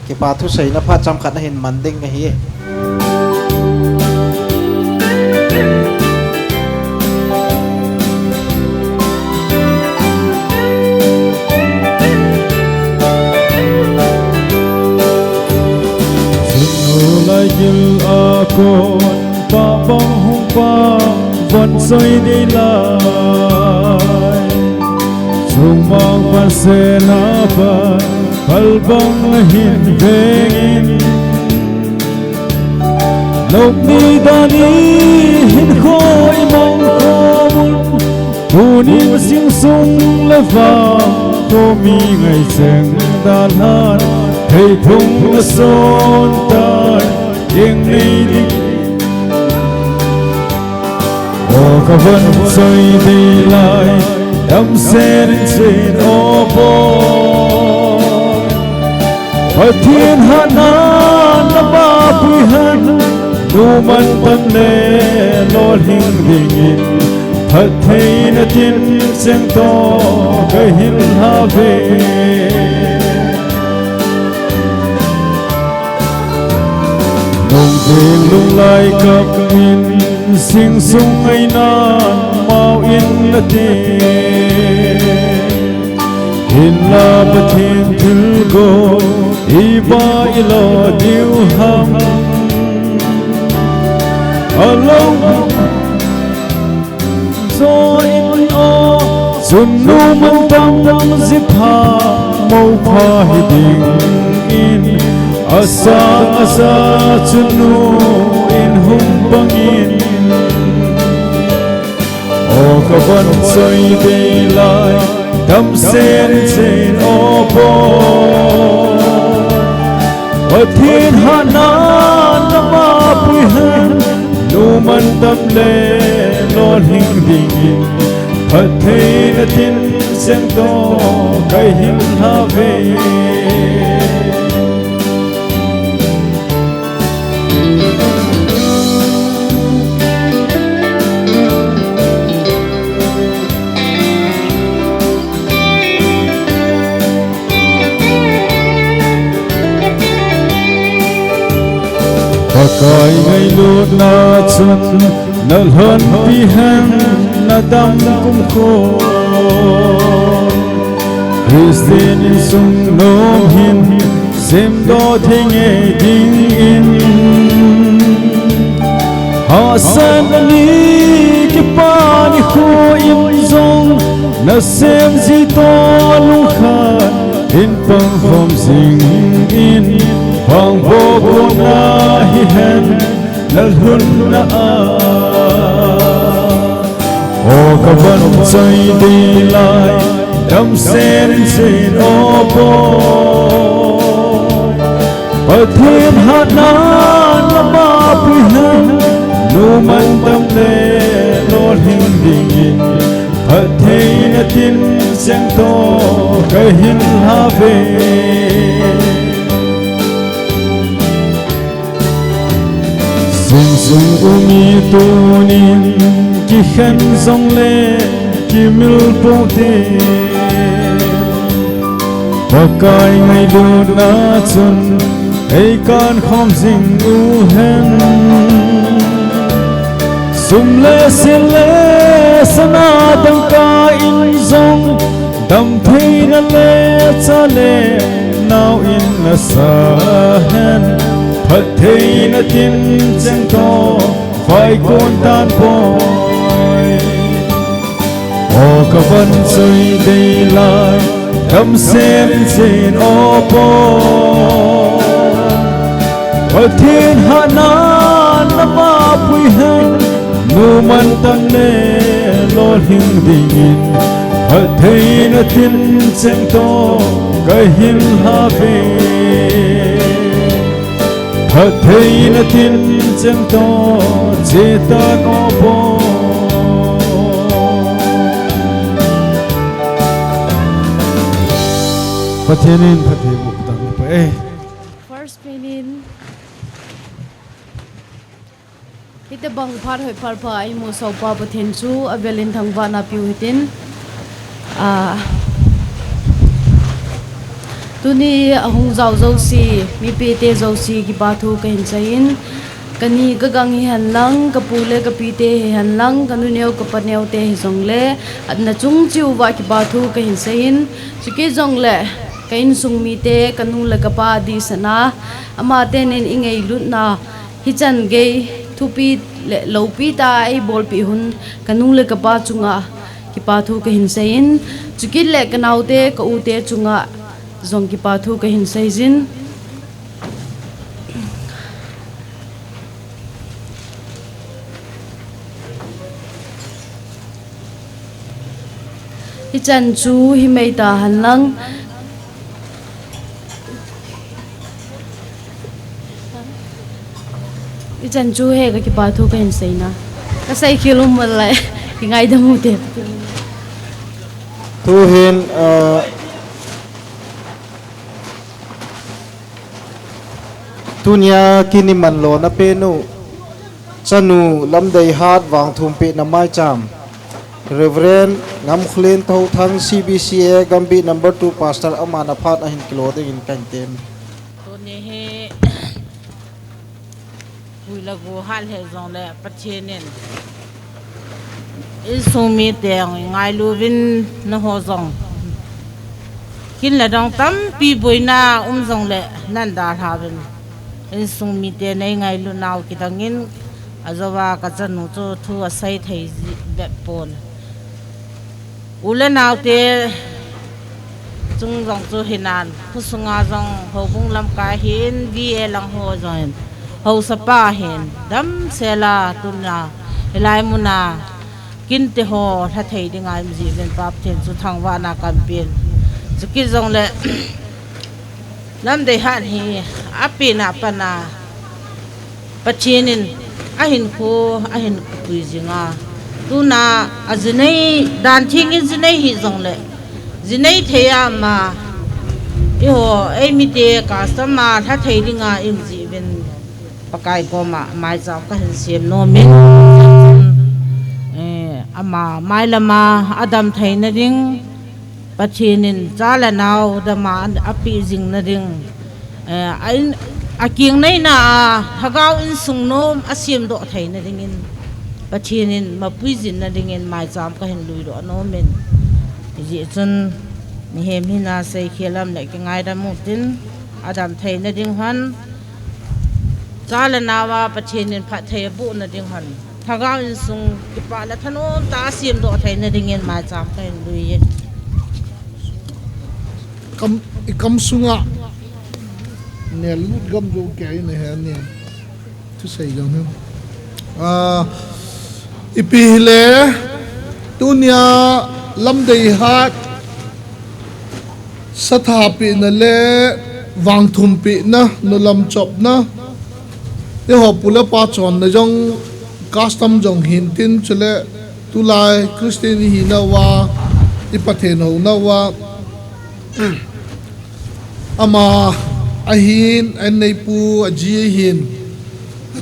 ki pa thu sei na phat cham khat na hin man ding hi gil ako pa bang hung pa von soi đi lại chung mang pan se na pa pal bang hin vengin lộc ni dani hin khoi mong khom tunim sing sung la va to mi ngày seng da lan hey thung son tai yên ni đi o ka van soi đi lại đam sen trên ô bo ở thiên hạ na ba pui han nu man tâm le lo hình dingin thật thấy na tin sen to cái hin ha về nông thiên lung lai cặp in sing sung ai na mau in la te in la ba thiên thil go i ba i lo diu ham along so in o sun nu man tam zip ha mau pha hi ding in asa asa chunu in hum bangin o ka van soi de lai dam sen sen o po ở thiên hạ na ma pui han nu man tâm le lo hình ding thật thấy na tin sen to cái hin ha về Pakai ngay lut na chun na lhon pi han na dam kum kho Christian in sung nom hin sem do thing e ding in ha san ani ki pa ni kho im zong na sem ji to lu khan in pang khom sing in Hoàng vô cùng na hi hen nal hun na a o ka van sai đi lại đam sen sen o po ở thiên hạ na ma pui hen nu man tâm le lo hình ding thật thấy na tin sen to cái hin ha về sung sung umi tunin ki khan zong le ki mil po te pakai ngai lu na chun ei kan khom jing u hen sum le sin le sana dang ka in zong dam thei na le cha le now in na sa hen thật thấy na tin chẳng to phải con tan bồi o ka van soi đi lại đam sen sen o po ở thiên hạ na ma pui han nu man tâm le lo hình ding thật thấy na tin chẳng to cái hin ha về thật thấy na tin chẳng to chế ta nó po phát thiên một tầng phải First meaning ite bang phar hoi phar pha ai mo so pa pathen chu avelin thangwa na piu hitin tuni ahung zau zau si mi pe te zau si ki ba thu ka hin chain kani gagang hi han lang kapule kapite hi han lang kanu neu kapaneu te hi zong le adna chung chiu wa ki ba thu ka hin chain chike zong le kain sung mi te kanu le kapa di sana ama te nen ingei lut na hi chan ge thupi le lopi ta ai bol pi hun kanung le ka pa chunga ki pa thu ka hin sein chukil le kanau te ka u te chunga zong ki pa thu ka hin sei jin hi chan chu hi mei ta han lang hi chan chu he ka ki pa thu ka hin sei na ka sai khilum mal lai ki ngai da mu te thu hin tunia kini man lo na pe nu chanu lam dei hat wang thum pe na mai cham Reverend ngam khlen thau thang CBCA gambi number 2 pastor amana phat a hin kilo de in kan tem to ne he hui la go hal he zong le pachenin isumi te ngai lu vin na ho zong kin la dong tam pi boina zong le nan da ha vin isumi te nei ngai lu naw ki tangin azawa ka chanu chu thu asai thei be pon ule naw te chung zong chu hinan pusunga zong ho bung lam ka hin vi e lang ho zong ho sapa hin dam sela tunna elai muna kin te ho tha thei dingai mi ven pap then chu thangwa na campaign chu ki zong le lam de han hi api na pana pachinin ahin ko ahin pui jinga tuna azinai dan thing in zinai hi zong le zinai theya ma i ho ai mi te customer tha thei dinga im ji ven pakai ko ma mai jaw ka hin siam no min ama mai lama adam theina ding pachinin chala naw dama api jing na ding ai aking nei na thagau in sungnom asim do theina ding in pachinin mapui jin na ding in mai jam ka hin lui do no men ji chun ni hem hi na sei khelam le ki ngai da mu tin adam theina ding han chala nawa pachinin pha thei bu na ding han thagau in sung ki pa la thanom ta sim do theina ding in mai jam ka hin lui ye kam sunga ne lut gam jo ke ne ha ne tu sei jong ne ipile tunia lam dei hat sathapi na le wang thum pi na no lam chop na e ho pula pa chon na jong custom jong hin tin chule tulai christian hi na wa ipathen ho na wa ama ahin an nei pu aji hin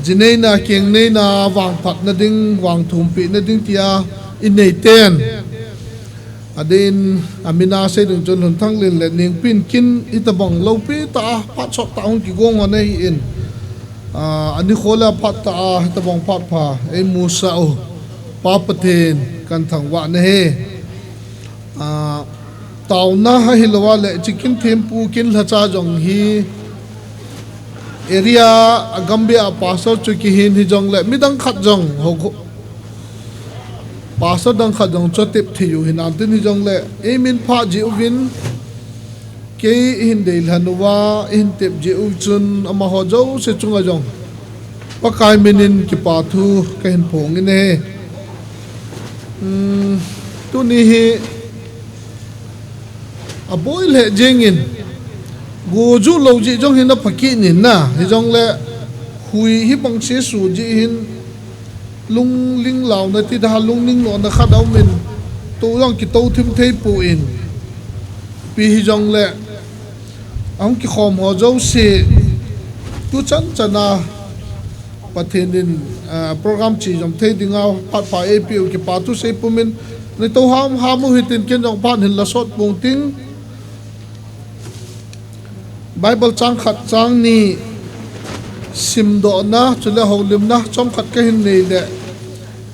jinei na keng nei na wang phat na ding wang thum pi na ding tia in nei ten adin amina se ding chon hon thang len le ning pin kin itabang lo pi ta phat chok ta ong ki gong on nei in ani khola phat ta itabang phat pha e musa o pa pathen kan thang wa ne he tàu na hilowa le chicken thempu kin lacha jong hi area gambia pastor chuki hin hi jong le midang khat jong ho pastor dang khat jong chotip thiu hin an tin hi jong le emin pha ji win ke hin deil hanwa in tep ji u chun ama ho jo se chunga jong pakai minin ki pa thu ka hin phong ne tu ni hi a boy le jengin goju loji jong hin na phaki nin na hi jong le hui hi bang se su ji hin lung ling law na ti da lung ning lo na kha daw min to jong ki to thim thei pu in pi hi jong le ang ki khom ho jo se tu chan chana pathenin program chi jom thei dinga pat pa apu ki pa tu se pu min ne to ham mu hitin ken jong pan hin la sot pung ting Bible chang khat chang ni sim do na chule holim na chom khat ka hin nei le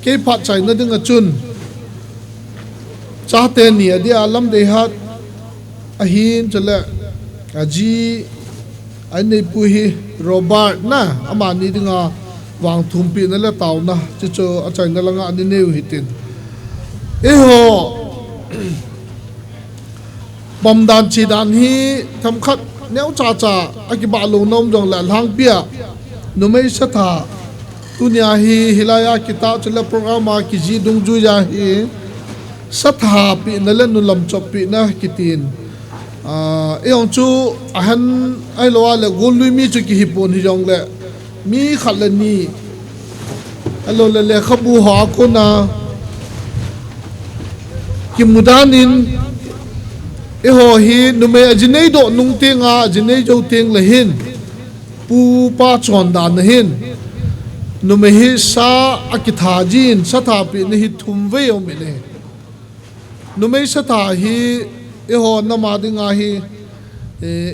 ke phat chai na ding a chun cha te ni adi alam de hat a hin chule a ji ai nei pu hi Robert na amani dinga wang thumpi na la taw na chu chu achai na langa ani neu hitin e ho bom dan chi dan hi tham khat neu cha cha akiba lo nom jong la lang pia numei sa tha tunia hi hilaya kita chula programa ki ji dung ju ya hi sa tha pi na la nu lam chop pi na kitin e ong chu ahan ai lo ala gol lui mi chu ki hi pon hi jong le mi khalani alo le khabu ha ko na ki mudanin e ho hi nume ajinei do nung tenga ajinei jo teng le hin pu pa chon dan hin nume hi sa akitha jin sa tha pi ni hi thum ve o me le nume sa tha hi e ho na ma dinga hi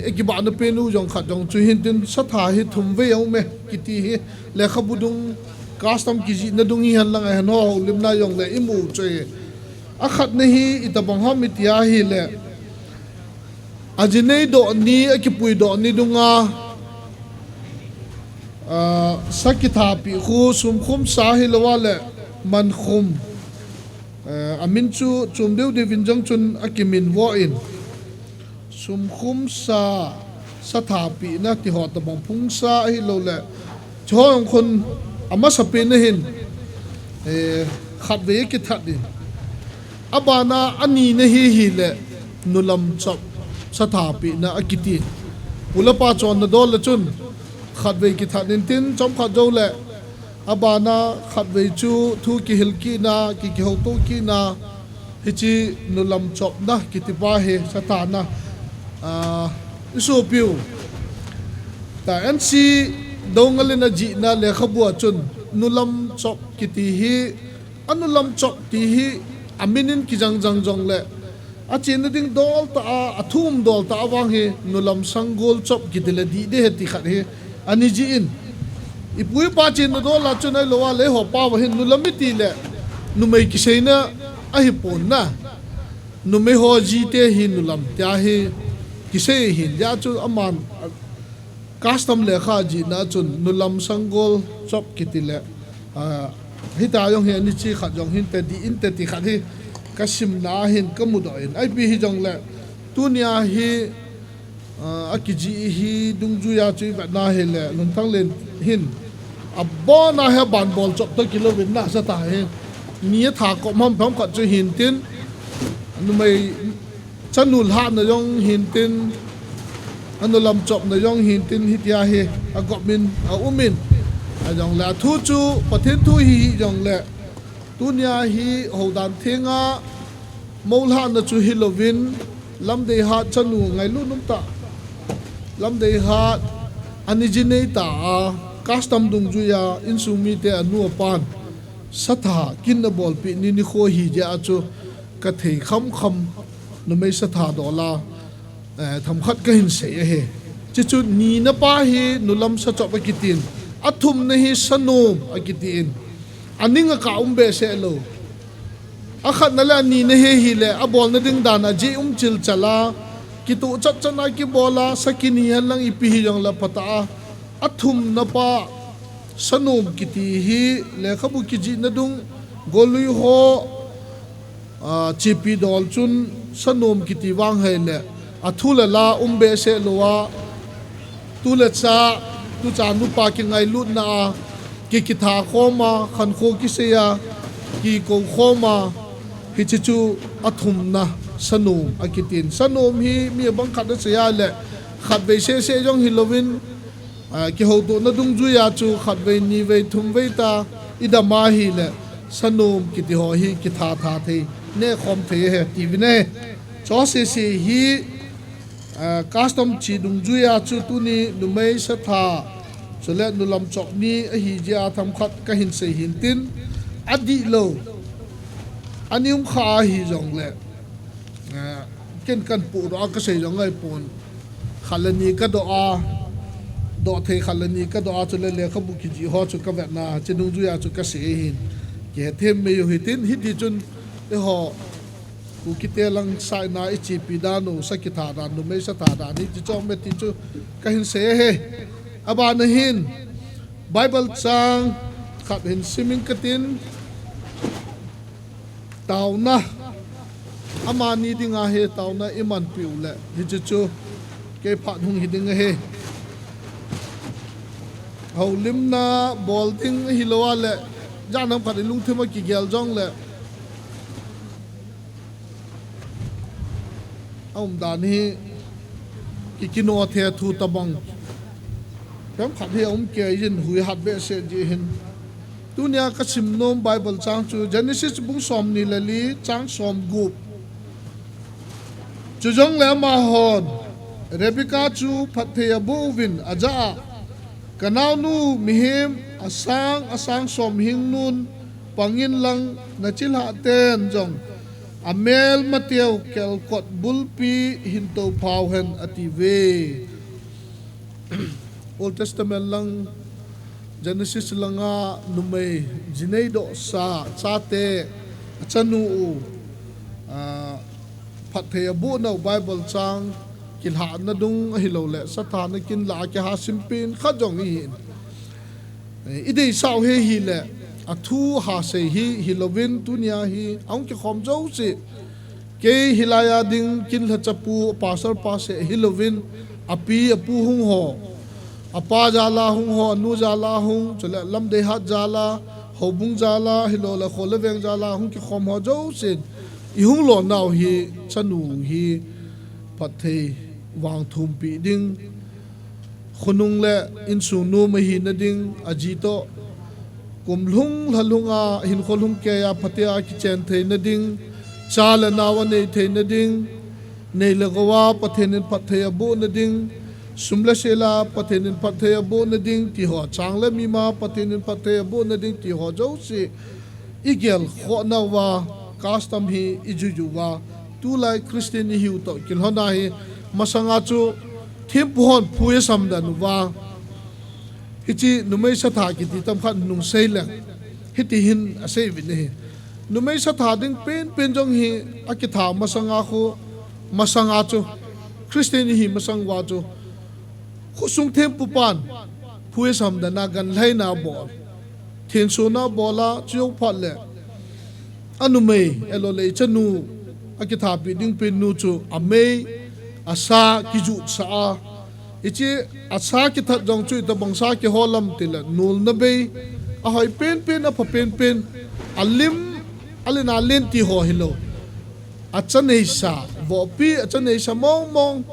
e ki ba na pe nu jong khat jong chu hin tin sa tha hi thum ve o me kiti hi le khabudung custom ki ji na dung hi han lang han ho lim na yong le imu che a khat ne hi itabang ha mitia hi le ajinei do ni akipui do ni dunga sakitha pi khu sum khum sa hi lawale man khum amin chu chumdeu de vinjang chun akimin wo in sum khum sa satha pi na ti hot bang phung sa hi lo le chong khun ama sape na hin khat ve ki that din abana ani na hi le nulam chop satha pi na akiti ulapa chon na dol chun khatwei ki thanin tin chom khat jo le abana khatwei chu thu ki hilki na ki ho to ki na hichi nulam chop na kitipa he satha na isu piu ta nc dongalina ji na le khabua chun nulam chop kiti hi anulam chop ti hi aminin ki jang jong le achin ding dol ta athum dol ta awang he nulam sangol chop gidele di de heti khat he ani ji in ipui pa chin dol la chunai lowa le ho pa wa hin nulam ti le numei ki seina a hi pon na numei ho ji te hi nulam ta he ki se hin ya chu aman custom le kha ji na chun nulam sangol chop kitile hita yong he ani chi khat jong hin te di in te ti khat hi kasim na hin kamudoin ai pi hi jong le tunia hi akiji hi dungju ya chui ba na he le lun thang len hin abona he ban bol chop to kilowin na sa ta he ni tha ko mam pham khat chu hin tin nu mai chanul ha na yong hin tin anu lam chop na yong hin tin hitia he agopmin a umin a jong la thu chu pathin thu hi jong le tunia hi hodan thenga molha na chu hilovin lamde ha chanu ngai lu num ta lamde ha anijine ta custom dung ju ya insumi te anu pan satha kin na bol pi ni kho hi ja chu ka thei kham no mai satha dola tham khat ka hin se he chi chu ni na pa hi nulam sa chop kitin athum na hi sanom akitin aninga ka umbe se lo akhat na la ni na he hi le abol na ding dana ji chil chala ki tu chat chana ki bola sakini lang ipi hi jong la pata athum na pa sanom kiti hi le khabu ki ji na dung golui ho chipi dol chun sanom kiti wang hai le athula la umbe se lowa tula cha tu cha nu pa ki ngai lut na ki kitha khoma khan kho ki se ya ki ko khoma hi chu athum na sanum akitin sanum hi mi bang khat se ya le khat ve se jong hilovin ki ho do na dung ju ya chu khat ve ni ve thum ve ta idama hi le sanum ki ti ho hi ki tha the ne khom the he ti vi ne cho se hi custom chi dung ju ya chu tu ni numei sa tha chole nulam chok ni a hi ja tham khat ka hin se hin tin adi lo anium kha hi jong le ken kan pu ro ka se jong ai pon khalani ka do the khalani ka do chole le khabu ki ji ho chu ka va na che dung ju ya chu ka se hin ke them me yo hitin hi ti chun e ho ku kite lang sai na ichi pidano sakitha dan nu me sa tha da ni chi chom me ti chu ka hin se he aba na hin Bible chang khat hin siming katin tau na ama ni dinga he tau na iman piu le hi chu chu ke phat hung hi dinga he hau lim na bol ting hilowa le janam phat lung thema ki gel jong le ông đàn hi cái kino the thu tabang em khát hi ông kia yin hui hat be se ji hin tunia ka sim nom Bible chang chu Genesis bung som ni lali chang som gup chu jong le ma hon Rebecca chu phathia bu win aja kanau nu mihim asang som hing nun pangin lang na chilha ten jong Amel Mateo kel kot bulpi hinto pauhen ative Old Testament lang Genesis langa numay jineido sa chate chanu phathaya bu no Bible chang kilha na dung hilo le satha na kin la ke ha simpin khajong hi idei sao he hi le athu ha se hi hilovin tunia hi ang ke khom jo se ke hilaya ding kin la chapu pasar pa se hilovin api apu hung ho apa jala hung ho nu jala hung chale lam de hat jala hobung jala hilola kholeveng jala hung ke khom ho jo se i hung lo naw hi chanu hi pathe wang thum pi ding khunung le insu nu ma hi na ding ajito kum lung halunga hin kholung ke ya phatia ki chen the na ding chala nawa nei the na ding nei lagawa pathenin phathaya bu na ding sumla sela pathenin phathaya bu na ding ti ho changla mi ma pathenin phathaya bu na ding ti ho jo si igel kho na wa custom hi ijuju wa tu lai Christian hiu to kil hona hi masanga chu thim phon phuye samdan wa hichi numei satha ki ti tam khan nung seila hiti hin asei vine numei satha ding pen jong hi akitha masanga khu masanga chu Christian hi masang wa chu khusung them pupan phuye samda na gan laina bol thin so na bola chu phat le anumei elo le chanu akitha pi ding pen nu chu amei asa kiju sa ichi asa ki that jong chui ta bangsa ki holam tila nul na be a hoi pen a pen alim alina len ti ho hilo achanei sa vo pi achanei sa mong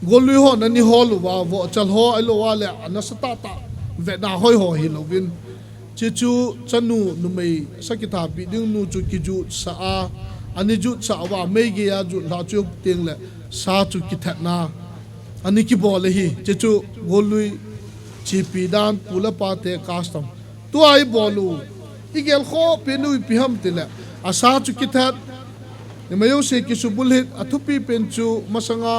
golui ho na ni holu wa vo chal ho alo wa le anasata ta ve na hoi ho hilo win chi chu chanu numei sakitha bi ding nu chu ki ju sa a ani ju sa wa me ge ya ju la chu ting le sa chu ki that na ani ki bole hi chechu golui chipi dan pula pate custom tu ai bolu igel kho penui piham tile asa chu ki that nemayo se ki subul hit athupi penchu masanga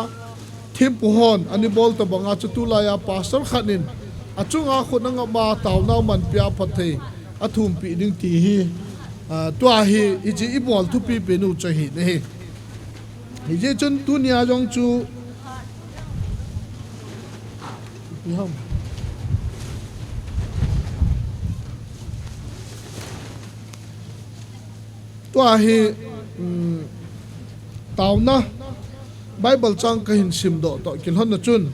thimpu hon ani bol ta banga chu tula ya pastor khanin achunga khunanga ba tawnaw man pia pathe athum pi ding ti hi tu a hi iji ibol thupi penu chahi ne hi je chun tunia jong chu Hâm. Tua hi tao na Bible chang ka hin sim do to kin hon na chun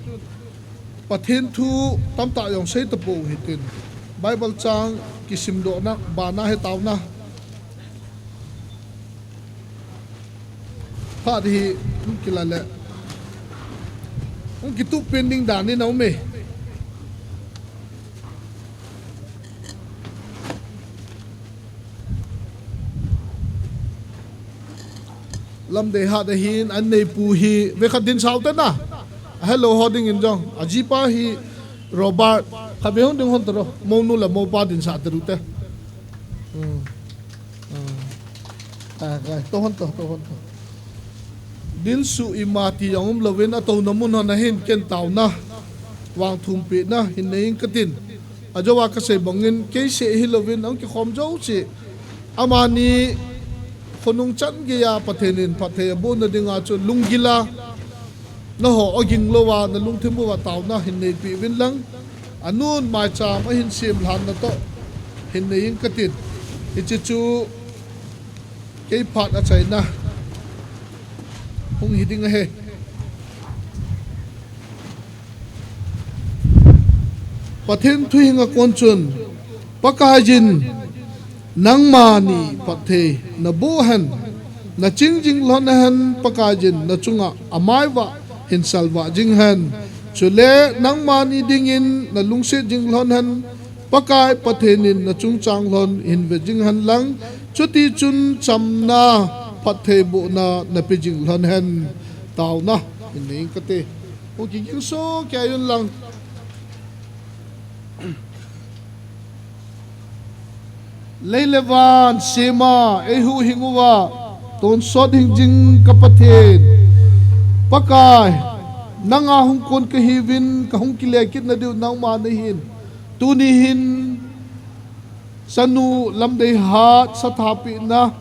pathin thu tam ta yong sei ta pu hi tin Bible chang ki sim do na ba na he tao na pha hi kilale ki tu pending dan ni nau me lam de ha de hin an nei pu hi ve khat din sau ta na hello holding in jong ajipa hi Robert khabe hon ding hon tro mo nu la mo pa din sa tru te to hon to dil su imati yong lovin ato namun na hin ken taw na wang thum pi na hin nei katin ajawa ka se bangin ke se hi lovin ang ki khom jo chi amani khonung chan ge ya pathenin pathe bu na dinga chu lungila na ho oging lowa na lungthimu wa taw na hin nei pi win lang anun mai cha ma hin sim lan na to hin nei ing katit ichi chu ke phat a chai na hung hiding he pathen thuinga konchun pakajin nangmani pathe na buhan na chingjing lonhan pakajin na chunga amaiwa hin salwa jinghan chule nangmani dingin na lungse jing lonhan pakai pathenin na chungchang lon in ve jinghan lang chuti chun chamna pathe bu na pijing lonhan tawna in ning kate o king so kya yun lang Leilevan sema ehu hinguwa ton sod hingjing kapathin pakai nanga hungkon kahivin kahung kilekit na diu nang manahin tunihin sanu lamdei hat sathapi na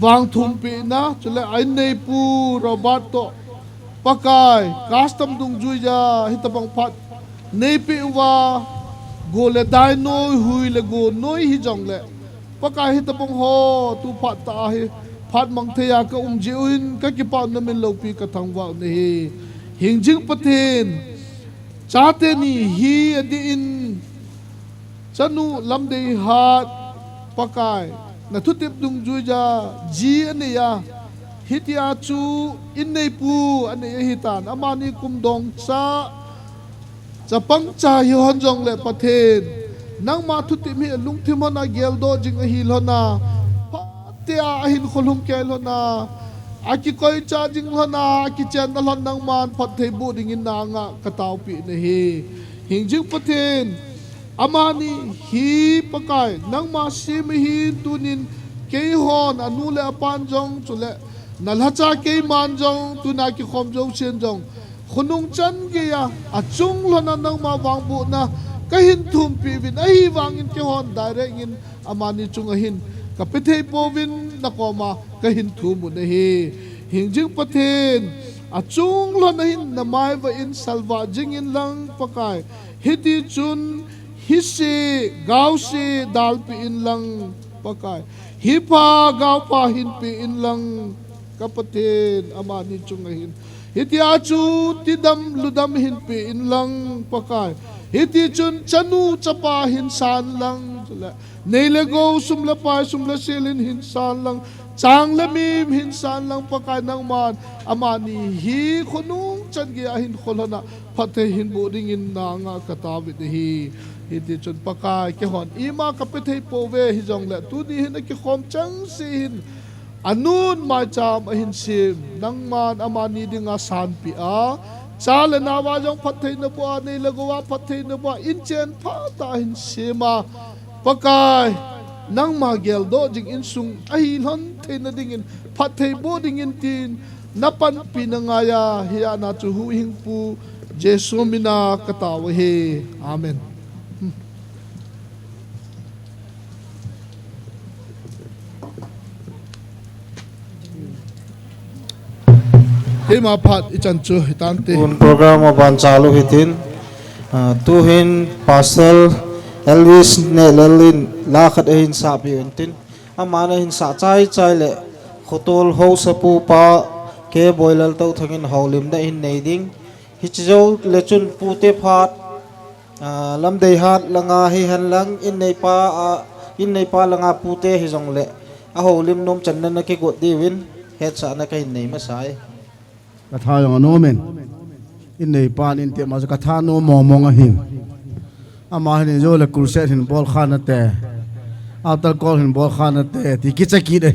wang thumpi na chule ainei pu robato pakai custom dung juja hitapang phat neipi wa gole dai noi hui le go noi hi jong le pakai hi tapong ho tu phat ta hi phat mang thea ka jiuin ka ki pa na min lo pi ka thang wa ne hi hingjing pathin chate ni hi adi in chanu lamdei hat pakai na thutip dung juja ji ane ya hitia chu innei pu ane hitan amani kum dong cha Japang cha hi hon jong le pathen nang ma thu ti mi lung thi mona gel do jing a hi lona patia a hin kholum ke lona aki koi cha jing lona aki chen na lon nang man phat thei bu ding in na nga ka taw pi ne hi hing jing pathen amani hi pakai nang ma sim hi tunin ke hon anu le apan jong chule nalhacha ke man jong tuna ki khom jong chen jong khunung chan ge ya achung lona nang ma wang bu na ka hin thum pi vin ai wang in ke hon direct in amani chung a hin ka pethei po vin na ko ma ka hin thum mu na hi hingjing pathen achung lona hin na mai va in salwa jing in lang pakai hiti chun hisi gau se dal pi in lang pakai hipa gau pa hin pi in lang ka pathen amani chung a hin hiti achu tidam ludam hin pi in lang pakai hiti chun chanu chapa hin san lang neile go sumla pa sumla selin hin san lang chang lamim hin san lang pakai nang man amani hi khonung chan ge hin kholona phathe hin bu ding in na nga katawi de hi hiti chun pakai ke hon ima kapethei pove hi jong le tu ni hin ke khom chang sin anun mai cham ahin sim nang man amani dinga san pi a chale na wa jong phathei na bo nei lagowa phathei na bo in chen pha ta hin sima pakai nang ma gel do jing in sung ai lon the na ding in phathei bo ding in tin napan pinangaya hiya na chu hu hing pu jesu mina kataw he amen ma phat ichan chu hitan te un program ban chalu hitin tu hin parcel Elvis ne lelin la khat hin sa pi tin amana hin sa chai chai le khotol ho sapu pa ke boilal to thangin holim da hin nei ding hichjo le chun pu te phat lam dei hat langa hi han lang in nei pa langa pu te hi jong le a holim nom chan na ke go di win het sa na kai nei ma sai katha yang no men in nei pan in te ma katha no mong a hin ama hin jo le kurset hin bol khana te atal kol hin bol khana te ti kichaki de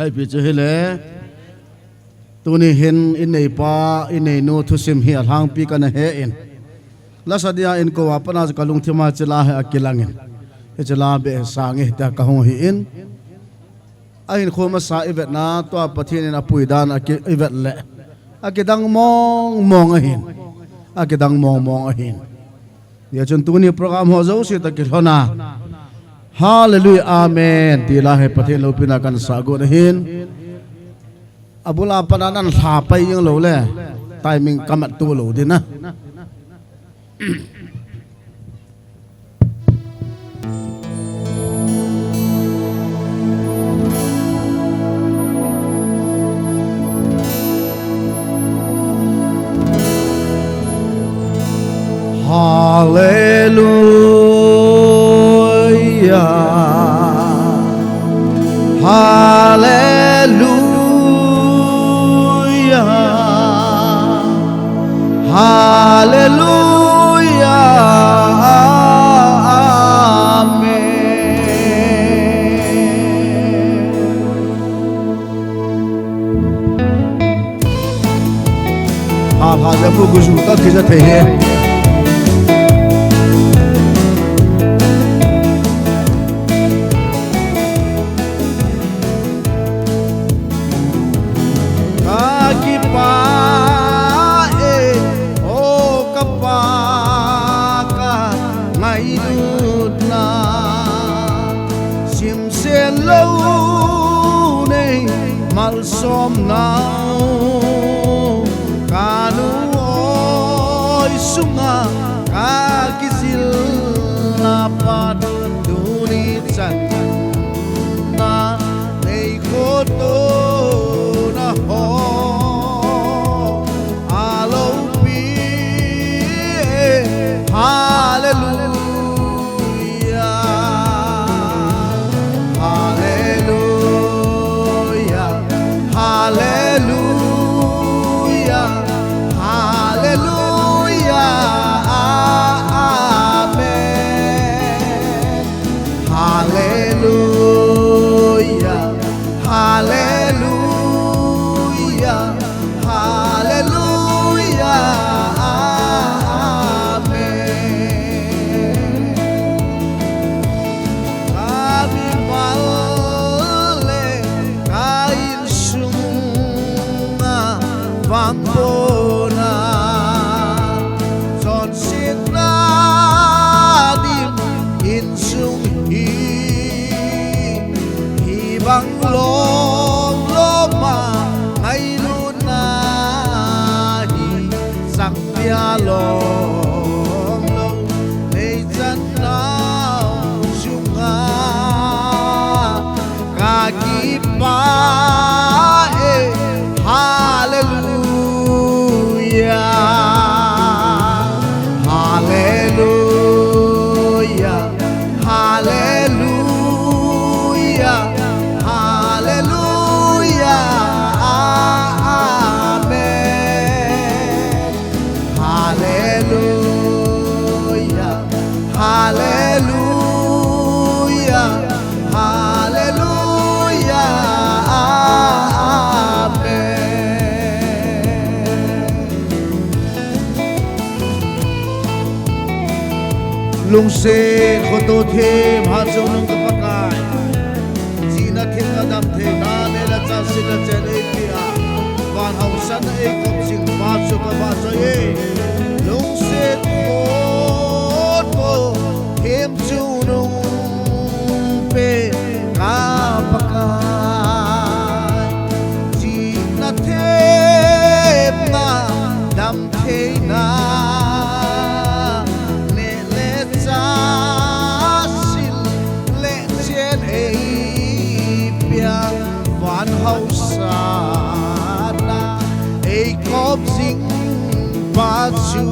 ai pi che hele tu ni hin in nei pa in nei no thu sim hi hang pi kana he in la sadia in ko apana kalung thima chela he akilangin he chela be sangi ta ka ho hi in ain khoma sa ivet na to pathin na puidan aki ivet le akidang mong ahin akidang mong ahin ya chun tu ni program ho zo si ta ki hona Hallelujah, Amen. Tila hai pathe lo pinakan sago na hin. Abula pananan sapay yung lo le. Timing kamat tu lo din na. Hallelujah, Hallelujah, Hallelujah, Amen. Hallelujah, Gujuta kita tehe. Som nau kanu oi sunga kakisil lapat duni chan na nei koto na ho alo pi hallelujah. Lung se khoto the ma zo nong ka pakai jina the ka dam the na le la cha si la che le pia van hau san e kop sing ma zo ka ba zo ye lung se khoto hem chu nong pe ka pakai jina the na dam the na hậu sana ei kop sing ba chu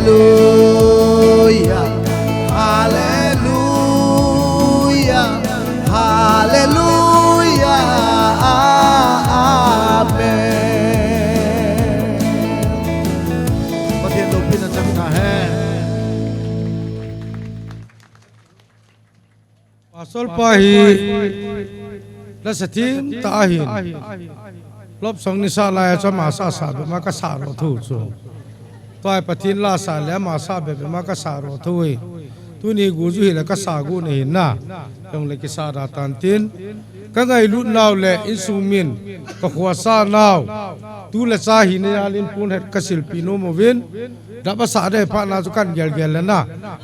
Hallelujah, Hallelujah, Hallelujah, Amen. Bất thiện đầu tiên là trong nhà hè. Pasal pahi la satim tahin lop song ni sa la cha ma sa sa be ma ka sa ro thu chu toy pathin la sa le ma sa be ma ka sa ro thui tu ni gu ju hi la ka sa gu ne na tong le ki sa ra tan tin ka ngai lu naw le insumin ka khwa sa naw tu le cha hi ne alin pun het ka sil pi no mo win da ba sa de pha na chu kan gel gel la na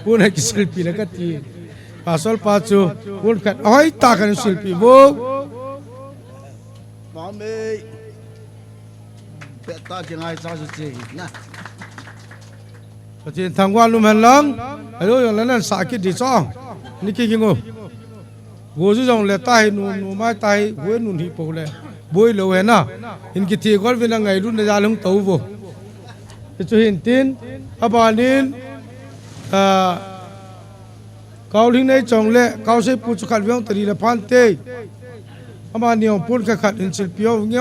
pun het ki sil pi la ka ti pasal pacu pun kat oi ta kan sil pi bo Mami, beta kengai cha su chi na. Patin thangwan lum han lang ayo yang lanan sakit di chong niki kingo go ju jong le tai nu nu mai tai we nu hi po le boi lo he na in ki thi gol vin ngai lu na ja lung tau bo chu hin tin abanin cao linh này trồng lệ cao sẽ phụ cho khát viếng từ đi là phan tê ama nhiều phun cái khát in chịu piao nghe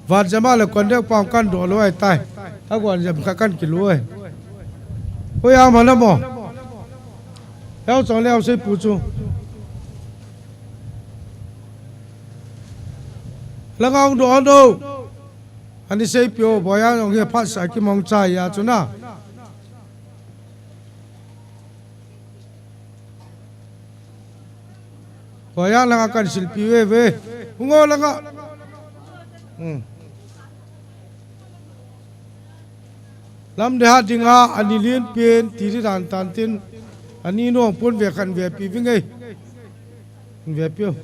và jama là còn đeo pang căn đồ lôi tai ta còn dầm khát căn kilo ấy ôi à mà nó mò leo trồng leo sẽ phụ cho là ngang đồ đâu anh đi sẽ piao bỏ ra những cái phát sai cái mong trái à chú na Kaya lang akan silpi we ungo lang ka lam de hat dinga anilin pen tiri dan tantin ani no pun ve kan ve pi vingai ve pio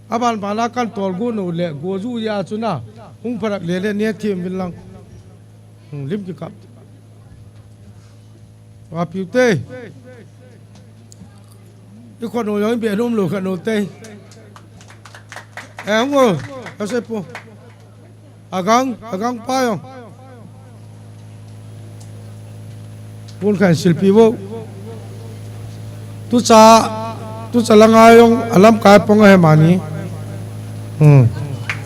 aban bala kan tol gu no le go ju ya chuna hung parak le le ne thim bin lang lim ki kap wa piu te cái con nồi nói biển hôm lùi khẩn nồi tây em không ngờ em sẽ po à găng pai không buôn khẩn silpi vô tu cha lang ai không alam kai pong hay mani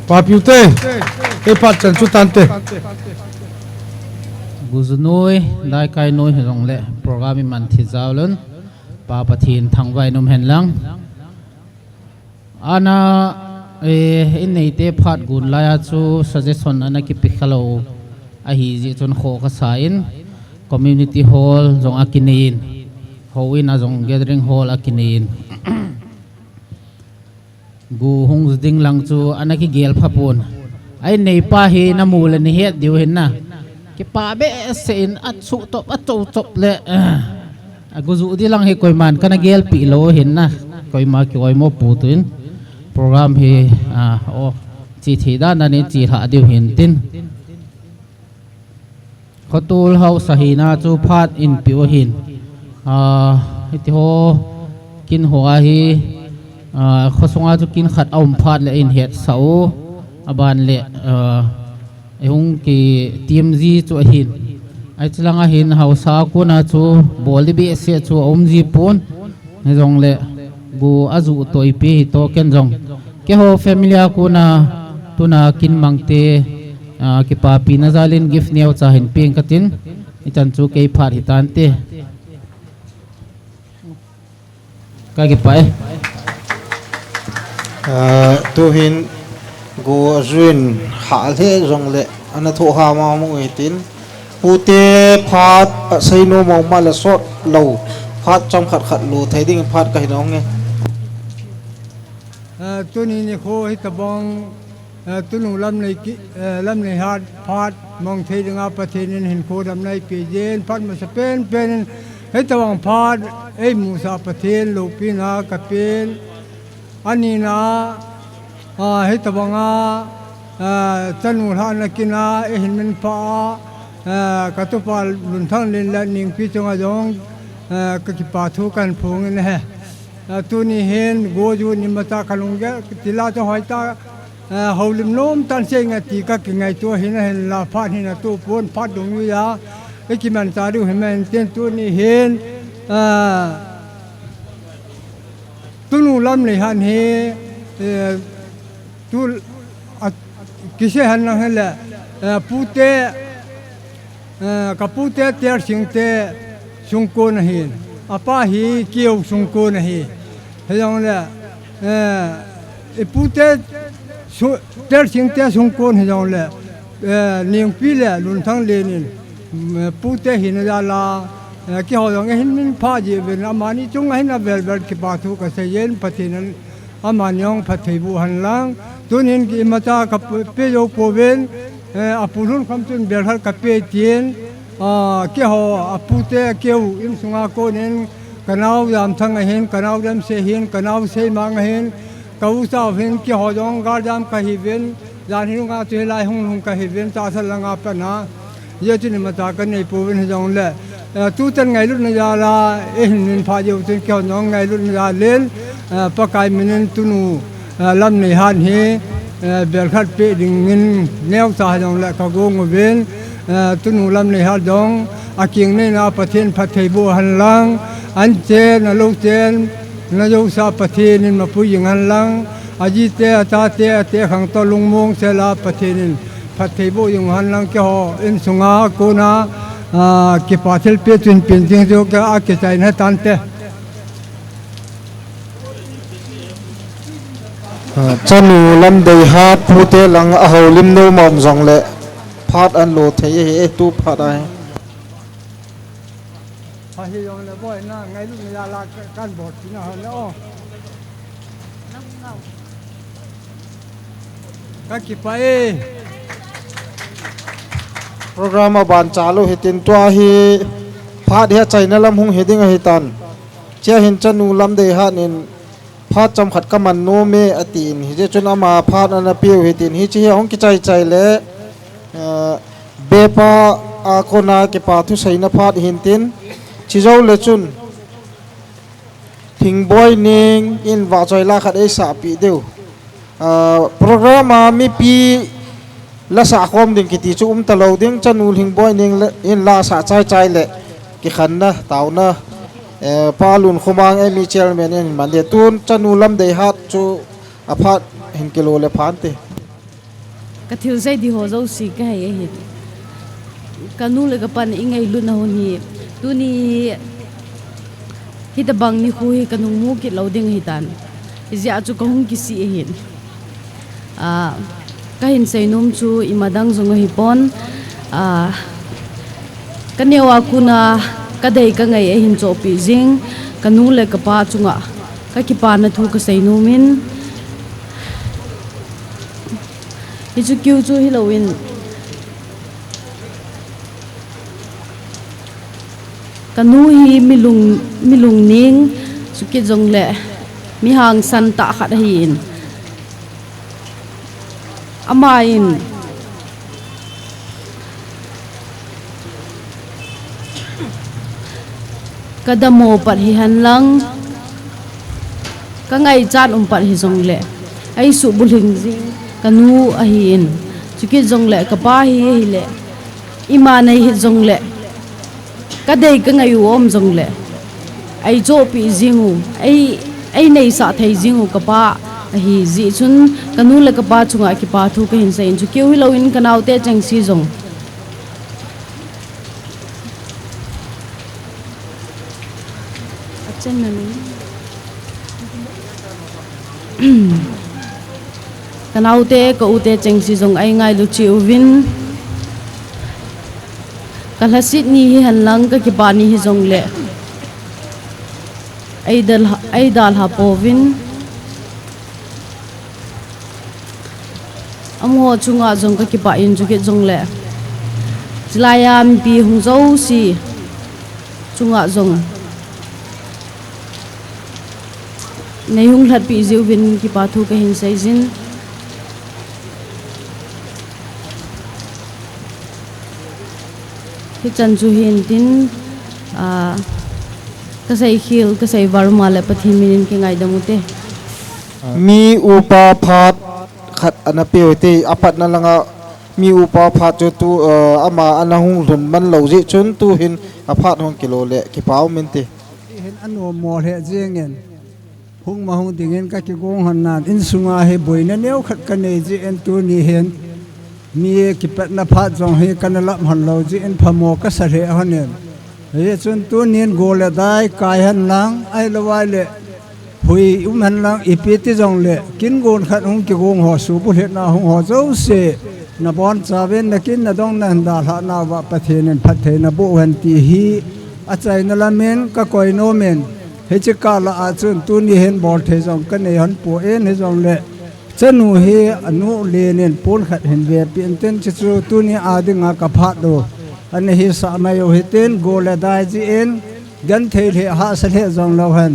pa piu te cái phát chân chút tan te guzunoi dai kai noi rong le program man thi zaw lun pa pathin thang vai num hen lang ana in nei te phat gun la chu suggestion ana ki pikhalo a hi ji chon kho ka sain community hall jong akinin hoin a jong gathering hall akinin gu hung ding lang chu ana ki gel phapun ai nei pa hi na mul ni het diu hin na ki pa be sein at su top at top le aguzu di lang he koi man kana gel pi lo hin na koi ma ki koi mo pu tuin program he o chi thi da na ni chi tha diu hin tin khotul hau sahina chu phat in pi o hin hiti ho kin hoa hi khosonga chu kin khat om phat le in het sau aban le ehung ki TMZ chu hin ai chilanga hin hausa ko na chu boli bi se chu omji pon ne jong le bu azu toi pi to ken jong ke ho familia ko na tuna kin mangte ki pa pi na zalin gift neu cha hin ping katin ichan chu ke phar hitan te ka ki pai tu hin go ruin ha le jong le ana tho ha ma mo tin pute phat sei no mo ma la sot lo phat chom khat khat lu thai ding phat ka hinong nge tu ni kho hi tabong tu nu lam nei hat phat mong thei dinga pathin hin kho dam nei pi jen phat ma sa pen hi tabong phat ei mu sa pathin lo pi na ka pen ani na hi tabonga chanu han na kina e hin men pa ka tu pa lun thang lin la ning pi chonga jong ka ki pa thu kan phung ne he tu ni hen go ju ni mata kalung ge tila to hoi ta hầu lim nôm tan chơi ngay tí các cái ngày tua hình là phát hình là tua buôn phát đúng như đó cái kia mình ta được hình mình tên tua này hình tu nu lâm này han he tu kise han na hele pute kapute ter singte sungko nahi apa hi kieu sungko nahi hejong le pute ter singte sungko hejong le ning pile lun thang le ni pute hin la la ki ho dong hin min pha ji ben amani chung hin na bel bel ki pa thu ka se yen pathinan amanyong pathei bu han lang tunin ki mata ka pe yo ko ben apulun kham tun bel har ka pe tien ki ho apute keu im sunga ko nen kanau yam thang hen kanau dam se hen kanau se mang hen kau sa hen ki ho dong gar jam ka hi ben jan hin nga te lai hung ka hi ben ta sal nga pa na ye tin mata ka nei pu ben jong le tu tan ngày lúc này là hình phá dầu trên kêu nó ngày lúc này lên bắt cái mình tu nu làm này han he bèn khát pe đình nghìn neo sa dòng lại cả gông ở bên tu nu làm này han dòng kiêng này na phát thiên phát thầy bu han lang anh chen na lâu chen na dâu sa phát thiên nên mà pui yang han lang aji te ta te khang to lung mong se la phát thiên nên phát thầy bu yang han lang kêu in sunga cô na cái pathel pe tun pin jing jo ka ke chai na tan te chanu lam dei ha pute lang a ho lim no mom zong le phat an lo thei he tu phat ai ha hi yong le boy na ngai lu ya la kan bot na ha le o ka ki pai program ban chalu hitin tua hi phat he chaina lam hung heding a hitan che hin chanu lam dei ha nin phat cham khat kaman no me atin hi je chuna ma phat ana piu hitin hi chi hong ki chai le bepa a kona ke pa thu saina phat hin tin chi zo le chun thing boy ning in wa choi la khat ei sa pi deu program mi pi la sa khom ding ki ti chu talo ding chanul hing boy ning in la sa chai le ki khan na taw na palun khumang emi chairman in mande tun chanulam dei hat chu aphat hin kilo le phante ka thil sai di ho zo si ka he hi kanu le ka pan ingai lu na ho ni tu ni hi ta bang ni khu hi kanu mu ki lo ding hi tan zia chu ka hung ki si hin ka hin sei num chu imadang zong hi pon ka newa kuna ka dei ka ngai hin cho pi jing kanu le ka pa chunga ka ki pa na thu ka sei numin hi chu kyu chu hi lowin kanu hi milung ning chu ki jong le mi hang san ta khat hin amain kadamo pat hi han lang ka ngai chan pat hi jong le ai su buling jing kanu a hin chuki jong le ka pa hi le ima nei hi jong le ka dei ka ngai om jong le ai jo pi jingu ai nei sa thei jingu ka pa hi zi chun kanu le ka pa chunga ki pa thu ka hin sein chu keu hi lo in kanau te chang si jong achen na ni kanau te ka u te chang si jong ai ngai lu chi win kalasit ni hi han lang ka ki pa ni hi jong le ai dal ha povin amho chunga jong ka ki pa in ju ke jong le chilayam pi hung zo si chunga jong nei hung hlat pi ziu vin ki pa thu ka hin sai jin hi chan chu hin tin ka sai khil ka sai varma le pathi minin ki ngai damute mi upa phat khat anapiu te apat na langa mi upa phat cho tu ama anahung hun man lo ji chun tu hin aphat hong kilo le ki pau min te hen anu mo he jengen hung ma hung dingen ka ki gong han nan in sunga he boina neu khat ka nei ji en tu ni hen mi ki pat na phat jong he kan lam han lo ji en phamo ka sa re hanen he chun tu nin go le dai kai han lang ai lo wai le hui han lang ipiti jong le kin gon khat hung ki gong ho su pu he na hung ho zo se na bon chaven na kin na dong na da ha na wa pathen phat the na bo han ti hi achai na la men ka koi no men he che ka la a chun tu ni hen bol the jong ka ne han po en he jong le chanu he anu le nen pon khat hen ve pin ten che chu tu ni a dinga ka phat do an hi sa ma yo he ten go la dai ji en gan the he ha sa he jong lo han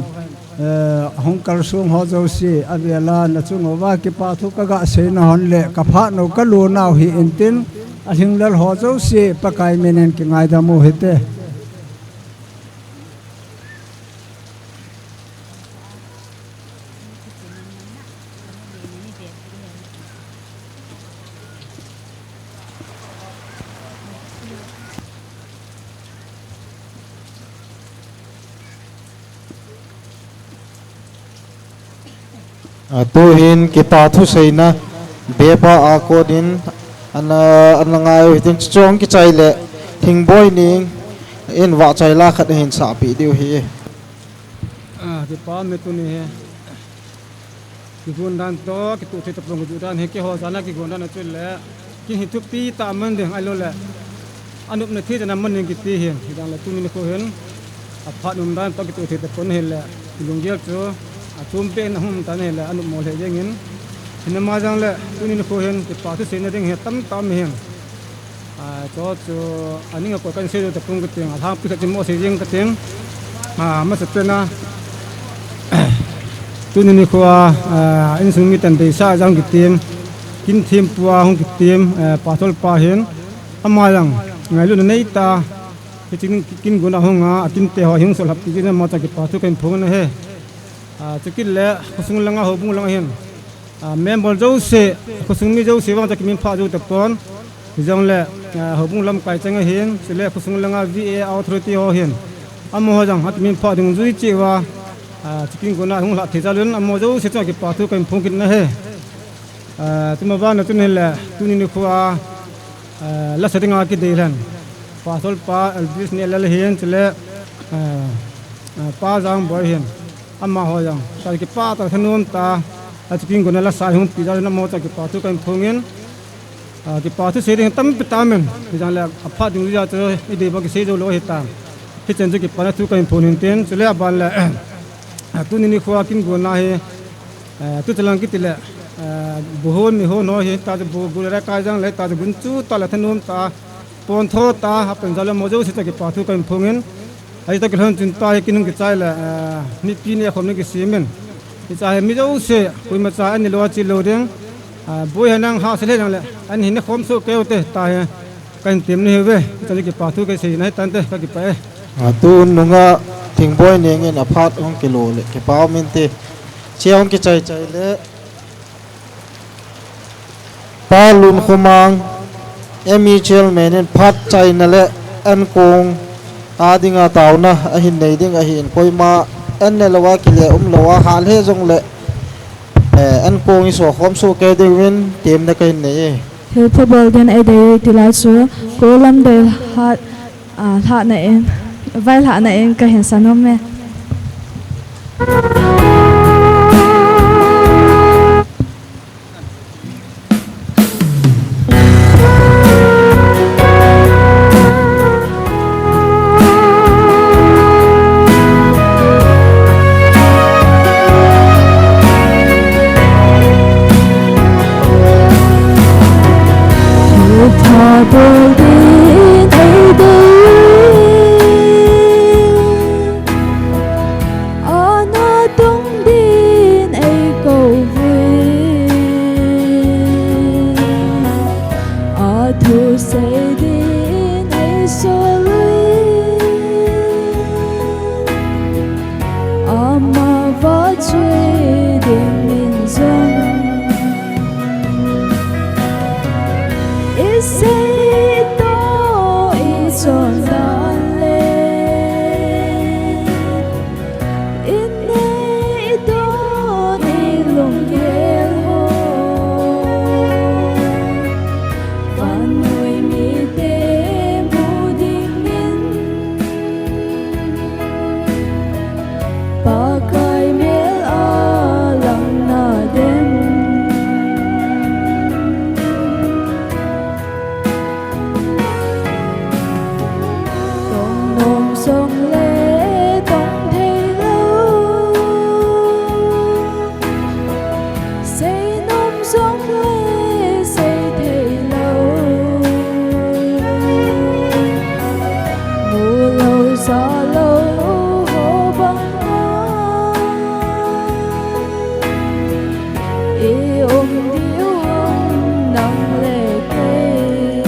hong kar sung ho zo si avela na chung wa ki pa thu ka ga se na hon le ka pha no ka lu naw hi en tin a hing lal ho zo si pa kai menen ki ngai da mo he te tu hin kita thu seina bepa a ko din an ngai tin chong ki chai le thing boy ning in wa chai la khat hin sa pi diu hi ki pa me tu ni he ki gun dan to ki tu the tapong ju dan he ki ho jana ki gun dan chu le ki hi thup pi ta man de ai lo le anup na thi jana man ning ki ti hen ki dang le tu ni ko hen a pha num dan to ki tu the tapon he le lung gel chu a chum pe na hum ta ne le anup mo le jengin hin ma jang le tu ni ko hen ki pa thu se na ding he tam tam hen a cho chu aning ko kan se do tapong ki ting a thang pi ka chi mo se jeng ka ting ma sa pe na tu ni ko in sung mi tan de sa jang ki tim kin thim puwa hong ki tim pa thol pa hen ama yang ngai lu nei ta kin guna honga atin te ho hing sol hap ti na ma ta ki pa thu kan phong na he chukil le khusung langa ho bung langa hen member jo se khusung mi jo se wang ta ki min pha jo ta pon jong le ho bung lam kai chang hen se le khusung langa va authority ho hen amo ho jang hat min pha ding zui chi wa chiking guna hung la thejalun amo jo se cha ki pa thu kan phong kin na he tuma ba na tun le tuni ni khuwa la setting a ki de ran pa sol pa albis ne le hen chele pa jang boy hen amma ho jang sa ki pa ta thanum ta chiking guna la sai hum pi ja na mo cha ki pa thu kan phongin ki pa thu se ding tam pi ta men ki jang le apha ding ja cho i de ba ki se jo lo he ta ki chen ju ki pa thu kan phongin ten chele ban le tu ni khuwa kin guna he tu chalang ki tile buhon mi ho no he ta bu gura ka jang le ta gun chu ta la thanum ta pon tho ta ha pen jale mo jo se ta ki pa thu kan phongin ai ta kan tin ta ki nung ki chai la mi pi ne khom ne ki simen ki chai mi jo se koi ma cha an lo chi lo ding boi hanang ha se le jang le an hin ne khom so ke te ta he kan tim ne he we ta ki pa thu ke se na tan te ka ki pa tu nunga thing boy ning in aphat hong kilo le ki pau min te cheong ki chai chai le pa lun khumang emi chel menen phat chai na le an kong adinga tauna a hin nei ding a hin koima an ne lawa ki le lawa hal he jong le an kong i so khom so ke ding win tem na kai nei he phobal gen ai dei tilai chu kolam de hat tha na en vai tha na en ka hen sanom me Isay ito isonale Ine ito nilunggel ho Pano'y mite mudingin Pagkay mil alang na din Nôm sông lê tông thầy lâu Xây nôm sông lê xây thầy lâu Mùa lâu xa lâu hồ băng hoa Ý ôm điếu hông nắng lệ cây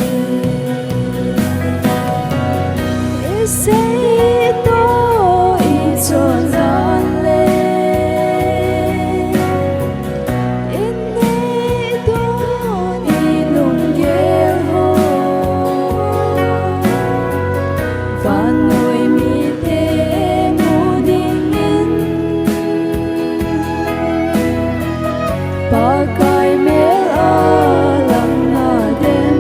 Isay ito isonale Ine ito nilunggel ho Pano'y mite mudingin Pagkay mil alang na din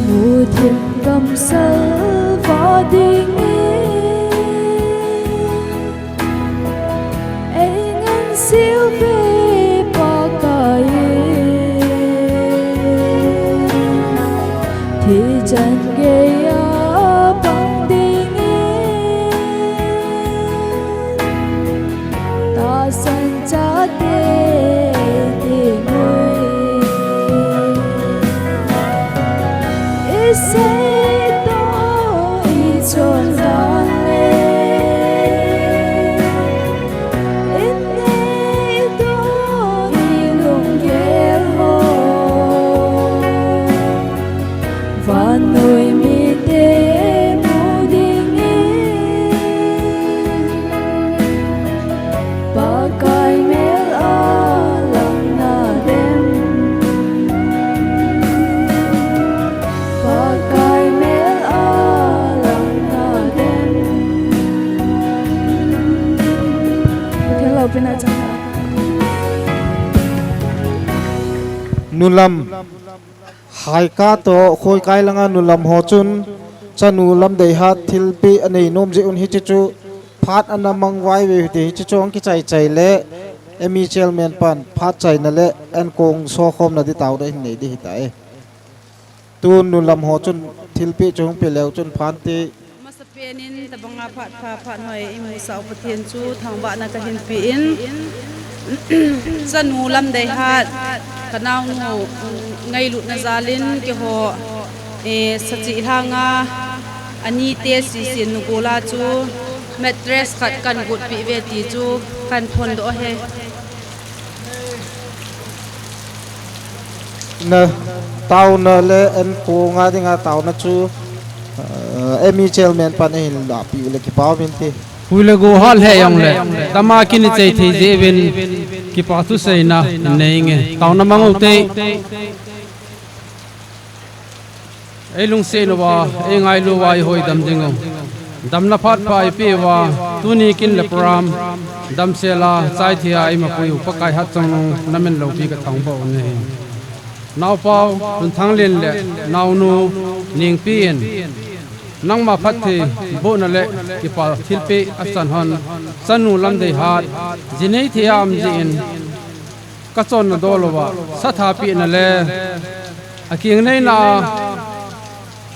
Mùa thiên cầm sơ võ đi nghe Anh ngân siêu về bỏ cõi Thì chân ghê ở bằng đi nghe Ta sân cha tê tê ngồi Isay ito isonale Ine ito nilunggel ho Pano'y mite mudingin Pagkay mil alang na din Pagkay mil alang na din Hello, pinachang nulam hai ka to khoi kai langa nulam ho chun chanulam dei hat thilpi anei nom je un hi chu phat anamang wai ve ti chu chong ki chai chai le emi chairman pan phat chai na le en kong so khom na di taw dei nei di hitai tu nulam ho chun thilpi chong pe lew chun phan ti Masapianin tabanga phat hoi imu sau pathian chu thangba na ka hin pi in Sanu lam dei hat kanau nu ngai lut na zalin ki ho sachi hanga ani te si sin nu gola chu mattress khat kan gut pi ve ti chu kan phon do he na taw na le en ko nga dinga taw na chu emi chairman pan hin la pi le ki paw min ti Hule go hal he yang le tama kini chei thei je ben ki pa tu sei na nei nge taw na mangu te e lung se no wa e ngai lo wai hoi dam jingo dam na phat pai pe wa tu ni kin le pram dam se la chai thi ai ma pui pa kai hat chang na men lo pi ka thang bo ne naw pau tun thang len le naw nu ning pien nang ma phat thi bo na le ki pa thil pe asan hon sanu lam dei hat jinei thiam jin ka chon na do lo wa sa tha pi na le aking nei na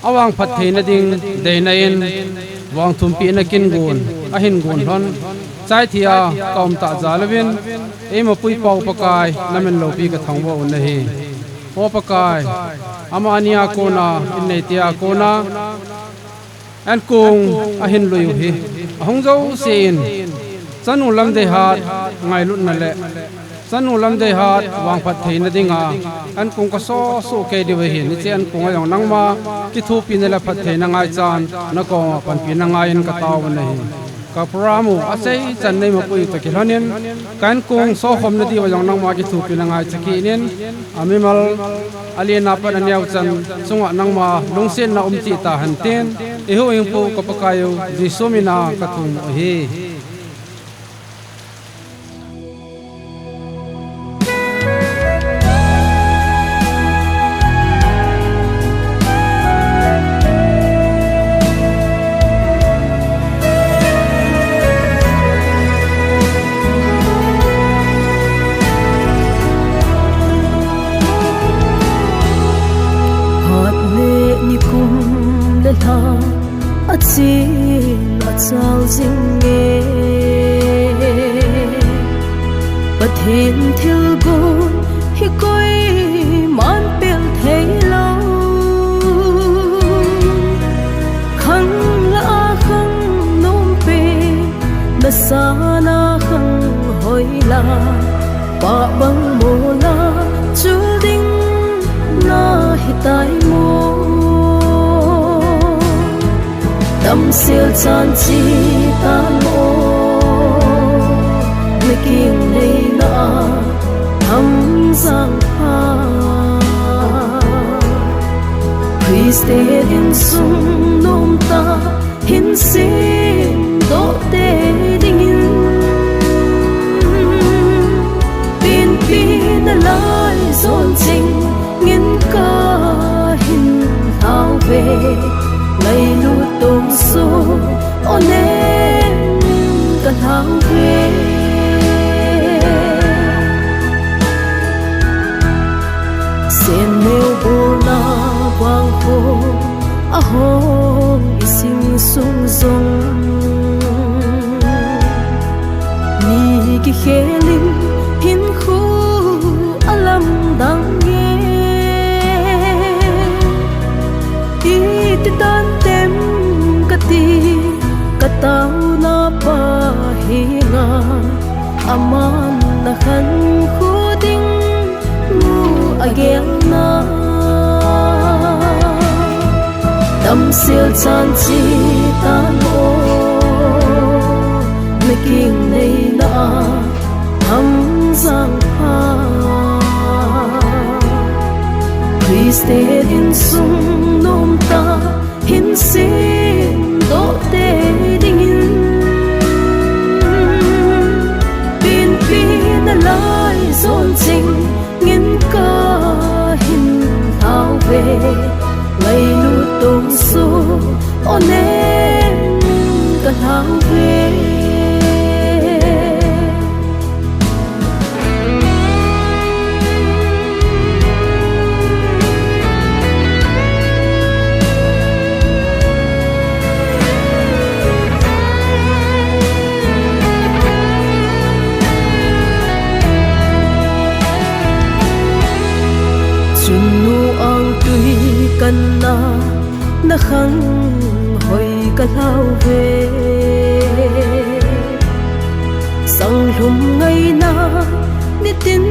awang phat thei na ding dei na in wang thum pi na kin gun a hin gun hon chai thia kaum ta zalawin ema pui pau pakai namen lopi ka thangbo nahi o pakai ama ania kona innei tia kona an kung ahin loyu hi ahongzo sin chanu lam de hat ngai lut na le chanu lam de hat wang phat theina dinga an kung ka so su ke di we hin ni chen kung ayong nangma ki thu pin la phat theina ngai chan na ko pan pin na ngai in ka taw nahi ka pramu asei chan nei ma pui ta ki hanin kan kung so khom na di wa jong nangma ki thu pin na ngai chaki nin amimal aliena pan aniaw chan chunga nangma lungsen na umchi ta han ten e ho ing pu ka pakayo jisomina ka thung hi Sin at sao ding nghe bật hiện thiêu gôn hi coi man pel thấy lâu khăng la khăng nôm pe na sa na khăng hoi la ba bang mo la chu ding na hi tai mo tâm siêu chan chi tan mô người kinh này na thăm giang ha Christe in sung nom ta hin sin do te ding in pin pin lai zon ching ngin ka hin thao về ngày lu tung su onen kan hang ve sen neu bo na wang ho a hong ising sung zong ni ki kheling hin khu alam dang nge ti tan tem kati katau na pa hinga aman na khan khuding mu again na tâm siêu chan chi tan o me king nei na ham giang ha Christe in sung nom ta hin sin do te ding in pin pin lai zon ching ngin ka hin thao về ngày lu tung su onen kan hang về kan na khang hoi ka lau ve sang lum ngày na ni tin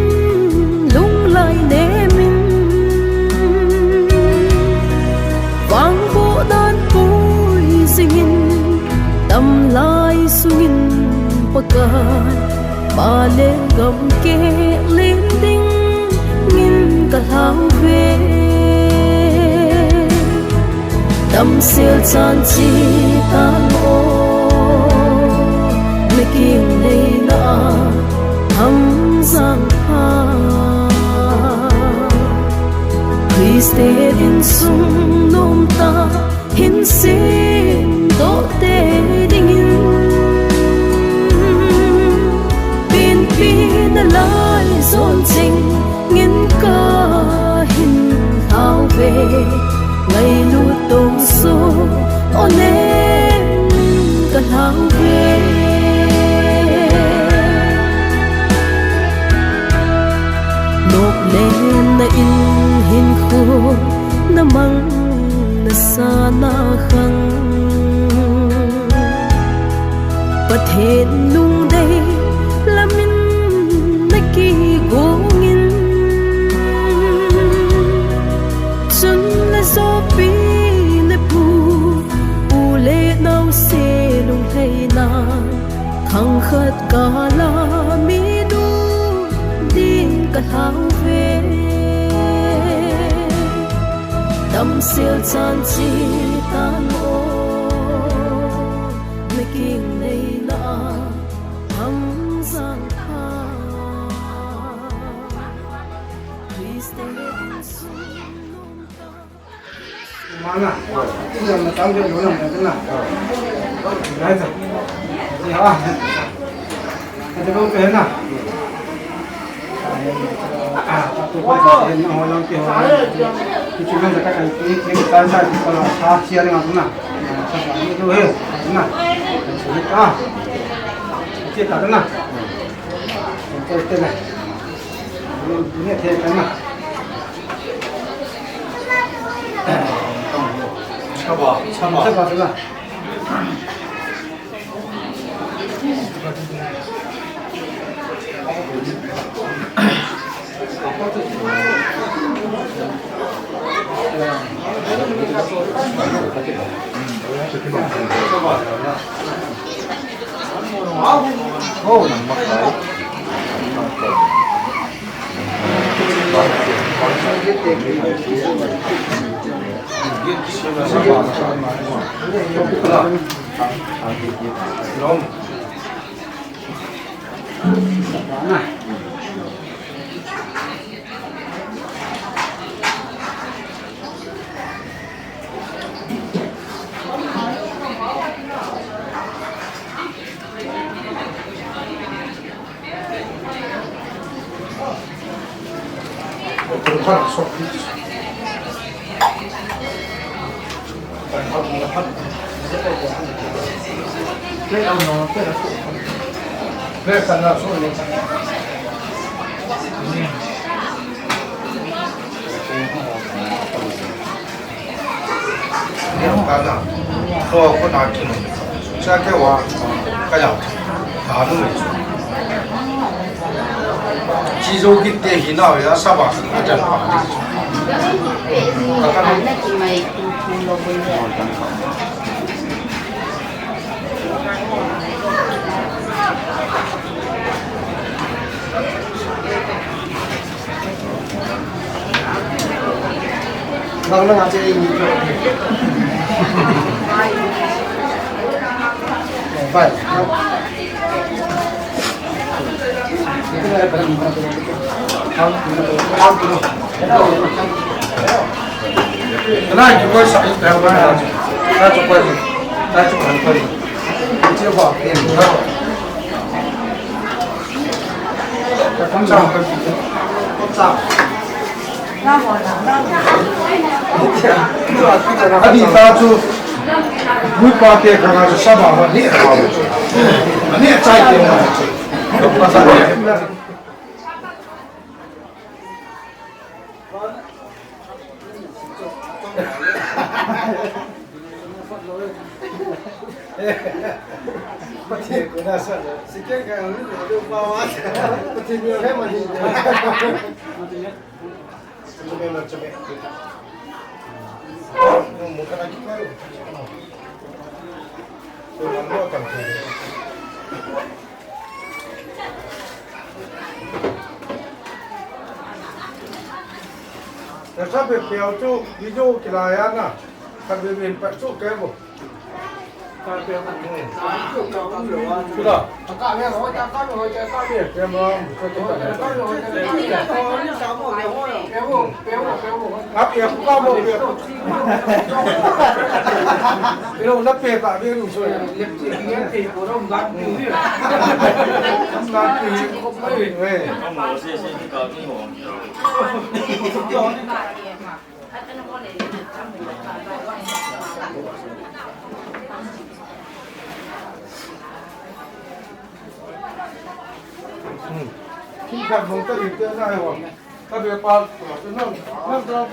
lung lai ne min wang bo dan poi singin tam lai sungin pakan ba le gam ke len ding ngin ka lau ve tâm siêu chan chi tan o me king nei na ham giang ha Christe in sung nom ta hin sin do te ding in pin pin lai zon ching ngin ka hin thao về ngày lu tung su onen kan hang ve namang nasana khang pathen lung day lamin nakigongin chun la so pi le pu ule nau se lung hay na khang khat ka la mi du din ka thau ve tâm siêu chan chi tan ô nơi kinh này na hằng giang tha please stay in mana ini yang tanggung jawab yang kena baik ya ada kau kena tu pasal ini orang kena kita kan dekat ini kan saya kalau siapa yang kena itu kena kita kena kita ini dia kena 참아. 지조 기때 희나야 사바 아자 파. Bang aja ini. Baik. Kenapa juga sakit terlalu banyak? Saya coba ini. Coba ini. Adi tahu, buat partai kerana sama ni tahu. Ni cai dia. Pati kuna sana. Sikit kan ni ada bawa. Pati ni orang mana ni? Coba nak coba. Muka lagi kau. Tu nama apa tu? Tapi piau tu hijau kelayan lah. Tapi bimpa tu kebo. Sudah. Kakak ni orang cakap orang cakap dia. Dia mau. Apa yang kau mau dia? Dia nak pepa dia tu so. Dia ni orang lat ni. Lat ni kau boleh. Kamu sesi ni kau ni orang. Kita mungkin itu na, tapi apa? Senang, senang.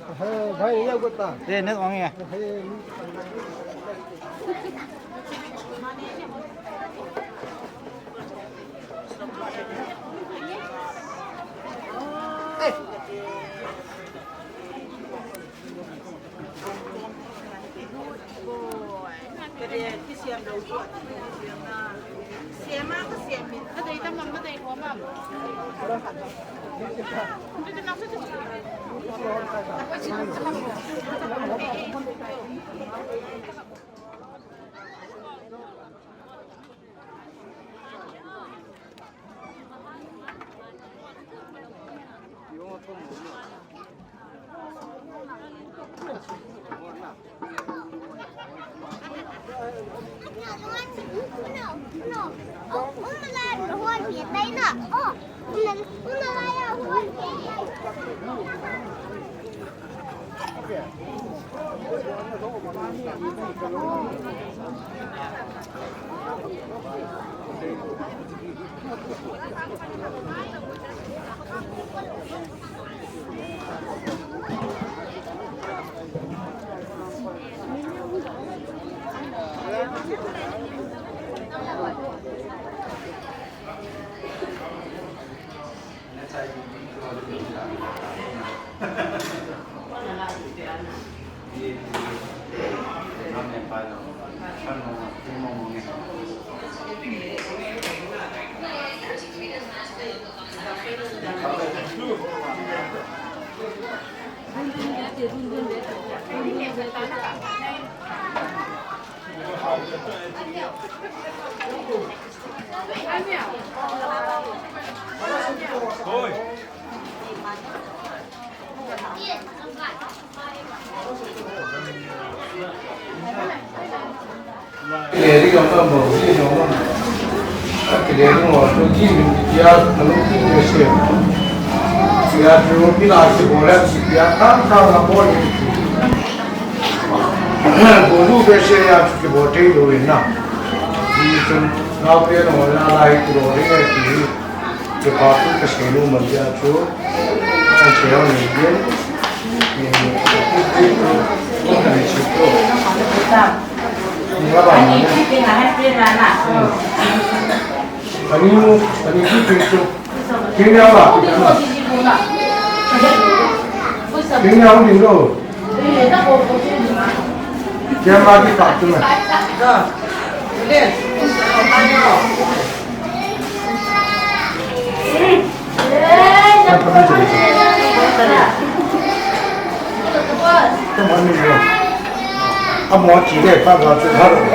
भाई ये कुत्ता ये नहीं होंगे Để đi gặp ông bố đi nó mà cái đấy nó đôi khi mình kia nó lúc khi mình xem kia rồi khi nào thì bố lại thì kia tam sao là bố bố lúc về xem ya thì bố thấy rồi na thì chúng nào kia nó là lại rồi đấy thì cái bảo thủ cái xe nó mình ra chỗ anh treo này kia thì không cần chịu đâu Ini apa? Ini kita hampir anak. Ini kita ini apa? Ini apa ni lo? Siapa lagi tak tu lah? Boleh. Apa ni? Teman ni lo. Ông nói chỉ để phát vào chuyện hết rồi.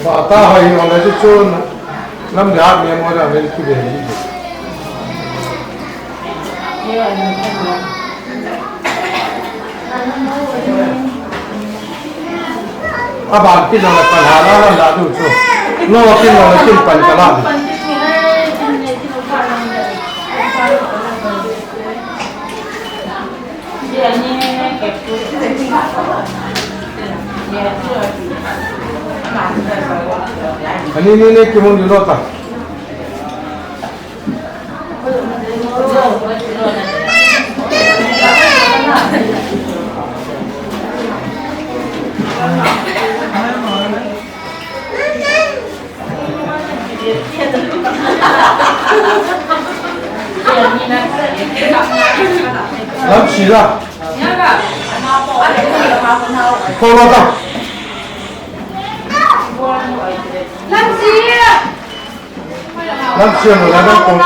Và ta hay nói là cái chôn năm giá mình mua ra bên kia để đi. Bạn cái nào là phần hà nó là đủ chưa? Nó cái nào là cái phần cả lắm. Ini kemon dulu tak? Làm gì ra? Không lo đâu. Làm gì mà làm đâu con?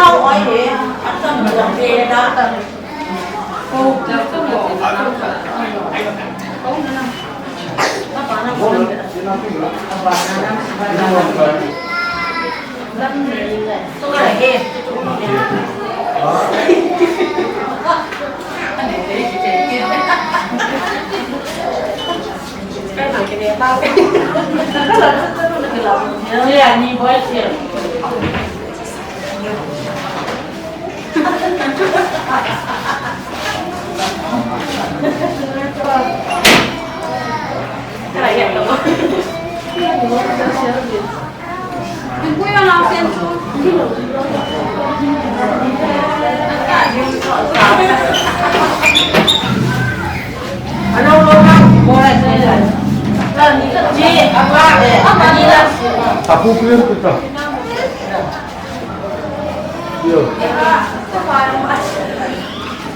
Aku clear kita. Yo.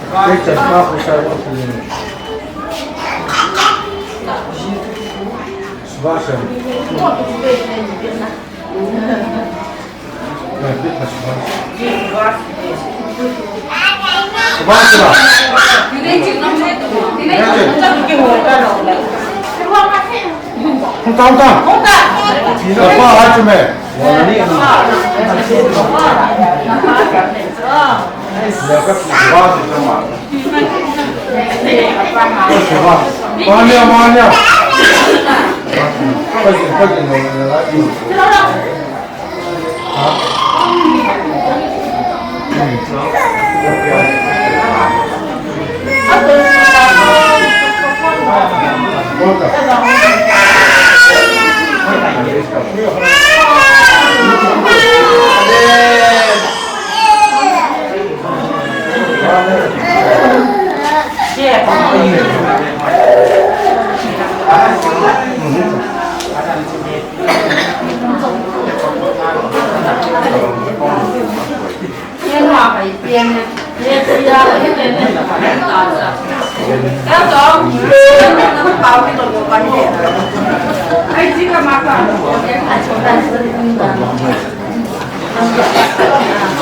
Baik, cepat bersama sini. Subhasan. Nah, kita subhasan. Subhasan. Không apa aja me. Wani. Ya kan subhasan sama. Mana. Pergi lagi.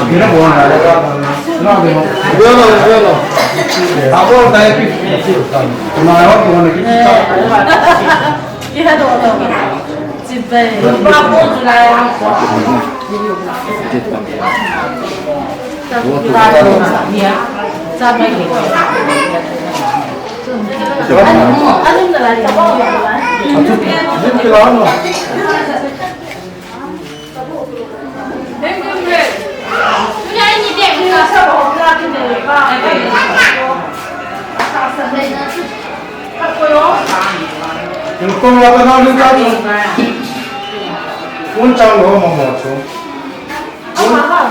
Kira bukan ada kan? Belum. Tabur saya pikir. Kenapa orang kita? Kira tu orang. Cibai. Berapa julai? Sampai ni. Anu dah lari. Ini kelana. Yung kung wala na ulit ako, kung chang lo mo mo cho,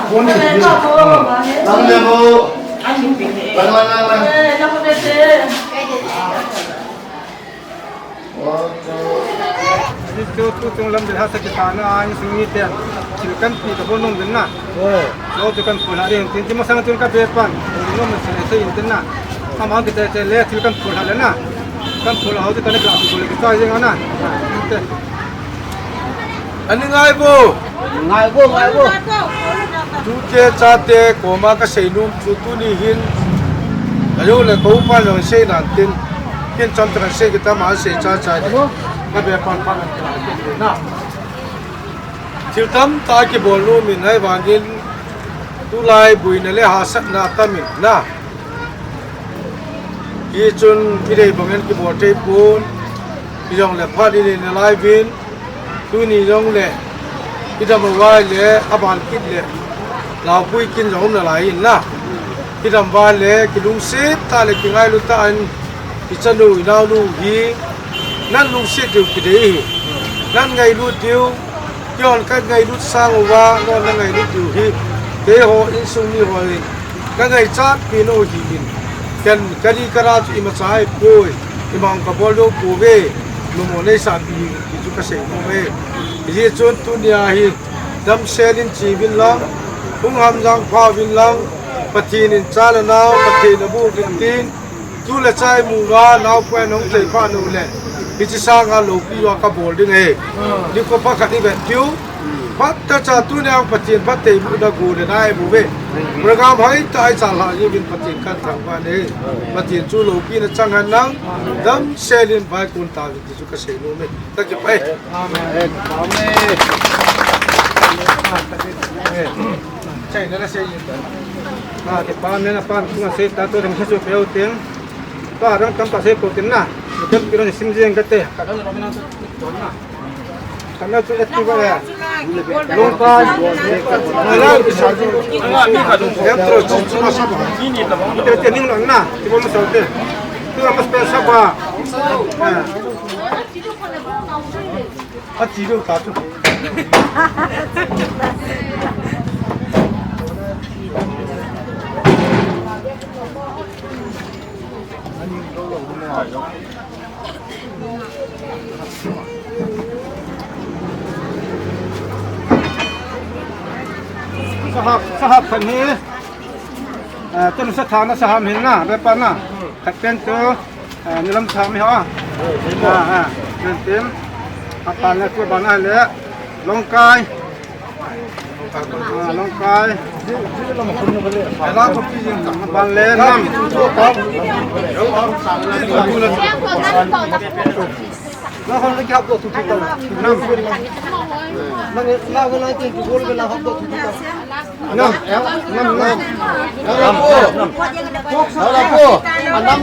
kung hindi, ang lebo, Itu tu lam dah sakit tanah, ini sunyi tiang, cikan pi kabur nong denna. Lo cikan pulau ni, tinti masang cikan bepan, nong masih saya intina. Sama kita cile cikan pulau lena, kan pulau itu kan kelas boleh kita aja ngana. Ani ngai bo. Tu ke chate koma ka seinum tu ni hin. Ayo le ko pa long sei nan tin. Kin chon tra sei kita ma sei cha. Ka be pan na. Til tam ta ki bolu min hai wangin tu lai bui na le ha sat na tamin na. Ki chun ki dei bangen ki bo te pun. Ki jong le pha di ne lai vin. Tu ni jong le ki da ma wa le aban kit le. Lao pui kin jong na lai in na. Ki dam wa le ki lung se ta le ki ngai lu ta an ki chanu ina lu hi nan lung se tu ki dei nan ngai lu tiu yon ka ngai lu sang wa non na ngai lu tiu hi te ho in sung ni ho ni ka ngai chat pi no hi in kan kadi kara chu ima chai poi imang ka bol do ko ve no mo nei san pi ki chu ka se mo ve ji chon tu nia hi dam selin chi bin lang hung ham jang pha bin lang pathin in chala naw pathin abu kin tin tu le chai mu ga naw pwe nong tlei pha no le ki chi sa ga lo pi wa ka bol ding he ni ko pa ka ni be tiu pat ta cha tu ne ang pathin pat te mu da gu le nai bu ve program hai tai cha la ni bin pathin kan thang wa ne pathin chu lo pi na chang han nang dam selin vai kun ta ki chu ka se no me ta ki pai amen chạy nó là xe gì à thì pan nên là pan cũng là xe ta tôi thằng xe chụp béo tiếng ก็เรื่องทำภาษีปกตินะเรื่องกิโลสิมเจียงกันเตะกันแล้วเราไม่นั่งตัวนะกันแล้วจะเอ็ดที่ว่าลงไปแล้วมีกันเรื่องตัวจุดมาสับนี่นี่แต่ว่าเดี๋ยวจะนิ่งหลังนะที่ผมมาสอนเตะที่ว่ามาสเปซสับจีดูตาจุ sahab kan ni tu sethana saham hilna bepana khapen tu nilam tham ha tim apan la tu bana le longkai ban le nam nó không lấy học độ thủ tục năm nó lao cái nói tiền chủ quân cái lao học độ thủ tục năm đó là cô anh năm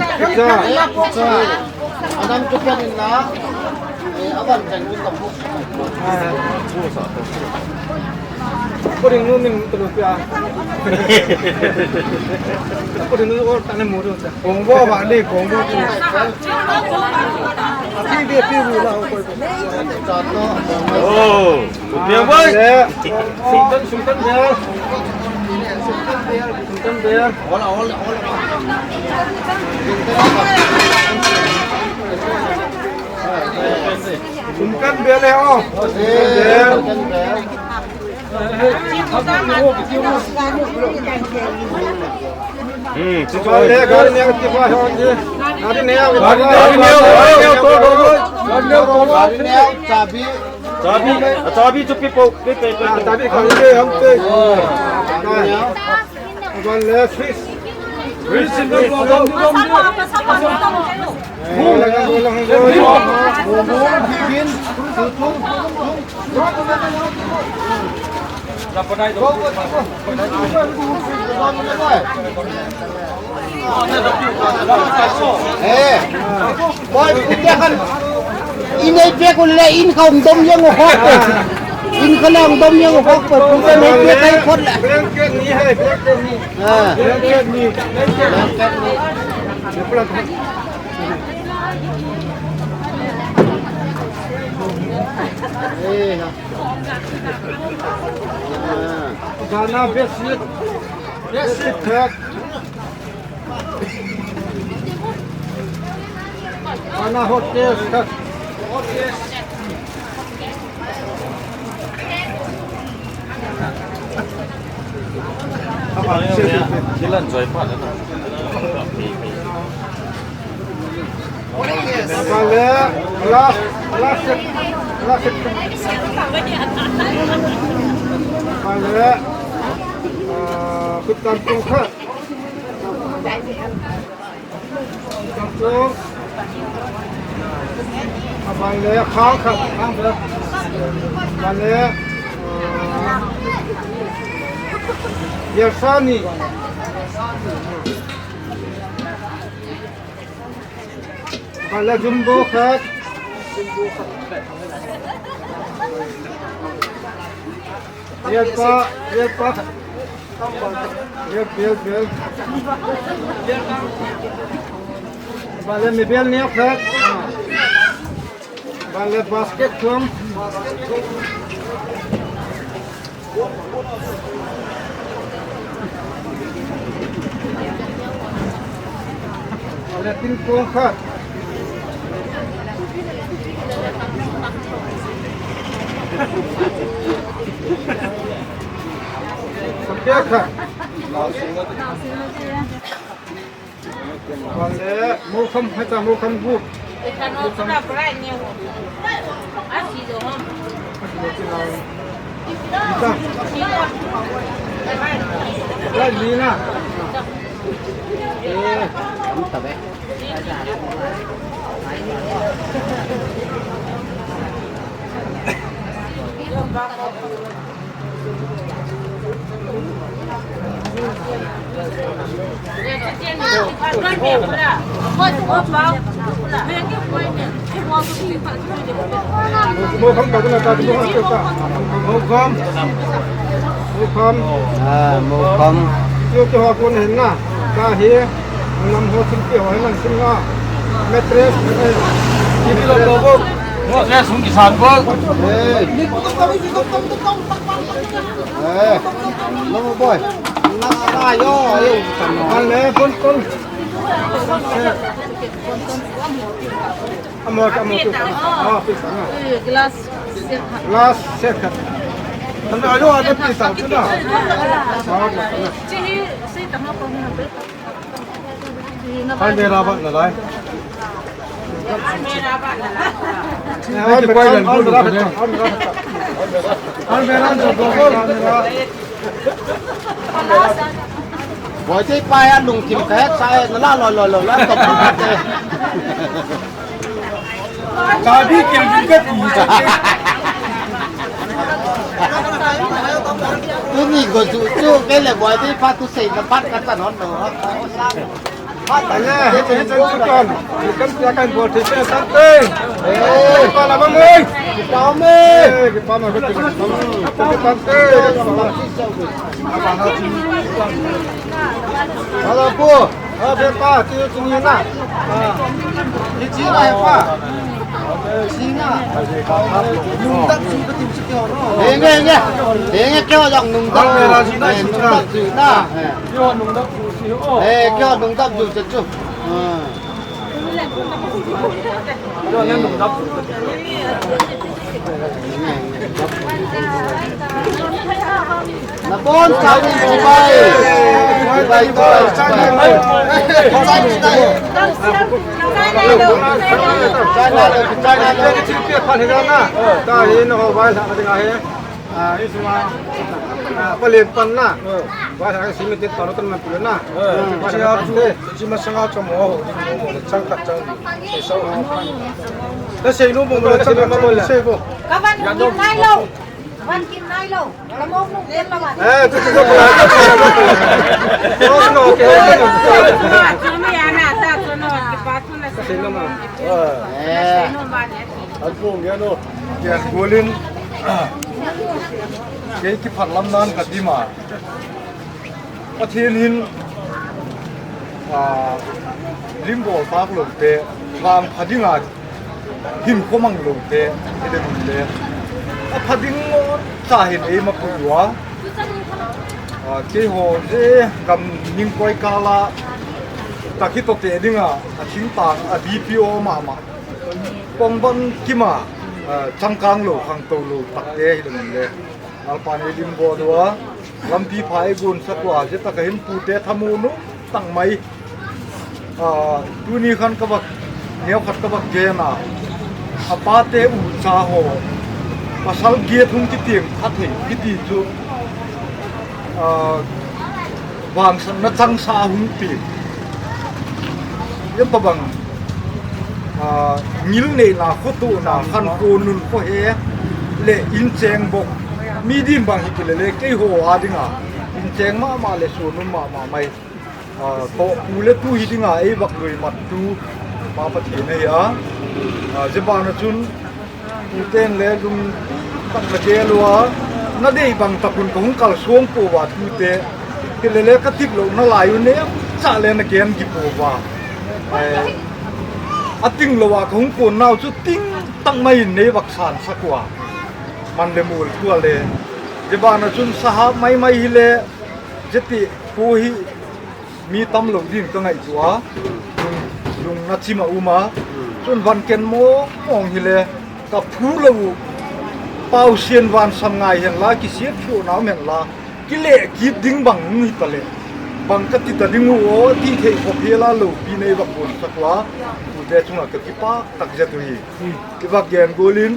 anh năm chụp cho mình lá anh vẫn thành quân tổng quốc cô đừng nuôi mình từ lúc kia cô đừng nuôi cô tao mua được công vô bạn đi công vô miệng với sung tân bia sung tân bia này không Chupale gar ne ati pa honje ati ne चाबी चुप्पी पो पे चाबी खाएंगे हम पे अपन ले fish single in ai pe con le in không đông như một hộp in cái lòng đông như một hộp cũng có mấy cái cây con lại Gana besit tek. Gana hotel tek. Jalan joy pak. Vale, last. Vale, kita tunggu. Tunggu. Vale, khang ber. Vale, Yersani. Vale, jumbo khat. Lihat pak. Lihat. Vale, mebel ni khat. Vale, basket kum. Vale, pingpong khat. Sampai khat. Vale, mukam hata mukam bu. Lina. mua không cầu cái là ta mua không cầu mua không mua không yêu cho họ quân hình na ta here nằm hồ sinh kiểu hay nằm sinh nga mattress chỉ đi làm đồ vô mua xe xuống cái sàn vô nó boy nó yo yêu anh lẽ con amor tu pizza glass set kan ayo ada pizza sudah hai mera bạn là đấy hai quay lần cuối rồi đấy hai mera rồi boy thế pai ăn đùng chìm cái sai nó la lòi la tập chả biết kiểu gì cái tôi nghĩ của chú cái là boy thế phát tu xây nó phát cái nó nữa phát tại nha hết chân con cái kia cái bộ thì sẽ sang tê con là mọi người chào mê cái con mà cái sang tê hello cô bé pa chị chị nhìn nè chị chị này pa chị nè nung tắc chị có tìm chị kêu nó nghe kêu dòng nung tắc gì na kêu nung tắc kêu nung tắc dù chứ kêu nên nung tắc là bốn cháu đi bay tôi pelin pan na bahasa cái sini tiết tao nó cần pelin na bahasa thế chỉ mà sang cho mỏ sang cắt sang sâu thế xây nó bông sang mà bông xây vô các bạn kim nai lâu văn kim nai lâu các món nông tiền là bạn tôi chỉ có nó cái chúng mày ăn à sao cho nó cái bát nó là xây nó mà xây nó mà anh buông cái nó cái golin cái phần lâm nan cái gì màประเทศหินริมโบตากหลงเตะวางพัดิ้งอ่ะหินก็มั่งหลงเตะที่เดิมเตะพัดิ้งสาเหตุเองมาปวดเกี่ยวเรื่องกับนิ่งก้อยกาลาตะกี้ตัวเตะดิ้งอ่ะทิ้งต่าง BPO มาปองบันกิมาจังกังหลงขังตัวหลงตักเตะที่เดิมเลยอัลปานเอลิมโบดัวลำพีพายกุนสักว่าจะตะเห็นปูเตะทมูนุตั้งไม่ดูนี่ขันกบักเหนียวขัดกบักเกน่ะอาปาเตอุชาโหภาษาเกียรทุงกิเตียงขัดเหงกิตีจูวางสันนัจังสาหุงปียังตบังงิลเนน่ะขตุน่ะขันโกนุนก็เฮเละอินเจงบกมีดิมบางฮิกิเลเกยโหอาดิงอ่ะอินเจงมาเลสูนุมาไม่โตอูเลตูฮิดิงอ่ะไอ้บักเลยมัดตูมาปะเทนเนี่ยจะบานจุนอูเตนเลลุงตักเกลัวนั่นเองบางตะกุนของกัลช่วงปูวาตูเตกิเลเลกติบลงนั่นลายอยู่เนี่ยจ่าเลนเกนกิปูวาอติงลัวของปูนาวจุดติงตั้งไม่ในบักสานสักว่ามันเลมูลตัวเลยจะบานจุนสหไม่ฮิเลจติปูฮีมีตำหลงดิ่งตัวไงตัวลุงนัชิมาอุมาจนวันเกนโมมองฮิเลกับผู้ลูเป่าเชียนวันสังไงเห็นละกิเสียผิวน้ำเห็นละกิเลกีบดิ้งบังนิตเลยบังกติดดิ้งโอที่เทพเฮลาลูปีในบักบุญสักว่าอุเดจุงกับกิปาตักเจตุฮีกิบักเกนโกลิน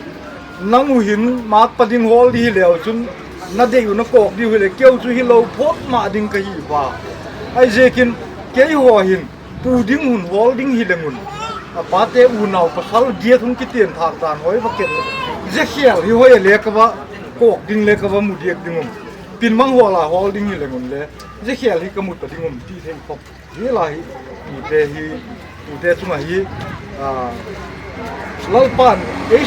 นังหินมาปดิ้งฮอลดีเหลวจุนนาเดียวนักกอกดีเหลวเกี่ยวจุฮิโลพดมาดิ้งกะฮีว่าไอเจคินเกี่ยวหัวหินปูดิ้งหุ่นฮอลดิ้งฮิเลงุนปาเตอูนาวภาษาเดียทุงกิเตียนทางตานหอยบักเก็ตเจเขียวที่หอยเล็กว่ากอกดิ้งเล็กว่ามุดเดียกดิ้งงปินมังหัวละฮอลดิ้งฮิเลงุนเลยเจเขียวที่กมุดดิ้งงที่เทงปกนี่ไรอีเตฮี ปูเตจุมาฮีลัลปัน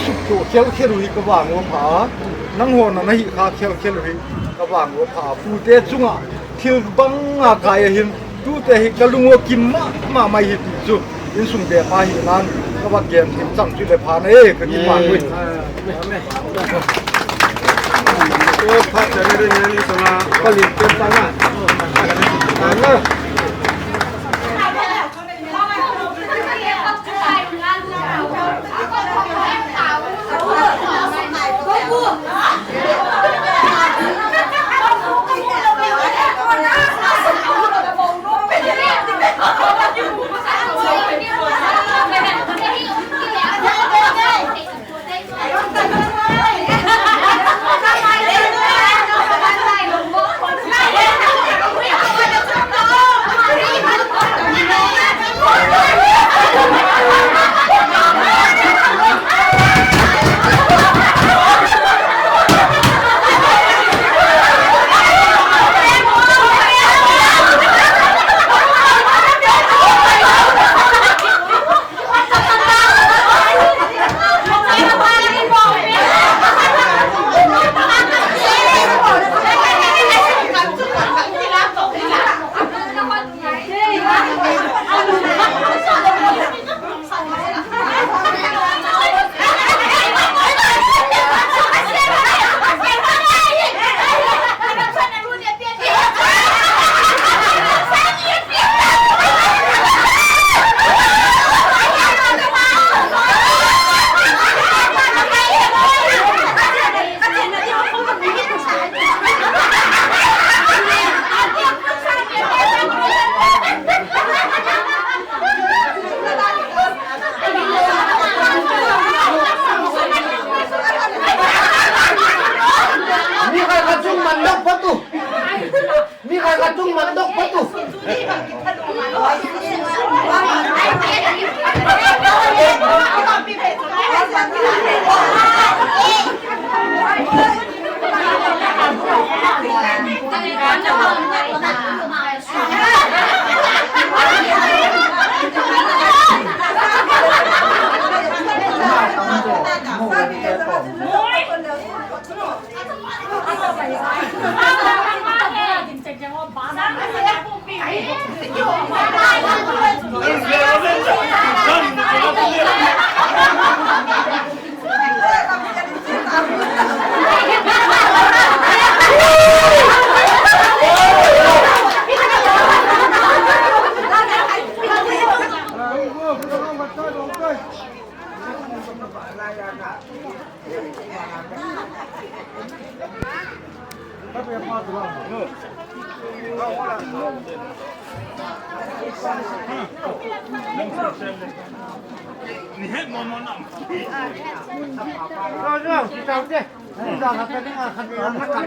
สุกโตเขียวเขียวหิกบางวัวผานังหัวนั่นหิขาเขียวเขียวหิกบางวัวผาปูเตจุงะทิลบังกายหินตูเตหิกลุงวัวกิมมาไม่หิจุอินสุงเดปาหินันก็ว่าเกมหินจังจุเลพานก็กินมาด้วยโอ้พัดจะได้เงินสนะก็ลิเป็นตังอ่ะนะ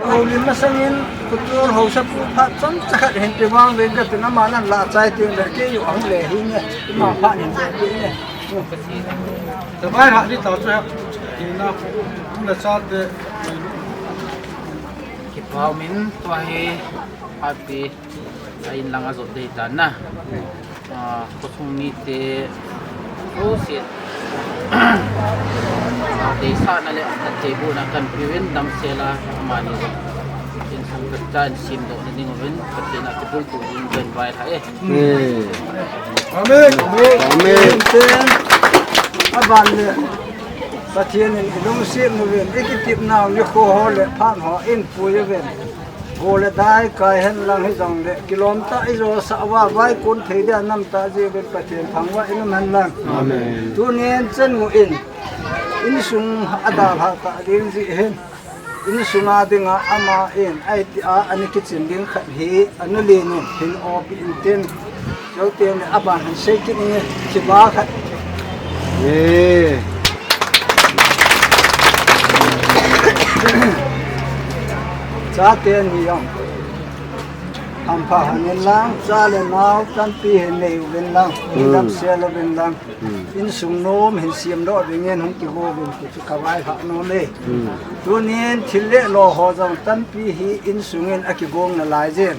Hầu linh mà sang in, tụi tôi hầu sắp phát chấm chắc hiện trường vang lên cái tiếng mà nó lạ trái tiếng để cái yêu ông lệ hình này, mà phát hiện ra cái này. Từ bài hạ đi tàu cho thì nó cũng là sao để kịp vào mình tua hi happy ain lang azot de tan na kusung ni te rosit de sa na le at te bu na kan piwin dam sela amani in sang katan sim do na dingoven patin at pul tu in ben vai tha e Amen. Amen. Aban le. Patien in dum sim mu ven ekitip naw ni kho ho le phan ho in pu ye ven. Gole dai kai hen lang hi jong le kilomta i ro sa wa vai kun thei da nam ta je ven patien phangwa in man lang. Amen. Tu nien chen mu in sung ada ha ta din ji hen. In sunga dinga ama in ai ti a ani kitchen ding khat hi anuli ni hin op in ten jo ten aban han sei ki ni chi ba khat ye cha ten ni yong am pha han lang cha le naw kan pi hen nei wen lang dam se lo wen lang in sung nom hin siam do de ngen hong ki ho wen ki ka wai ha no le tu nien thil le lo ho jong tan pi hi in sungen aki gong na lai jen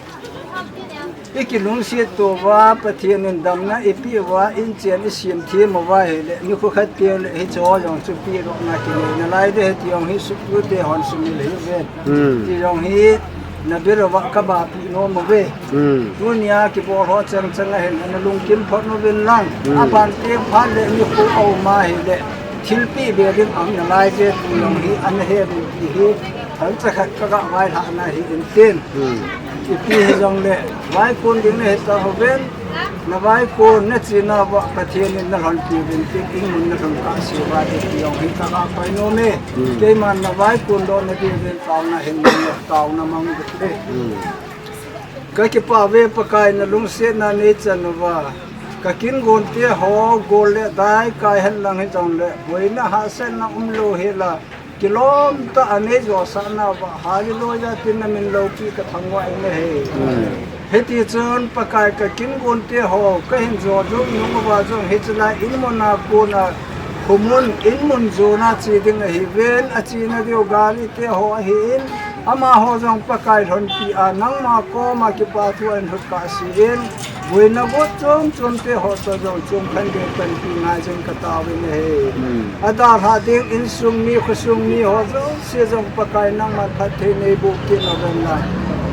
iki lung si to wa pathian in dam na ipi wa in chen isim thi mo wa he le ni khu khat ke le hi cho yong chu pi ro na ki na lai de ti yong hi su pu de hon su mi le ve ti yong hi na be ro wa ka ba pi no mo ve dunia ki bo ho chang chang he na lung kim phot no bin lang a ban te phan le ni khu au ma he le thil pi be din ang na lai de ti yong hi an he bi hi hal cha khat ka ga wai la na hi in ten ipi he jong le vai kun ding le ta hoben na vai kun na china wa pathian in na hon pi bin ti ing mun na thong ka si wa de ti yong hi ka ka pai no me ke man na vai kun do na din den taw na hin na taw na mang de ka ki pa ve pa kai na lung se na ne chan wa ka kin gon te ho gol le dai kai han lang he jong le boi na ha sen na lo he la kilom ta ane jo sana wa hali lo ja tin na min lo ki ka thangwa ine he heti chon pakai ka kin gon te ho ka hin jo jo nung wa jo he chla in mo na ko na khumun in mun jo na chi ding hi ven a chi na dio gali te ho hi in ama ho jong pakai thon pi a nang ma ko ma ki pa thu an hut ka si in bui na go chom chom te ho to jo chom khan de pen pi na jeng ka ta we ne he ada ha ding in sung mi khusung mi ho jo se jong pakai nang ma tha the nei bu ki na ben la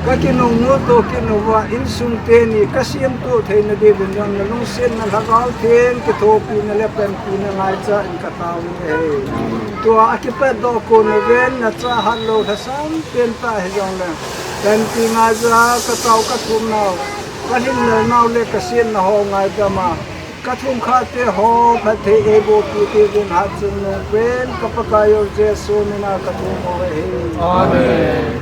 ka ki no mu to ki no wa in sung te ni ka siam tu the na de ben jong na lung sen na la gal then ki tho pi na le pen pi na ngai cha in ka ta we ne he to a ki pe do ko ne ven na cha han lo tha sam pen ta he jong le dan pi nga za ka tau ka thum na ka hin na nau le ka sin na ho ngai da ma ka thum kha te ho pha the e bo pi te gun ha chun no ven ka pa ka yo je so ni na ka thum ho he amen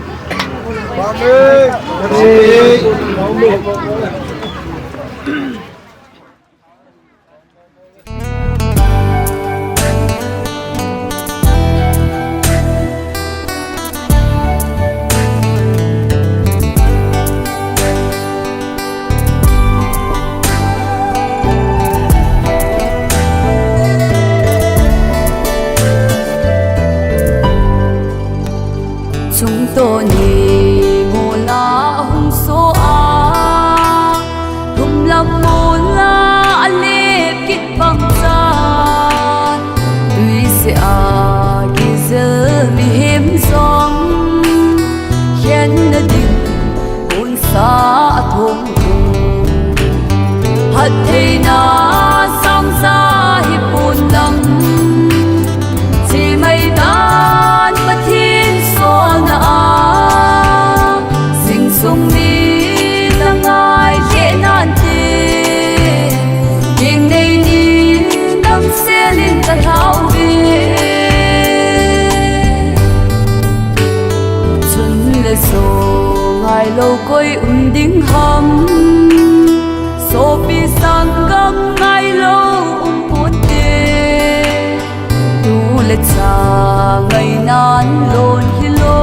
chúng tôi nhì ngô la hung số a hum lam ngô la alep kit bang chan tuy se a gizel mi hem song khen na ding un sa thong hat thei na sang sa hi pun lam chi mai dan ma thiên so na sing sung ni na ngai le nan te ding nei ni dam se lin ta thau ve chun le so ngai lo koi ding ham so pi sang gam ngai lo put te tu le cha ngai nan lon hi lo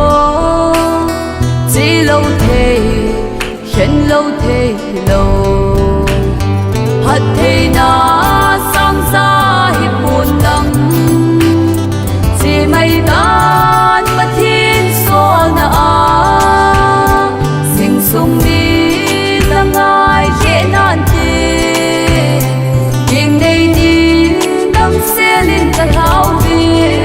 chỉ lâu thế khen lâu thế lâu hạt thế na sang xa hi buồn lắm chỉ mây tan mà thiên số na sing sung đi là ngài dễ nan thế kiêng đây đi đắm xe lên cả thao về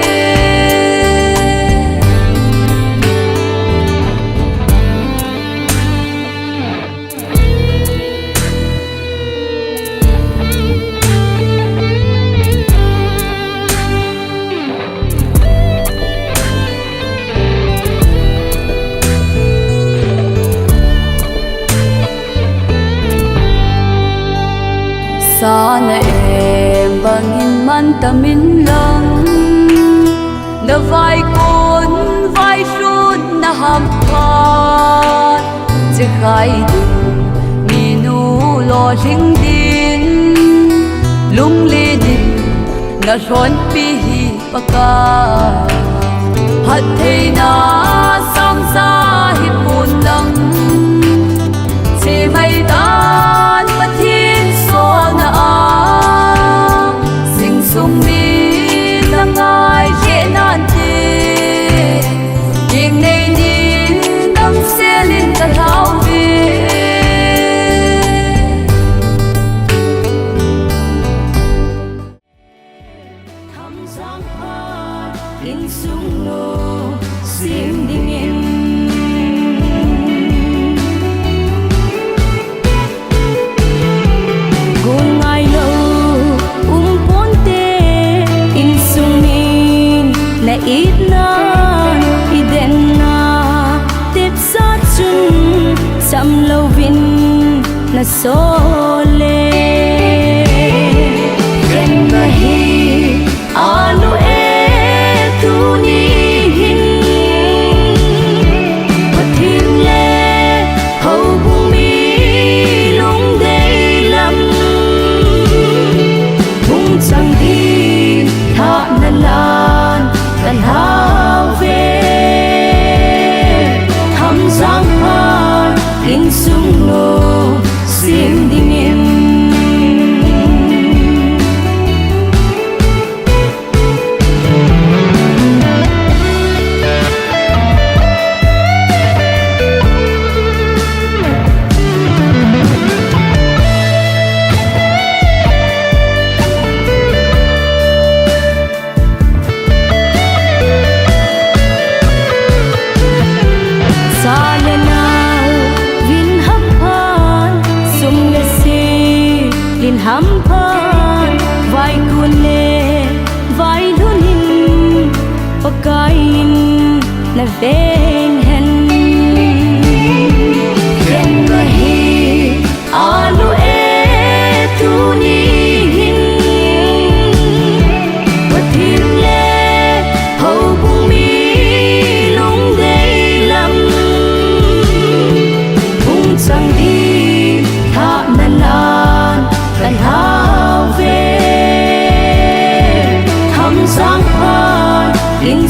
sa na em bangin man tamin lang na vai con vai run na hampat che khai din mi nu lo ring din lung le din na ron pi hi paka hat thei na sang sa hi pun lam che mai dan ma thiên so na sing sung ni na ngai le nan te kiêng nei ni dam se lin ta thau ve in sung no sim ding in gun ngai lo ponte in sung min na it na iden na tip sa chun sam lo vin na sole ken na hi anu e tu ni hin patin le hau bung mi long dei lam bung chang di tha na lan kan hao ve ham sang ha in sung no sim ding in ham phan vai kun le vai lunin pakain na ven hen ken na hi anu e tu ni hin patin le hau bung mi long dei lam bung chang di tha na lan kan hao ve ham sang phan in